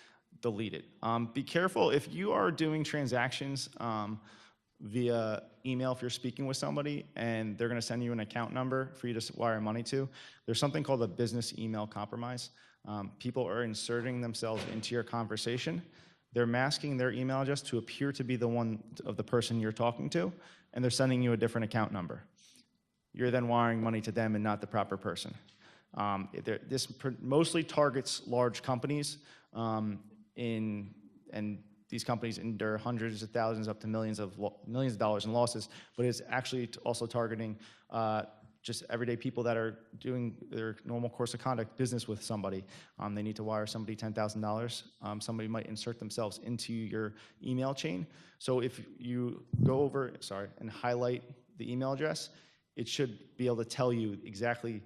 Delete it. Be careful if you are doing transactions via email. If you're speaking with somebody and they're going to send you an account number for you to wire money to, there's something called a business email compromise. People are inserting themselves into your conversation. They're masking their email address to appear to be the one of the person you're talking to, and they're sending you a different account number. You're then wiring money to them and not the proper person. This mostly targets large companies, and these companies endure hundreds of thousands up to millions of dollars in losses, but it's actually also targeting just everyday people that are doing their normal course of conduct business with somebody. They need to wire somebody $10,000. Somebody might insert themselves into your email chain. So if you go over, and highlight the email address, it should be able to tell you exactly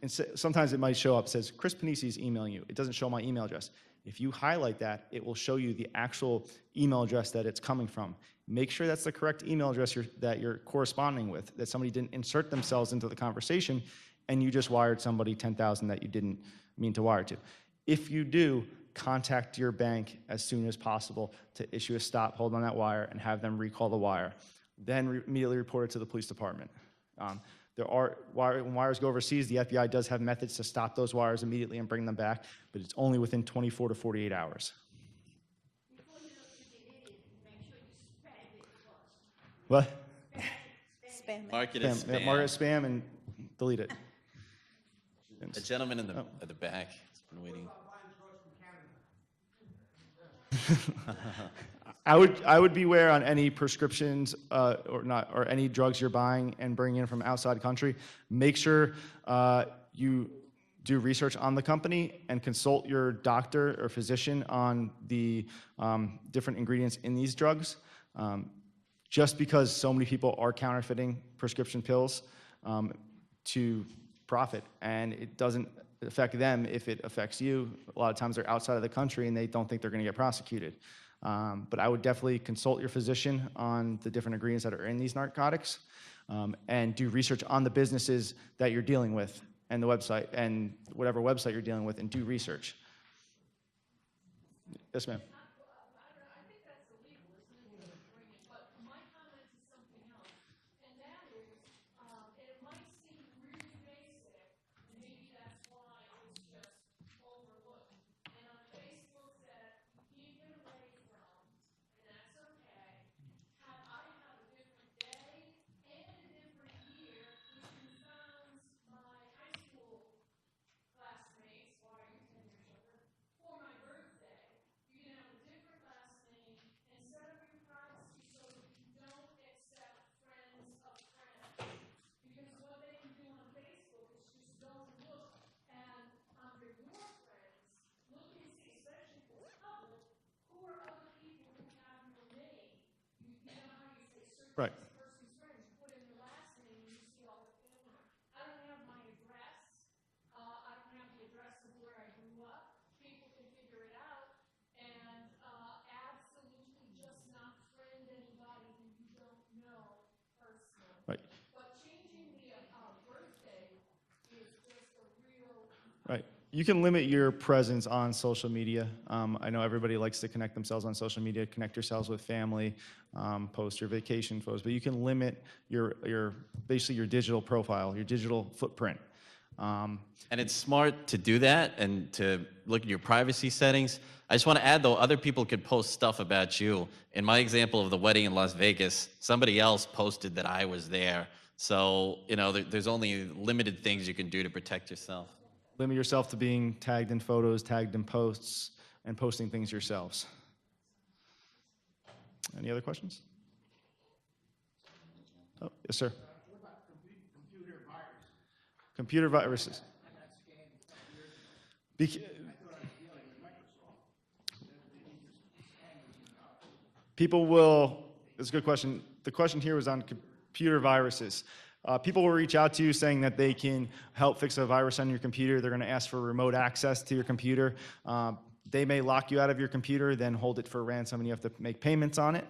and sometimes it might show up, says, Chris Panisi is emailing you. It doesn't show my email address. If you highlight that, it will show you the actual email address that it's coming from. Make sure that's the correct email address that you're corresponding with, that somebody didn't insert themselves into the conversation and you just wired somebody $10,000 that you didn't mean to wire to. If you do, contact your bank as soon as possible to issue a stop, hold on that wire, and have them recall the wire. Then immediately report it to the police department. When wires go overseas, the FBI does have methods to stop those wires immediately and bring them back, but it's only within 24 to 48 hours. Before you delete it, make sure you spam it first. What? Spam it. Mark it as spam. Mark it as spam and delete it. A gentleman in at the back has been waiting. I would beware on any prescriptions or any drugs you're buying and bringing in from outside the country. Make sure you do research on the company and consult your doctor or physician on the different ingredients in these drugs. Just because so many people are counterfeiting prescription pills to profit, and it doesn't affect them if it affects you. A lot of times they're outside of the country and they don't think they're going to get prosecuted. But I would definitely consult your physician on the different ingredients that are in these narcotics, and do research on the businesses that you're dealing with and the website and whatever website you're dealing with, and do research. Yes, ma'am. I think that's illegal, isn't it, to bring it? But my comment is something else, and that is, it might seem really basic, and maybe that's why it's just overlooked. And on Facebook said, keep it away from, and that's okay. I have a different day and a different year, which confounds my high school classmates, why are you 10 years younger, for my birthday. You can have a different last name and set up your privacy so that you don't accept friends of friends. Because what they can do on Facebook is just don't look and under your friends, look and see, especially if it's public, who are other people who have your name. You know how you say search Right. this person's friends, you put in their last name and you see all the family. I don't have my address. I don't have the address of where I grew up. People can figure it out, and absolutely just not friend anybody who you don't know personally. Right. But changing the birthday is just a real. Right. You can limit your presence on social media. I know everybody likes to connect themselves on social media, connect yourselves with family, post your vacation photos, but you can limit basically your digital profile, your digital footprint. And it's smart to do that and to look at your privacy settings. I just want to add, though, other people could post stuff about you. In my example of the wedding in Las Vegas, somebody else posted that I was there. So, there's only limited things you can do to protect yourself. Limit yourself to being tagged in photos, tagged in posts, and posting things yourselves. Any other questions? Oh, yes, sir. Computer viruses. Bec- People will, it's a good question. The question here was on computer viruses. People will reach out to you saying that they can help fix a virus on your computer. They're going to ask for remote access to your computer. They may lock you out of your computer, then hold it for ransom, and you have to make payments on it.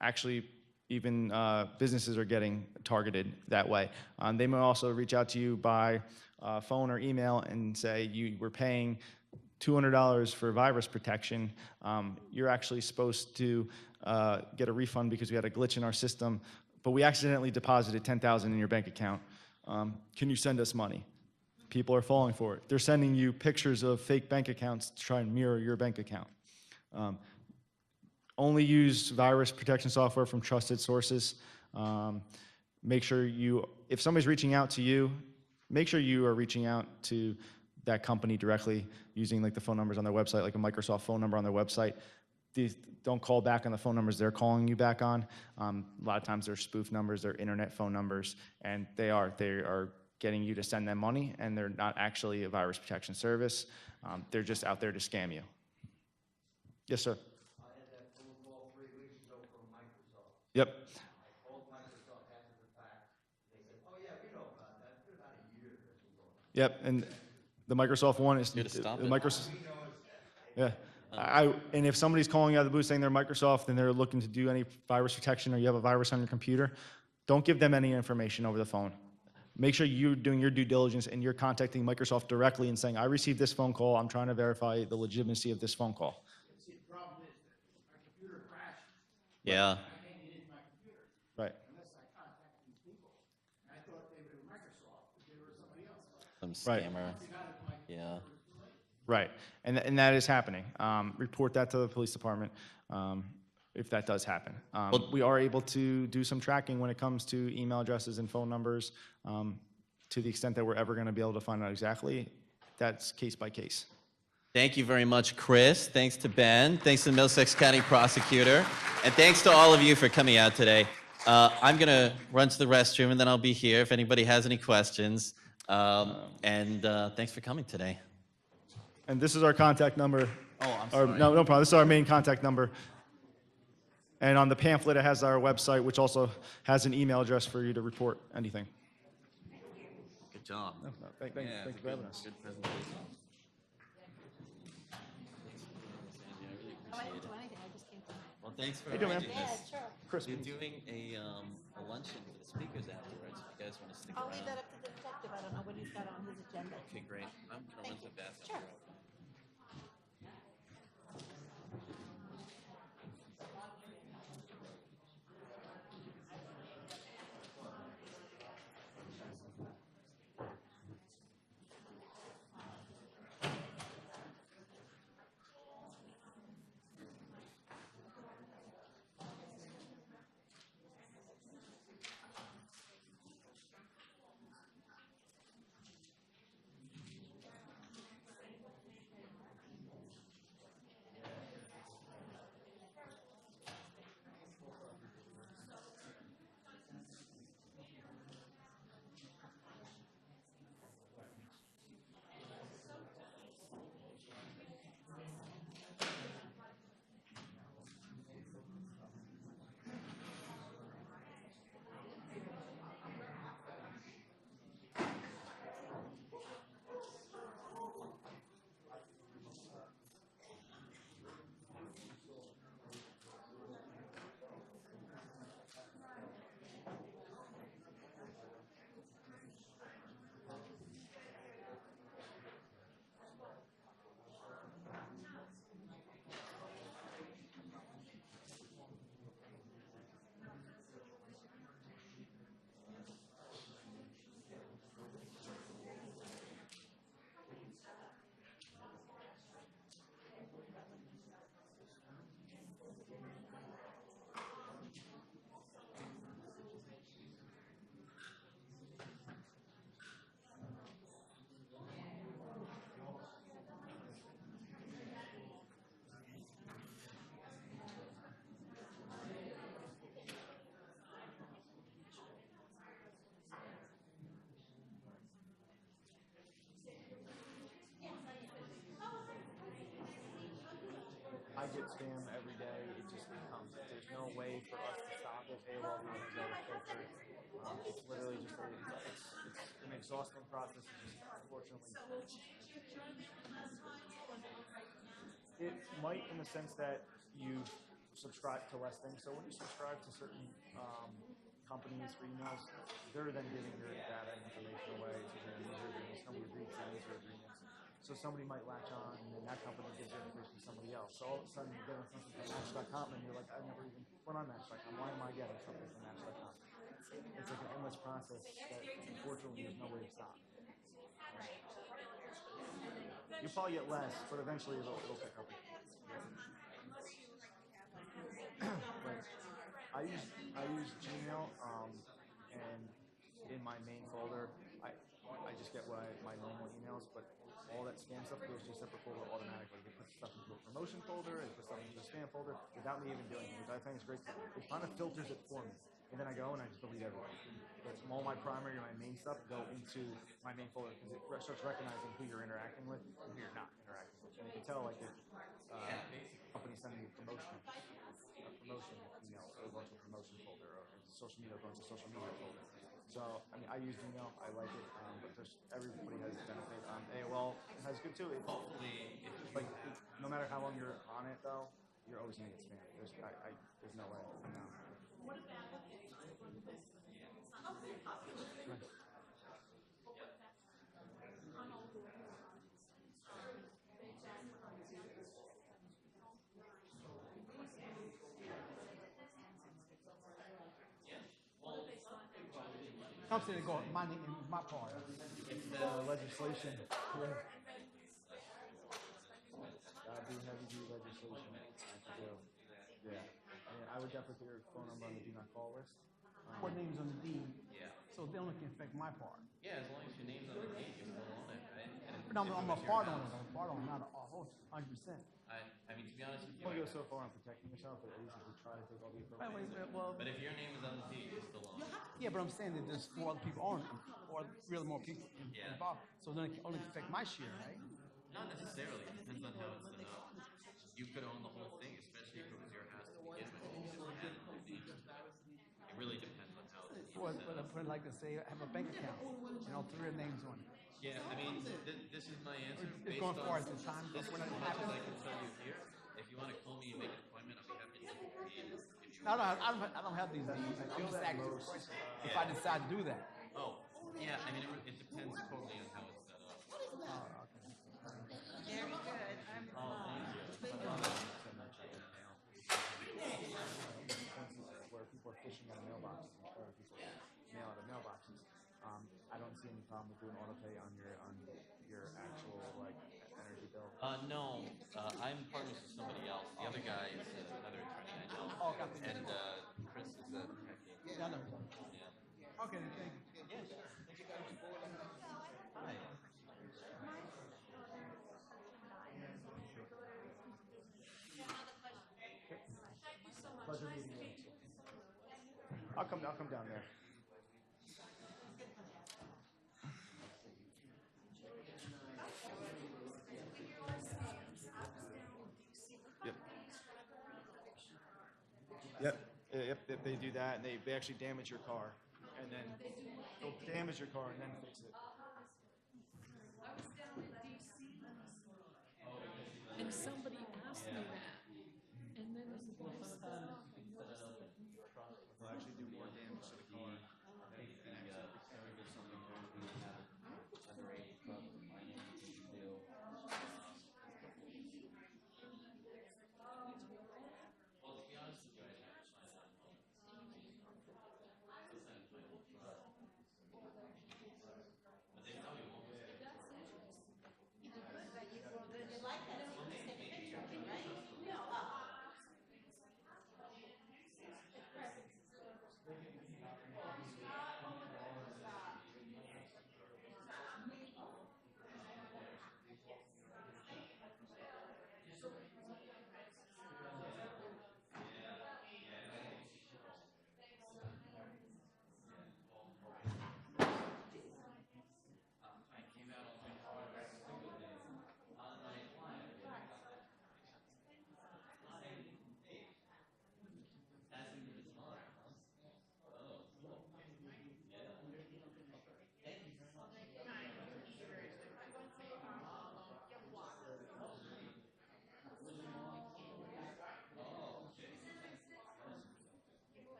Actually, even businesses are getting targeted that way. They may also reach out to you by phone or email and say you were paying $200 for virus protection. You're actually supposed to get a refund because we had a glitch in our system, but we accidentally deposited $10,000 in your bank account. Can you send us money? People are falling for it. They're sending you pictures of fake bank accounts to try and mirror your bank account. Only use virus protection software from trusted sources. Make sure if somebody's reaching out to you, make sure you are reaching out to that company directly using like the phone numbers on their website, like a Microsoft phone number on their website. Don't call back on the phone numbers they're calling you back on. A lot of times they're spoof numbers, they're internet phone numbers, and they are getting you to send them money, and they're not actually a virus protection service. They're just out there to scam you. Yes, sir. I had that phone call 3 weeks ago from Microsoft. Yep. I called Microsoft after the fact. They said, oh, yeah, we know about that. It's been about a year that's been going on. Yep, and the Microsoft one is Here to stop the it? Microsoft. Yeah, and if somebody's calling you out of the blue saying they're Microsoft and they're looking to do any virus protection or you have a virus on your computer, don't give them any information over the phone. Make sure you're doing your due diligence and you're contacting Microsoft directly and saying, I received this phone call. I'm trying to verify the legitimacy of this phone call. See, the problem is that my computer crashed. Yeah. I can't get into my computer Right. unless I contact these people. And I thought they were Microsoft, but they were somebody else. Some Right. scammer. Yeah. Right, and that is happening. Report that to the police department if that does happen. We are able to do some tracking when it comes to email addresses and phone numbers to the extent that we're ever going to be able to find out exactly. That's case by case. Thank you very much, Chris. Thanks to Ben. Thanks to the Middlesex County Prosecutor. And thanks to all of you for coming out today. I'm going to run to the restroom, and then I'll be here if anybody has any questions. Thanks for coming today. And this is our contact number. Oh, I'm Or, sorry. no problem. This is our main contact number. And on the pamphlet, it has our website, which also has an email address for you to report anything. Good job. Thank you for having us. Good presentation. Oh, I didn't do anything, I just came from. Well, thanks for How you doing, arranging Yeah, this. sure. Chris, You're doing a luncheon for the speakers afterwards. If you guys want to stick I'll around. leave that up to the detective, I don't know what he's got on his agenda. Okay, great. I'm going to run to the bathroom. Sure. exhausting process. It's just, unfortunately, it might, in the sense that you subscribe to less things. So when you subscribe to certain companies for emails, they're then giving your data and information away to their user agreements. Nobody reads the user agreements. So somebody might latch on, and then that company gives their information to somebody else. So all of a sudden you're getting something from Match.com, and you're like, I never even went on Match.com. Why am I getting something from Match.com? It's like an endless process that, unfortunately, there's no way to stop. You probably get less, but eventually it'll pick up again. But I use Gmail, and in my main folder, I just get my normal emails, but all that spam stuff goes to a separate folder automatically. It puts stuff into a promotion folder, it puts stuff into a spam folder without me even doing it, which I think is great. It kind of filters it for me, and then I go and I just delete everything. But all my primary and my main stuff go into my main folder because it starts recognizing who you're interacting with and who you're not interacting with. And you can tell, like, if company sending you a promotion email, it'll go to a promotion folder, or if social media, will go to a social media folder. So, I mean, I use Gmail, I like it, but everybody has a benefit. AOL has good too. No matter how long you're on it, though, you're always going to get spam. There's no way. No. I'm saying go my name, my part. Legislation. Yeah. Gotta be heavy-duty legislation. I do. Yeah. I mean, I would definitely put your phone number on the do not call list. What name's on the deed? Yeah. So they only can affect my part. Yeah, as long as your name's on the deed, you're still on it, right? And No, if I'm it a was your part house- owner. I'm a part owner, not a whole 100%. I mean, to be honest with You you, can't go so far on protecting yourself, but at least if you try to take all the appropriate. Well, but if your name is on the deed, you're still on it. yeah, but I'm saying that there's 4 other people on it, or really more people Yeah. involved. So then it can only affect my share, right? Not necessarily. It depends on how it's set up. You could own the whole thing, especially if it was your house to begin with. You just had it in your name. It really depends on how it's set But I up. put it like to say, I have a bank account, 3 names on it. Yeah, I mean, this is my answer. It's based going on- far as the time This is when as it much as happens. I can tell you here. If you want to call me and make an appointment, I'll be happy to give you if you No, I don't have these deeds. I'm just asking you a question. If I decide to do that. Oh, yeah, I mean, it depends totally on how it's set up. Very good. Where people are fishing out of mailboxes and throwing people mail out of mailboxes. I don't see any problem with doing auto pay on your actual energy bill. No, I'm partners with somebody else. The other guy is another attorney I know. Oh, got the- And Chris is the detective. Yeah, I know. Yeah. Okay, then thank you. Yeah, sure. Thank you guys. Hi. Pleasure meeting you. I'll come down there. Yep, they do that, and they actually damage your car, and then they'll damage your car and then fix it. I was down in DC, and somebody asked me that, and then They'll actually do more damage to the car.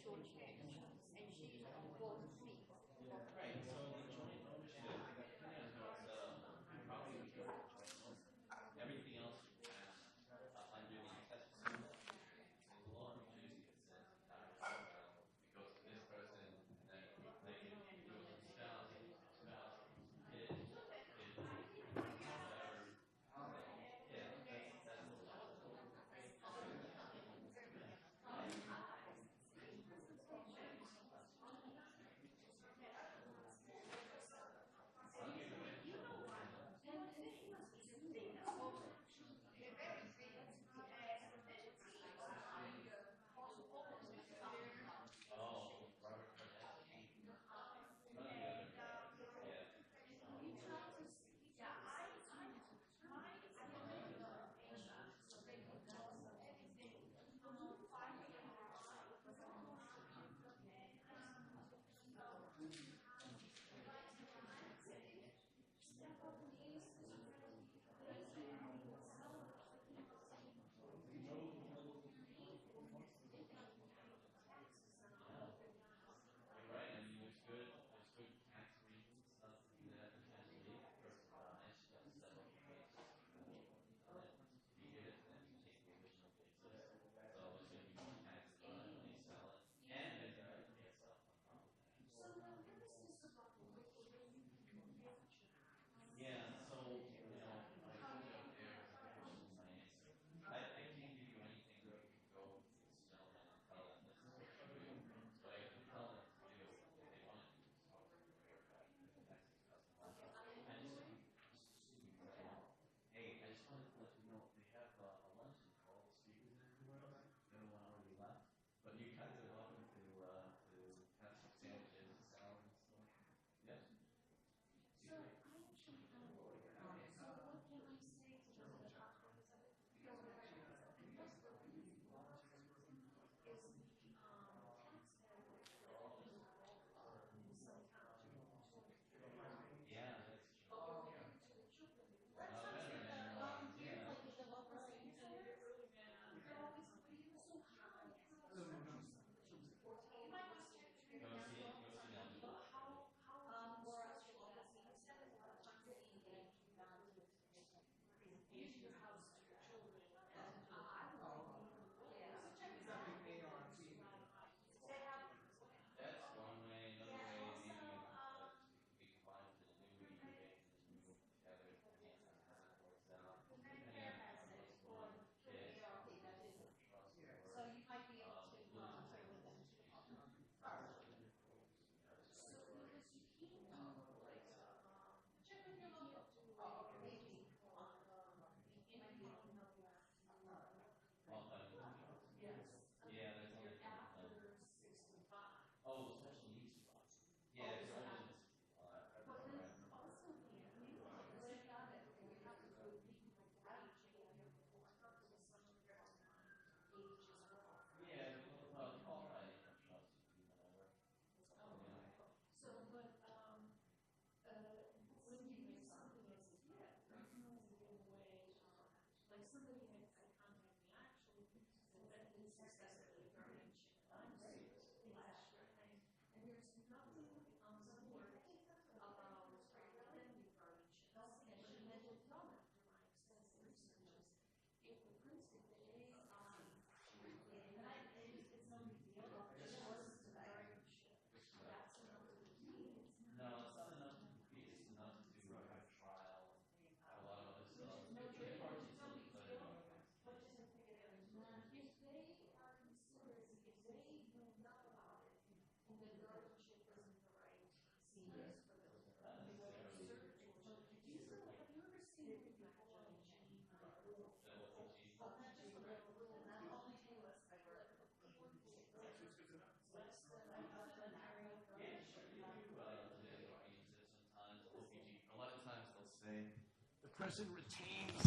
shortchanged, and she's both me. Right, so the joint ownership, depending on how it's set up, probably we could have joint ownership. Everything else would pass under the intestate. So the law in New Jersey that says it goes to this person, and then later it goes to the spouse, kid, whatever. Yeah, that's the law. You're right. I mean, there's good tax reasons not to do that potentially. If the person dies, you have to settle the case. If you get it, then you take the original basis. So it's going to be more taxed on it when you sell it. And then you have to get stuff on top of that. Yeah, so, you know, I told you up there, question my answer. I can't give you anything where you can go to this gentleman and tell them this is what you do. But I can tell them to do if they want to do is talk to the lawyer about it, the taxes customer. I just say, hey, I just wanted to let you know, they have a luncheon for all the speakers in the room. Everyone already left. But you guys are welcome to have some sandwiches and salad and stuff. Yeah. Yeah, that's true. That's one way. Another way, maybe could be combined with an annuity. You guys can move together, finance and how that works out. Depending on what's going on with the kids, trust or So you might be able to, education. Yeah, that's only after 65. Oh, special needs spots. Yeah, it's older than 65. But then also, you got it. You have to do people like that. Yeah, qualified income trust, whatever. So, but, when you do something as a gift, you can only give away, like somebody had contacted me actually, said that they successfully guardianship. I'm great. Last year, and there's nothing on the board about family guardianship. And she had to tell them through my extensive researches, if the principal, it's no big deal, it's just guardianship. That's enough to compete. No, it's not enough to compete, it's enough to have a trial, have a lot of other stuff. But if they are considered, if they know enough about it, and the guardianship isn't the right seniors for them. Have you ever seen it before? A lot of times they'll say, the person retains